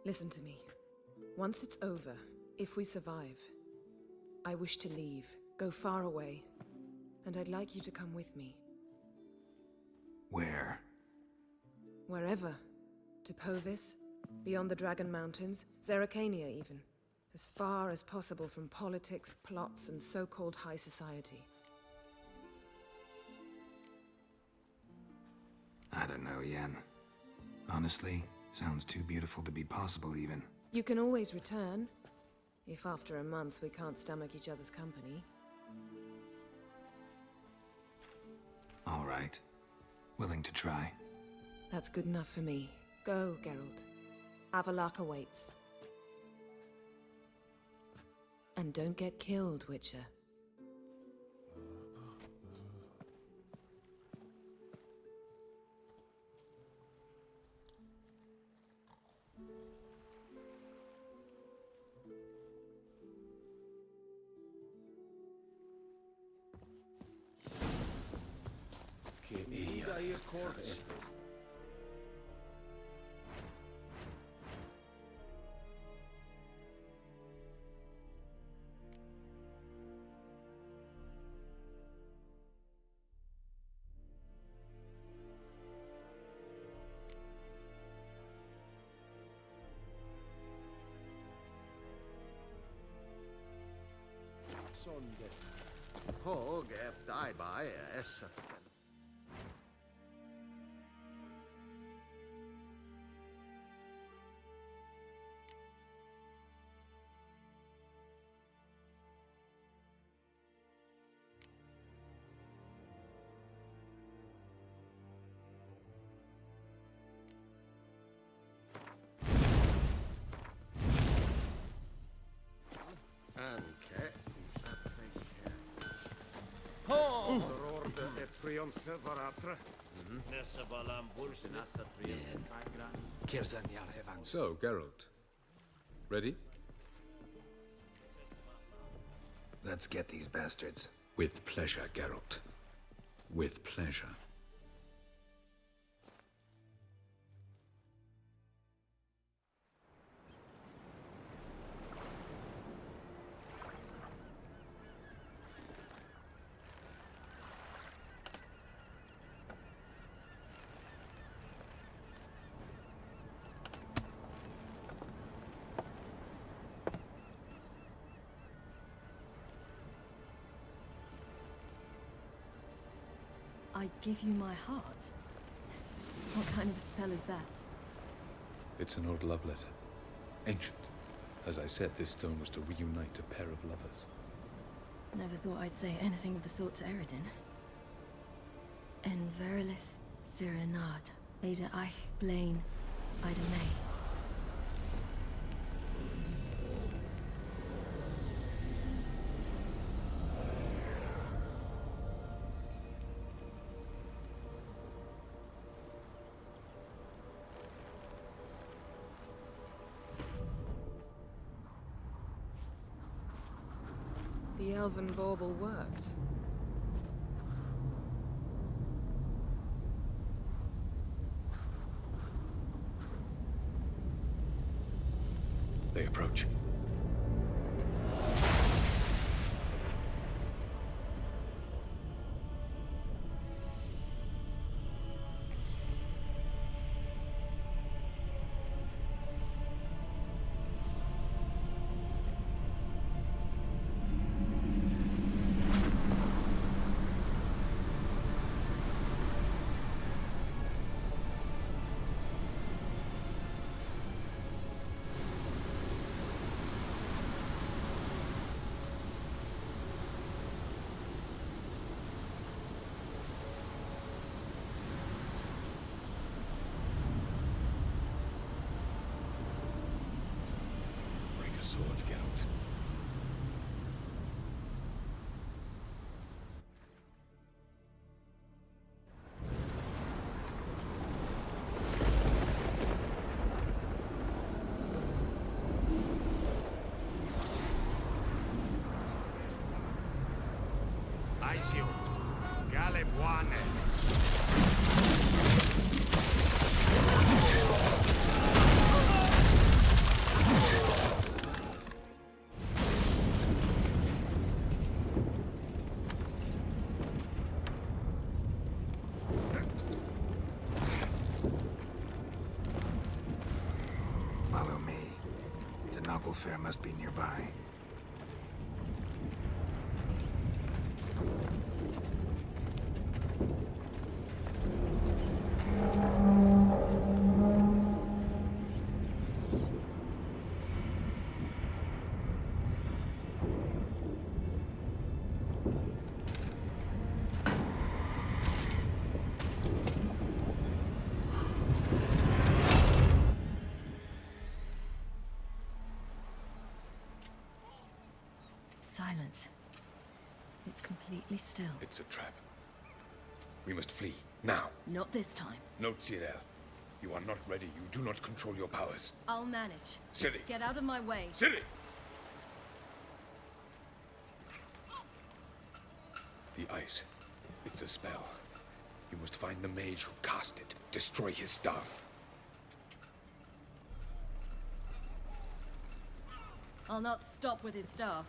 Listen to me. Once it's over, if we survive, I wish to leave, go far away, and I'd like you to come with me. Where? Wherever. To Povis, beyond the Dragon Mountains, Zerrikania even. As far as possible from politics, plots, and so-called high society. I don't know, Yen. Honestly, sounds too beautiful to be possible even. You can always return, if after a month we can't stomach each other's company. All right. Willing to try. That's good enough for me. Go, Geralt. Avallac'h awaits. And don't get killed, Witcher. Sonde. Hog die by SF. So, Geralt. Ready? Let's get these bastards. With pleasure, Geralt. With pleasure. I give you my heart? What kind of spell is that? It's an old love letter. Ancient. As I said, this stone was to reunite a pair of lovers. Never thought I'd say anything of the sort to Eredin. En Verilith, Sirenad, Ada Eich, Blaine, Ida May. The elven bauble worked. They approach. sword, Geralt. Aizio, Galebuane. Follow me. The Noggle Fair must be nearby. Silence. It's completely still. It's a trap. We must flee, now. Not this time. Note, Cyril. You are not ready. You do not control your powers. I'll manage. Ciri! Get out of my way. Ciri! The ice. It's a spell. You must find the mage who cast it. Destroy his staff. I'll not stop with his staff.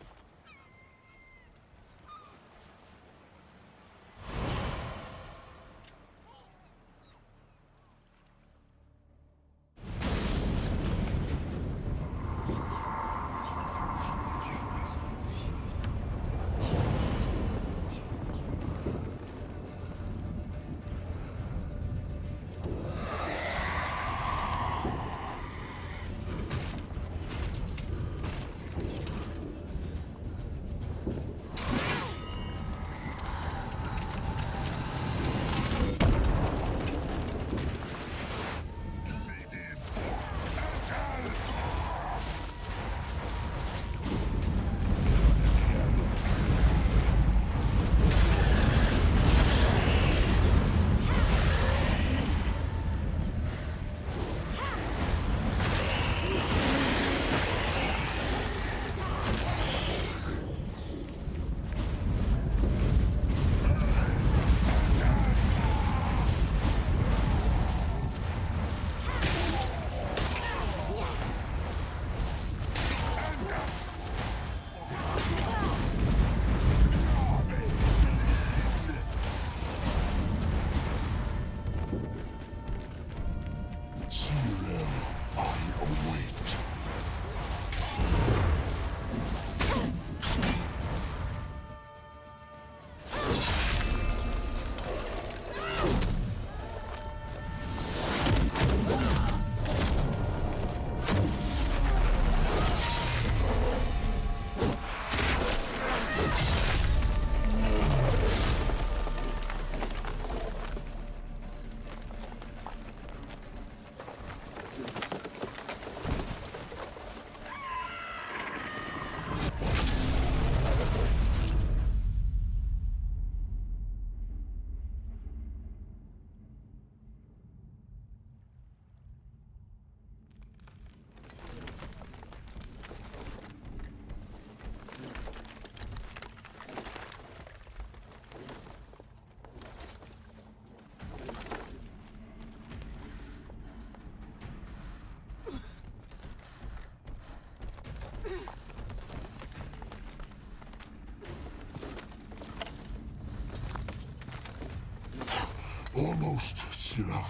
Almost, Sirach.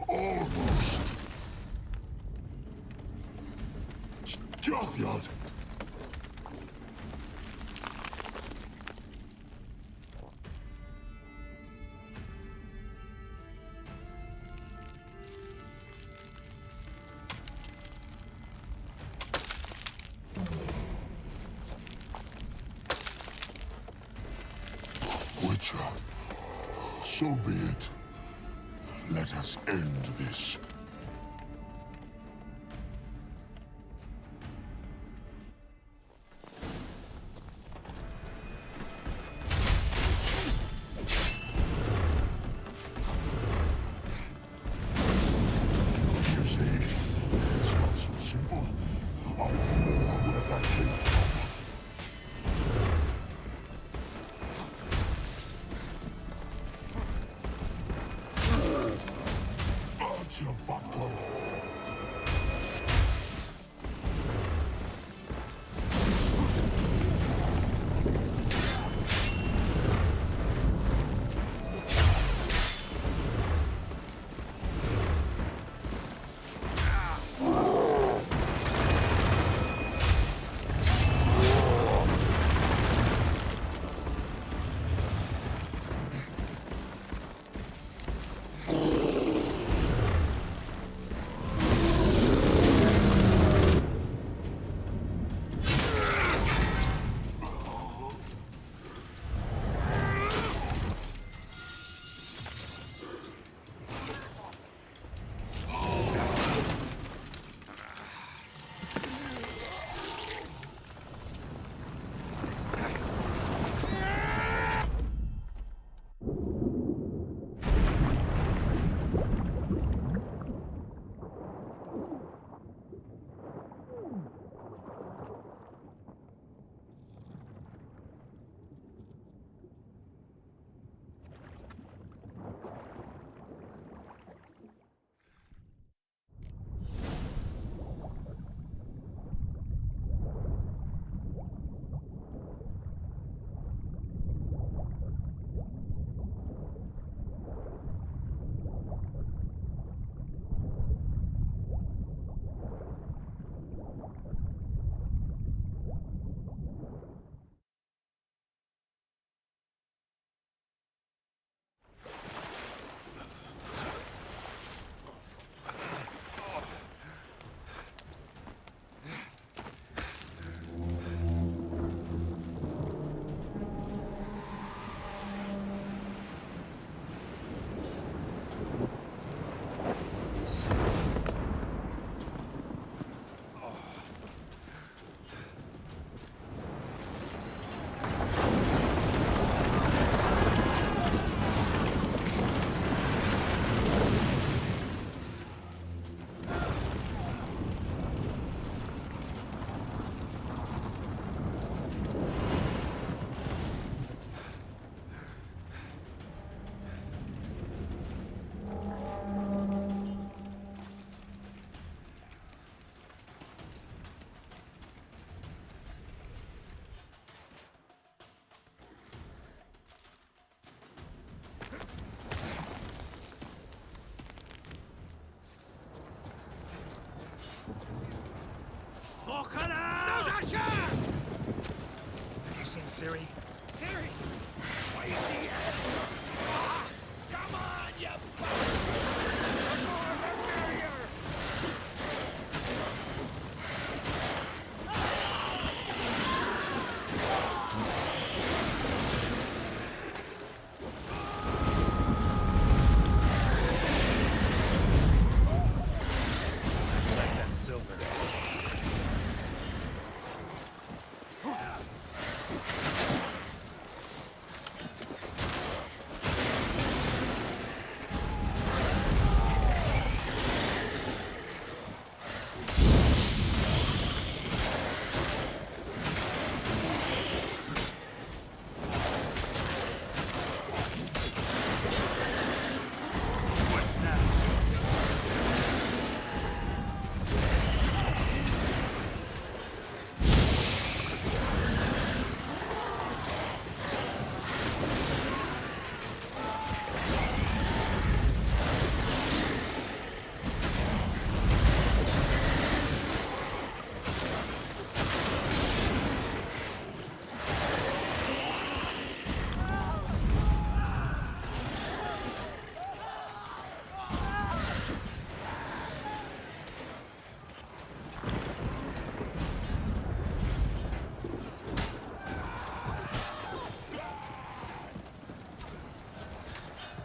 Almost. Jothyard. Witcher, so be it. Let us end this. Archers! Have you seen Ciri? Ciri! Way in the air! Ah, come on, you bastard! The more the merrier! Like that silver.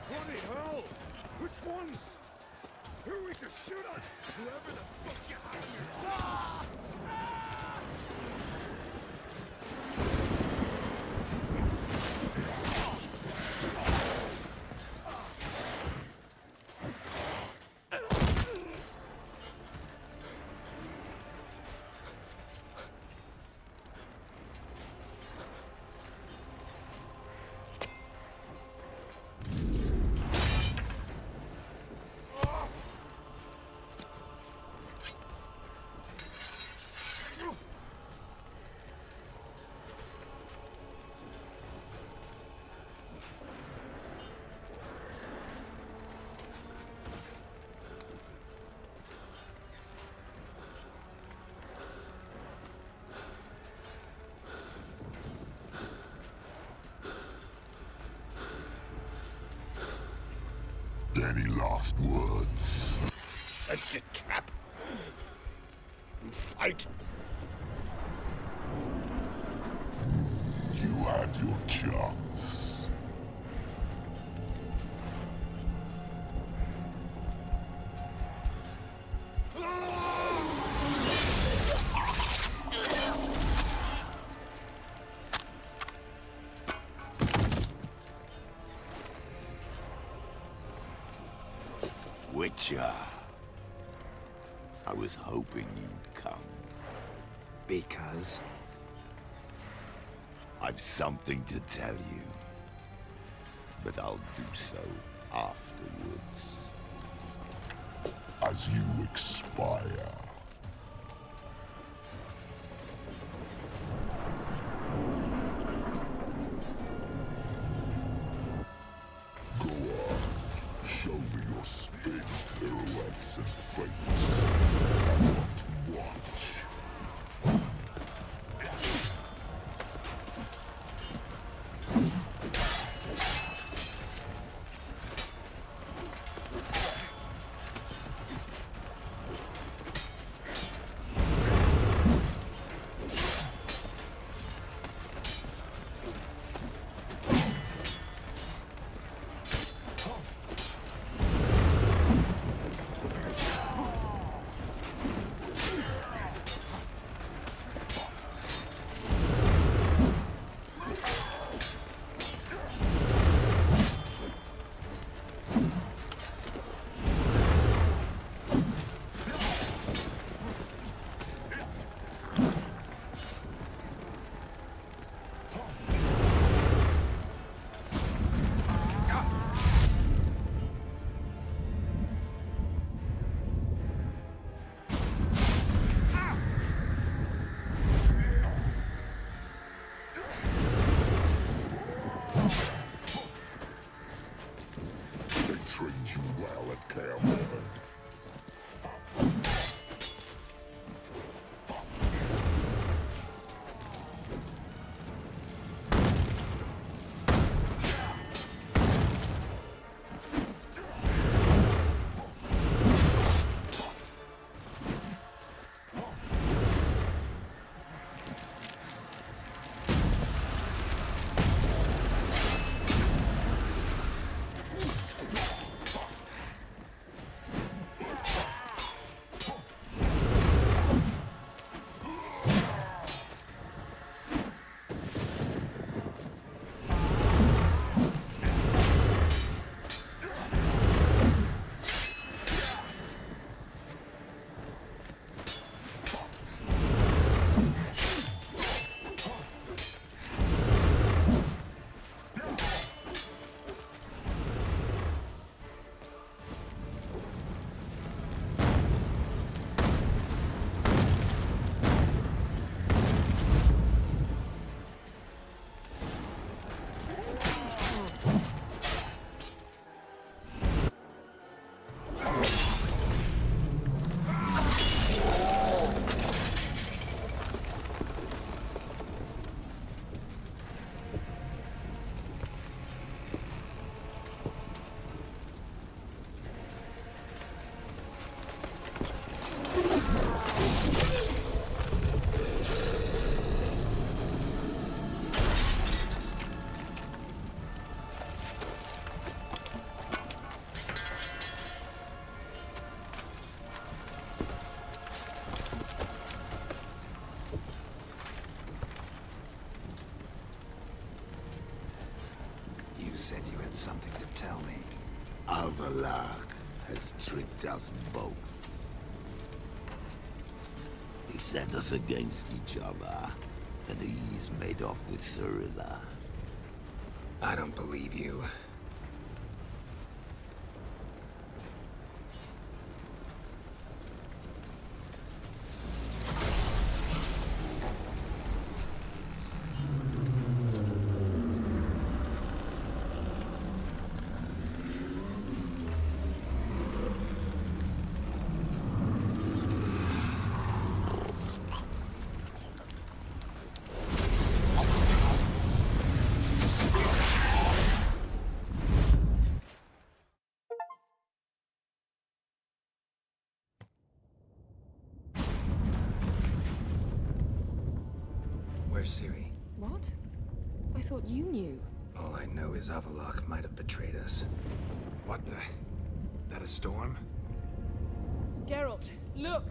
Bloody hell! Which ones? Who are we to shoot at? Whoever the fuck you have here. Any last words? Set your trap. And fight. You had your chance. Witcher. I was hoping you'd come. Because? I've something to tell you. But I'll do so afterwards. As you expire. Go on. Show me your spin, pirouettes, and feints. I want to watch. Avallac'h has tricked us both. He set us against each other, and he's made off with Cirilla. I don't believe you. Where's Ciri? What? I thought you knew. All I know is Avallac'h might have betrayed us. What the? That a storm? Geralt, look!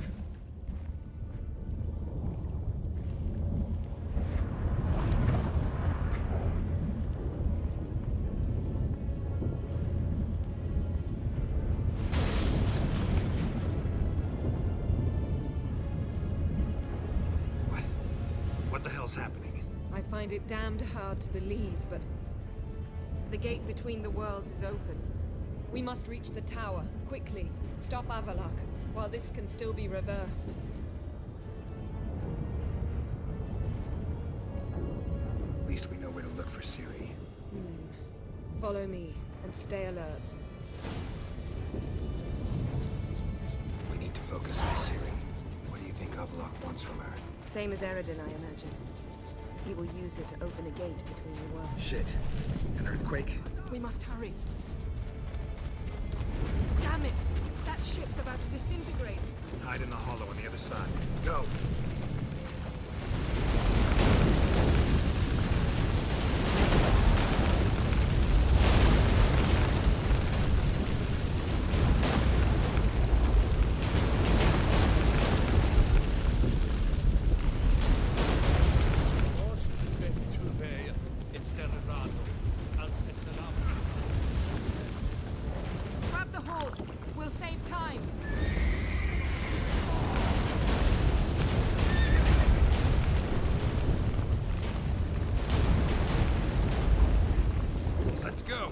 What the hell's happening? I find it damned hard to believe, but the gate between the worlds is open. We must reach the tower, quickly. Stop Avallac'h, while this can still be reversed. At least we know where to look for Ciri. Follow me, and stay alert. We need to focus on Ciri. What do you think Avallac'h wants from her? Same as Eredin, I imagine. He will use it to open a gate between the worlds. Shit. An earthquake? We must hurry. Damn it! That ship's about to disintegrate. Hide in the hollow on the other side. Go! Grab the horse. We'll save time. Let's go!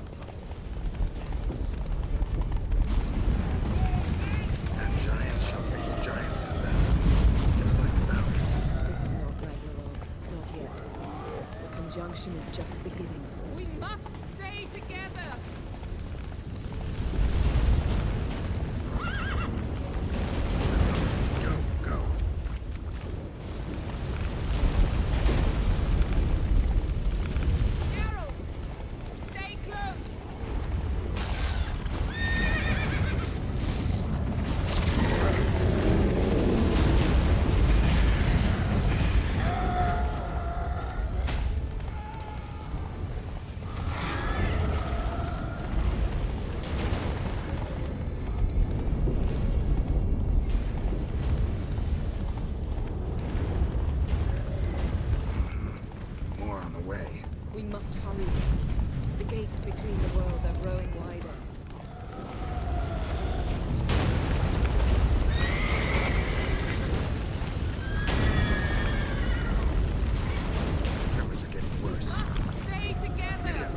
And giants shall face giants in battle. Just like the mountains. This is not Ragnarok. Not yet. The conjunction is just beginning. We must stay together! Go. Geralt! Stay close! More on the way. We must hurry. The gates between the worlds are growing wider. Tremors are getting worse. Stay together!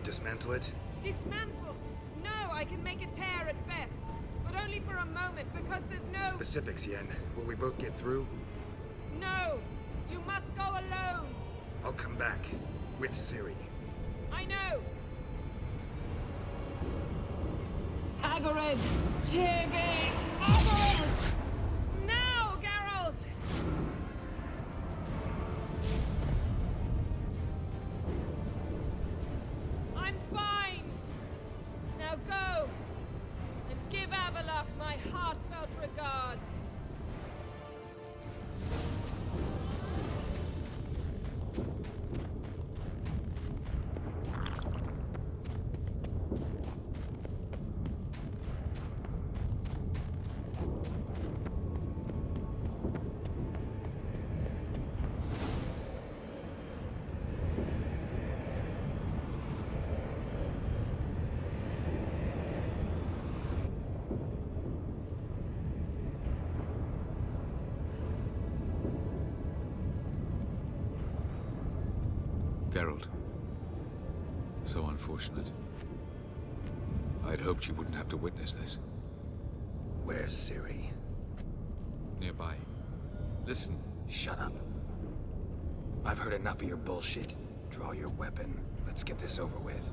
you dismantle it? Dismantle? No, I can make a tear at best. But only for a moment, because there's no... Specifics, Yen. Will we both get through? No! You must go alone! I'll come back. With Ciri. I know! Agarid! Tige! Agarid! Now, Geralt! I'm fine! Now go! And give Avallac'h my heartfelt regards! Geralt. So unfortunate. I'd hoped you wouldn't have to witness this. Where's Ciri? Nearby. Listen. Shut up. I've heard enough of your bullshit. Draw your weapon. Let's get this over with.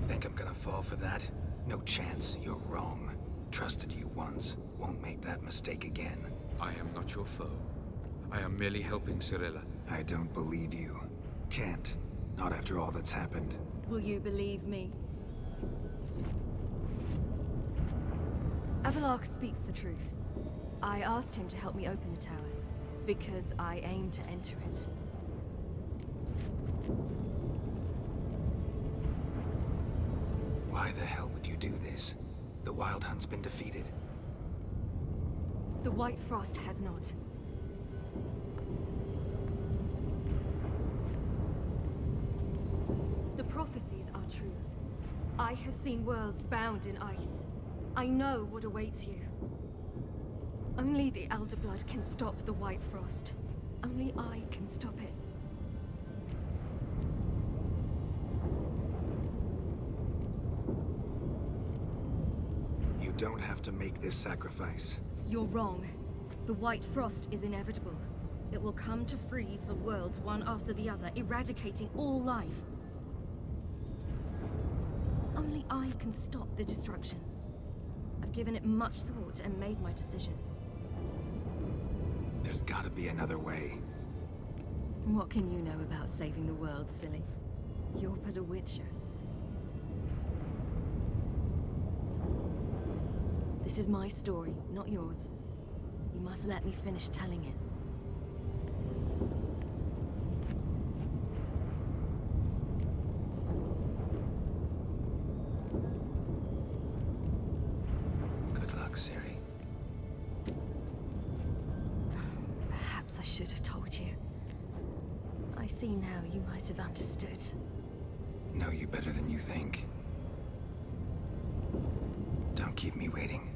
Think I'm gonna fall for that? No chance. You're wrong. Trusted you once. Won't make that mistake again. I am not your foe. I am merely helping Cirilla. I don't believe you. Can't. Not after all that's happened. Will you believe me? Avallac'h speaks the truth. I asked him to help me open the tower, because I aim to enter it. Why the hell would you do this? The Wild Hunt's been defeated. The White Frost has not. The prophecies are true. I have seen worlds bound in ice. I know what awaits you. Only the Elder Blood can stop the White Frost. Only I can stop it. You don't have to make this sacrifice. You're wrong. The White Frost is inevitable. It will come to freeze the worlds one after the other, eradicating all life. Only I can stop the destruction. I've given it much thought and made my decision. There's gotta be another way. What can you know about saving the world, silly? You're but a witcher. This is my story, not yours. You must let me finish telling it. Good luck, Ciri. Perhaps I should have told you. I see now you might have understood. Know you better than you think. Don't keep me waiting.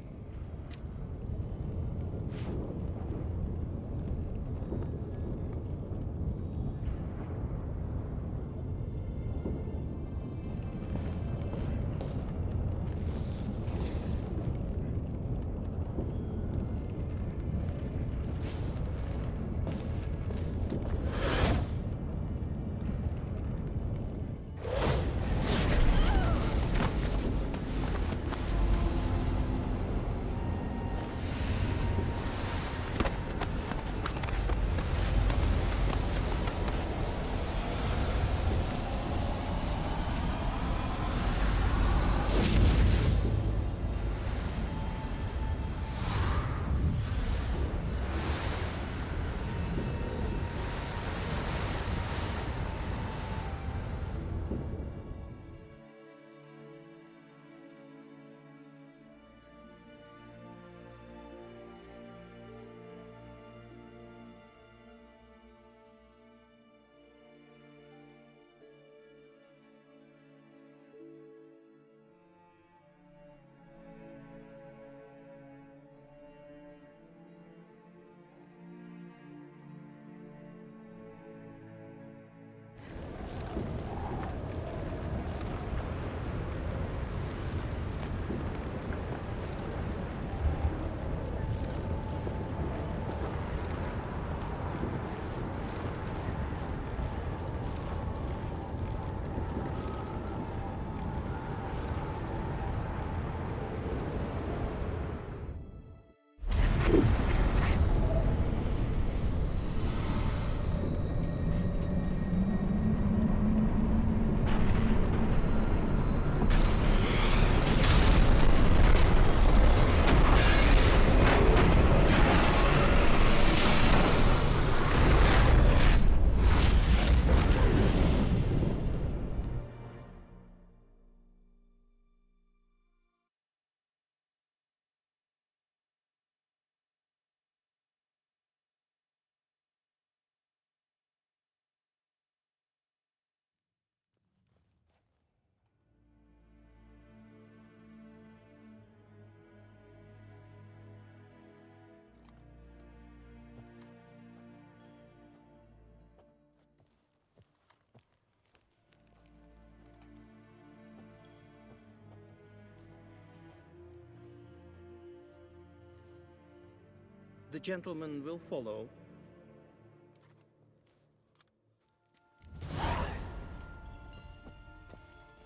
The gentleman will follow.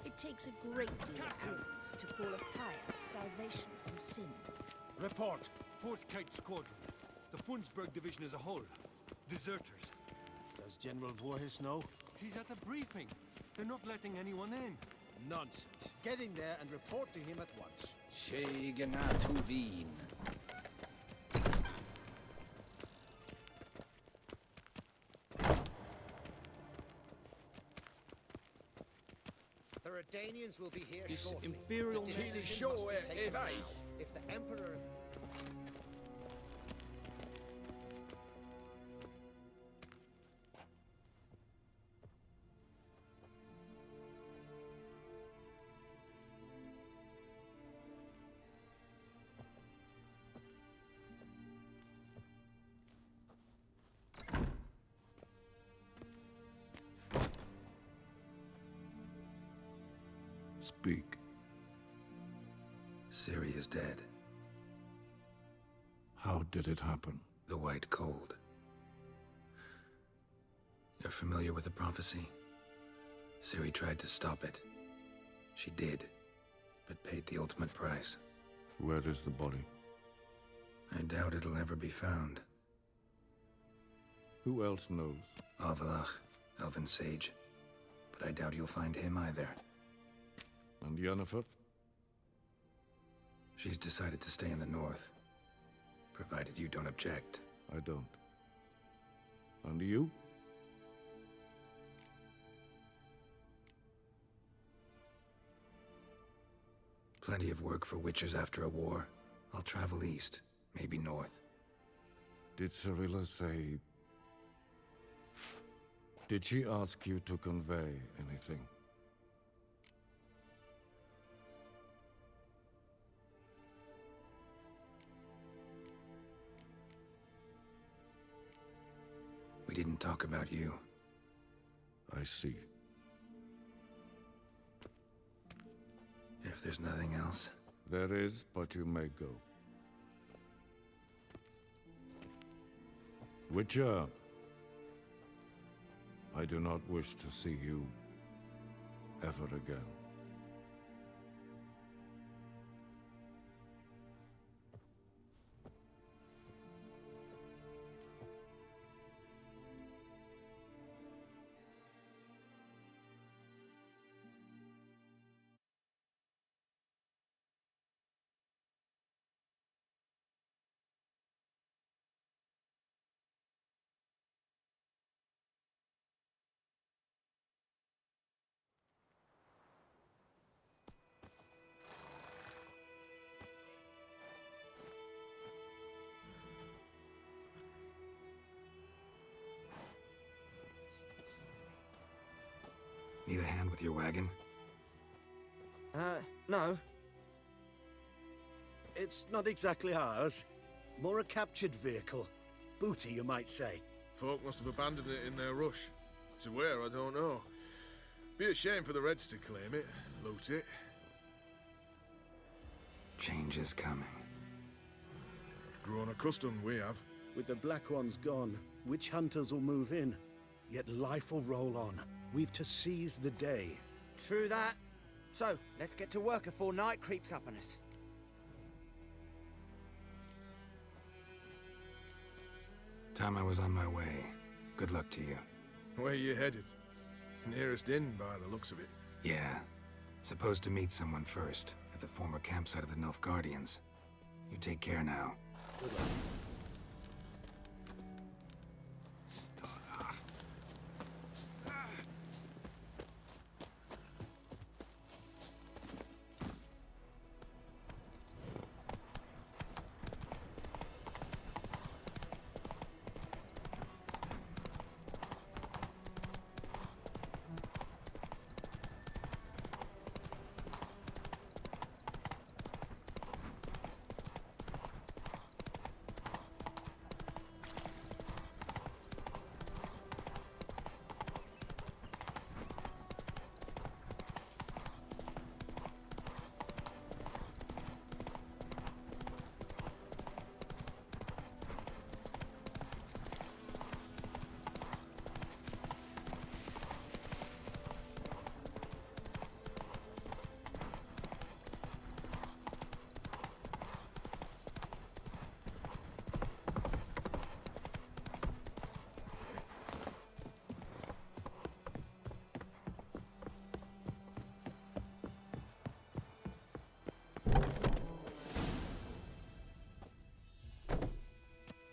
It takes a great deal of prudence to call a pyre salvation from sin. Report. 4th Kite Squadron. The Funsberg Division as a whole. Deserters. Does General Voorhis know? He's at a briefing. They're not letting anyone in. Nonsense. Get in there and report to him at once. Shegenatu Wien. The Redanians will be here This shortly. Imperial The Navy decision must be taken Evai. now. If the Emperor... Speak. Ciri is dead. How did it happen? The White Cold. You're familiar with the prophecy? Ciri tried to stop it. She did, but paid the ultimate price. Where is the body? I doubt it'll ever be found. Who else knows? Avalach, Elven Sage. But I doubt you'll find him either. And Yennefer? She's decided to stay in the north. Provided you don't object. I don't. And you? Plenty of work for Witchers after a war. I'll travel east, maybe north. Did Cirilla say... Did she ask you to convey anything? We didn't talk about you. I see. If there's nothing else... There is, but you may go. Witcher, I do not wish to see you ever again. Need a hand with your wagon? No. It's not exactly ours. More a captured vehicle. Booty, you might say. Folk must have abandoned it in their rush. To where, I don't know. Be a shame for the Reds to claim it, loot it. Change is coming. Grown accustomed, we have. With the Black Ones gone, witch hunters will move in. Yet life will roll on. We've to seize the day. True that. So, let's get to work before night creeps up on us. Time I was on my way. Good luck to you. Where you headed? Nearest inn, by the looks of it. Yeah. Supposed to meet someone first, at the former campsite of the Nilfgaardians. You take care now. Good luck.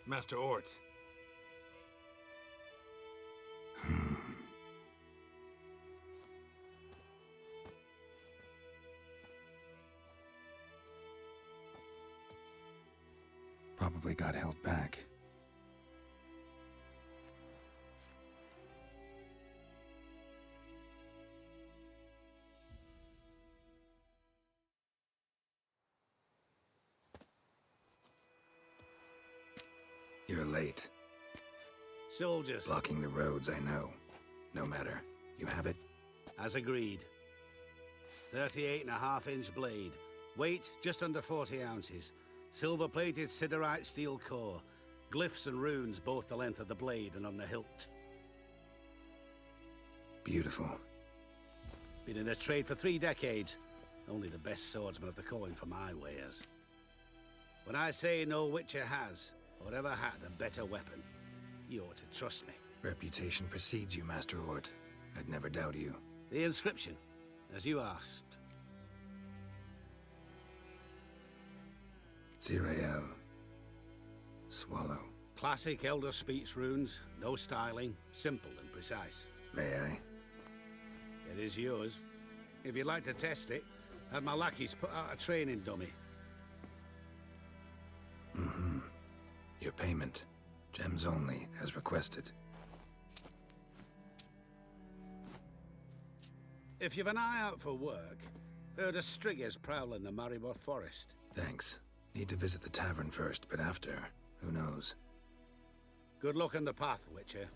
Master Ort. Probably got held back. You're late. Soldiers. Blocking the roads, I know. No matter. You have it? As agreed. 38.5-inch blade. Weight just under 40 ounces. Silver-plated siderite steel core. Glyphs and runes both the length of the blade and on the hilt. Beautiful. Been in this trade for 3 decades. Only the best swordsman of the calling for my wares. When I say no Witcher has, or ever had, a better weapon, you ought to trust me. Reputation precedes you, Master Ort. I'd never doubt you. The inscription, as you asked. Zirael. Swallow. Classic Elder Speech runes, no styling, simple and precise. May I? It is yours. If you'd like to test it, have my lackeys put out a training dummy. Mm-hmm. Your payment. Gems only, as requested. If you've an eye out for work, heard of Striggers prowling the Maribor Forest. Thanks. Need to visit the tavern first, but after, who knows? Good luck on the path, Witcher.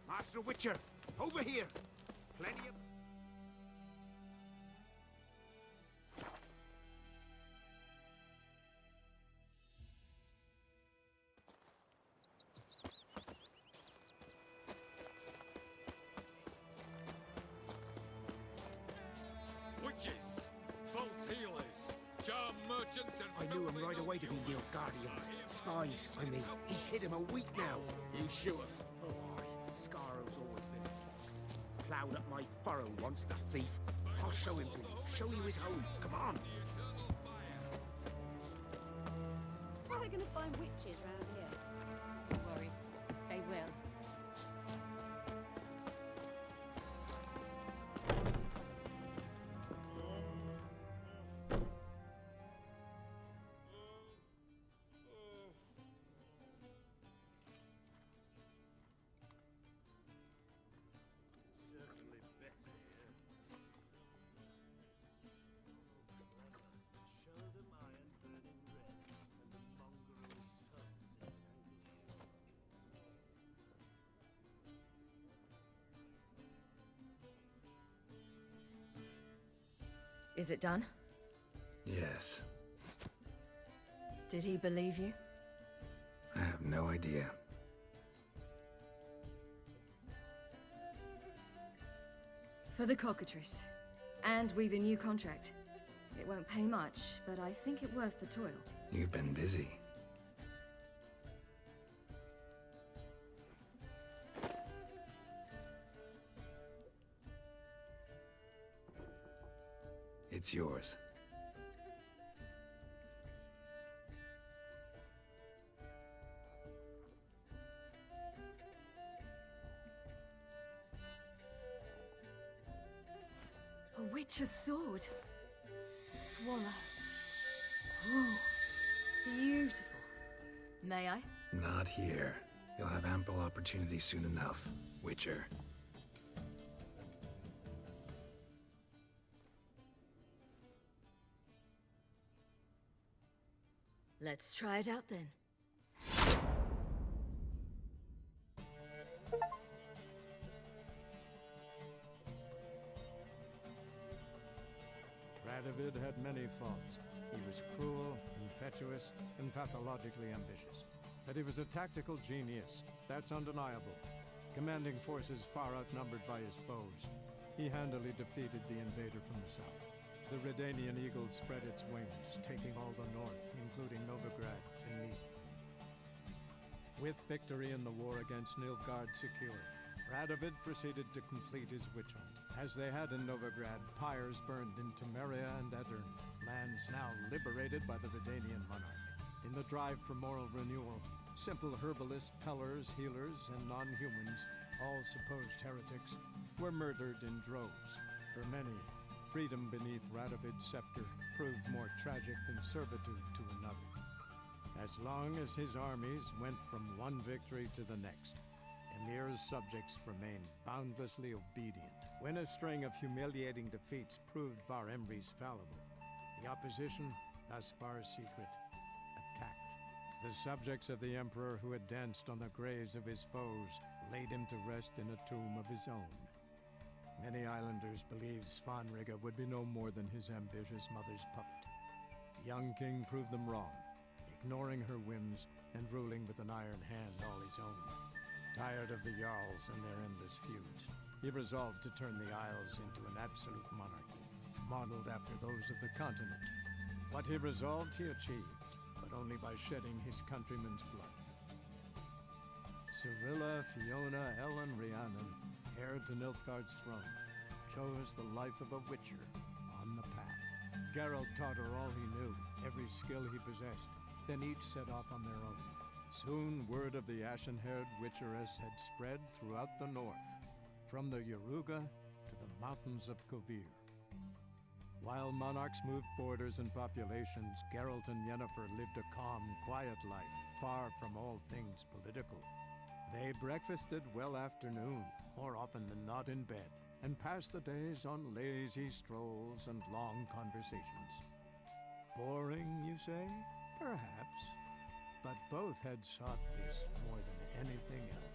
Master Witcher, over here! Plenty of... Witches, false healers, charm merchants and... I knew him right away to be Nilfgaardians. Spies, I mean. He's hid him a week now. You sure? Oh, aye. Scaro's always been fucked. Ploughed up my furrow once, the thief. I'll show him to you. Show you his home. Come on. How are they going to find witches round here? Don't worry. They will. Is it done? Yes. Did he believe you? I have no idea. For the cockatrice. And we've a new contract. It won't pay much, but I think it worth the toil. You've been busy. It's yours. A witch's sword. Swallow. Ooh, beautiful. May I? Not here. You'll have ample opportunity soon enough, Witcher. Let's try it out then. Radovid had many faults. He was cruel, impetuous, and pathologically ambitious. But he was a tactical genius, that's undeniable. Commanding forces far outnumbered by his foes, he handily defeated the invader from the south. The Redanian eagle spread its wings, taking all the north, including Novigrad and Neath. With victory in the war against Nilfgaard secured, Radovid proceeded to complete his witch hunt. As they had in Novigrad, pyres burned in Temeria and Aedirn, lands now liberated by the Redanian monarch. In the drive for moral renewal, simple herbalists, pellers, healers, and non-humans, all supposed heretics, were murdered in droves. For many, freedom beneath Radovid's scepter proved more tragic than servitude to another. As long as his armies went from one victory to the next, Emir's subjects remained boundlessly obedient. When a string of humiliating defeats proved Var Emreis fallible, the opposition, thus far secret, attacked. The subjects of the Emperor who had danced on the graves of his foes laid him to rest in a tomb of his own. Many islanders believed Svanrige would be no more than his ambitious mother's puppet. The young king proved them wrong, ignoring her whims and ruling with an iron hand all his own. Tired of the Jarls and their endless feuds, he resolved to turn the Isles into an absolute monarchy, modeled after those of the continent. What he resolved he achieved, but only by shedding his countrymen's blood. Cyrilla, Fiona, Ellen, Rhiannon, heir to Nilfgaard's throne, chose the life of a witcher on the path. Geralt taught her all he knew, every skill he possessed, then each set off on their own. Soon word of the ashen-haired witcheress had spread throughout the north, from the Yaruga to the mountains of Kovir. While monarchs moved borders and populations, Geralt and Yennefer lived a calm, quiet life, far from all things political. They breakfasted well after noon, more often than not in bed, and passed the days on lazy strolls and long conversations. Boring, you say? Perhaps. But both had sought this more than anything else.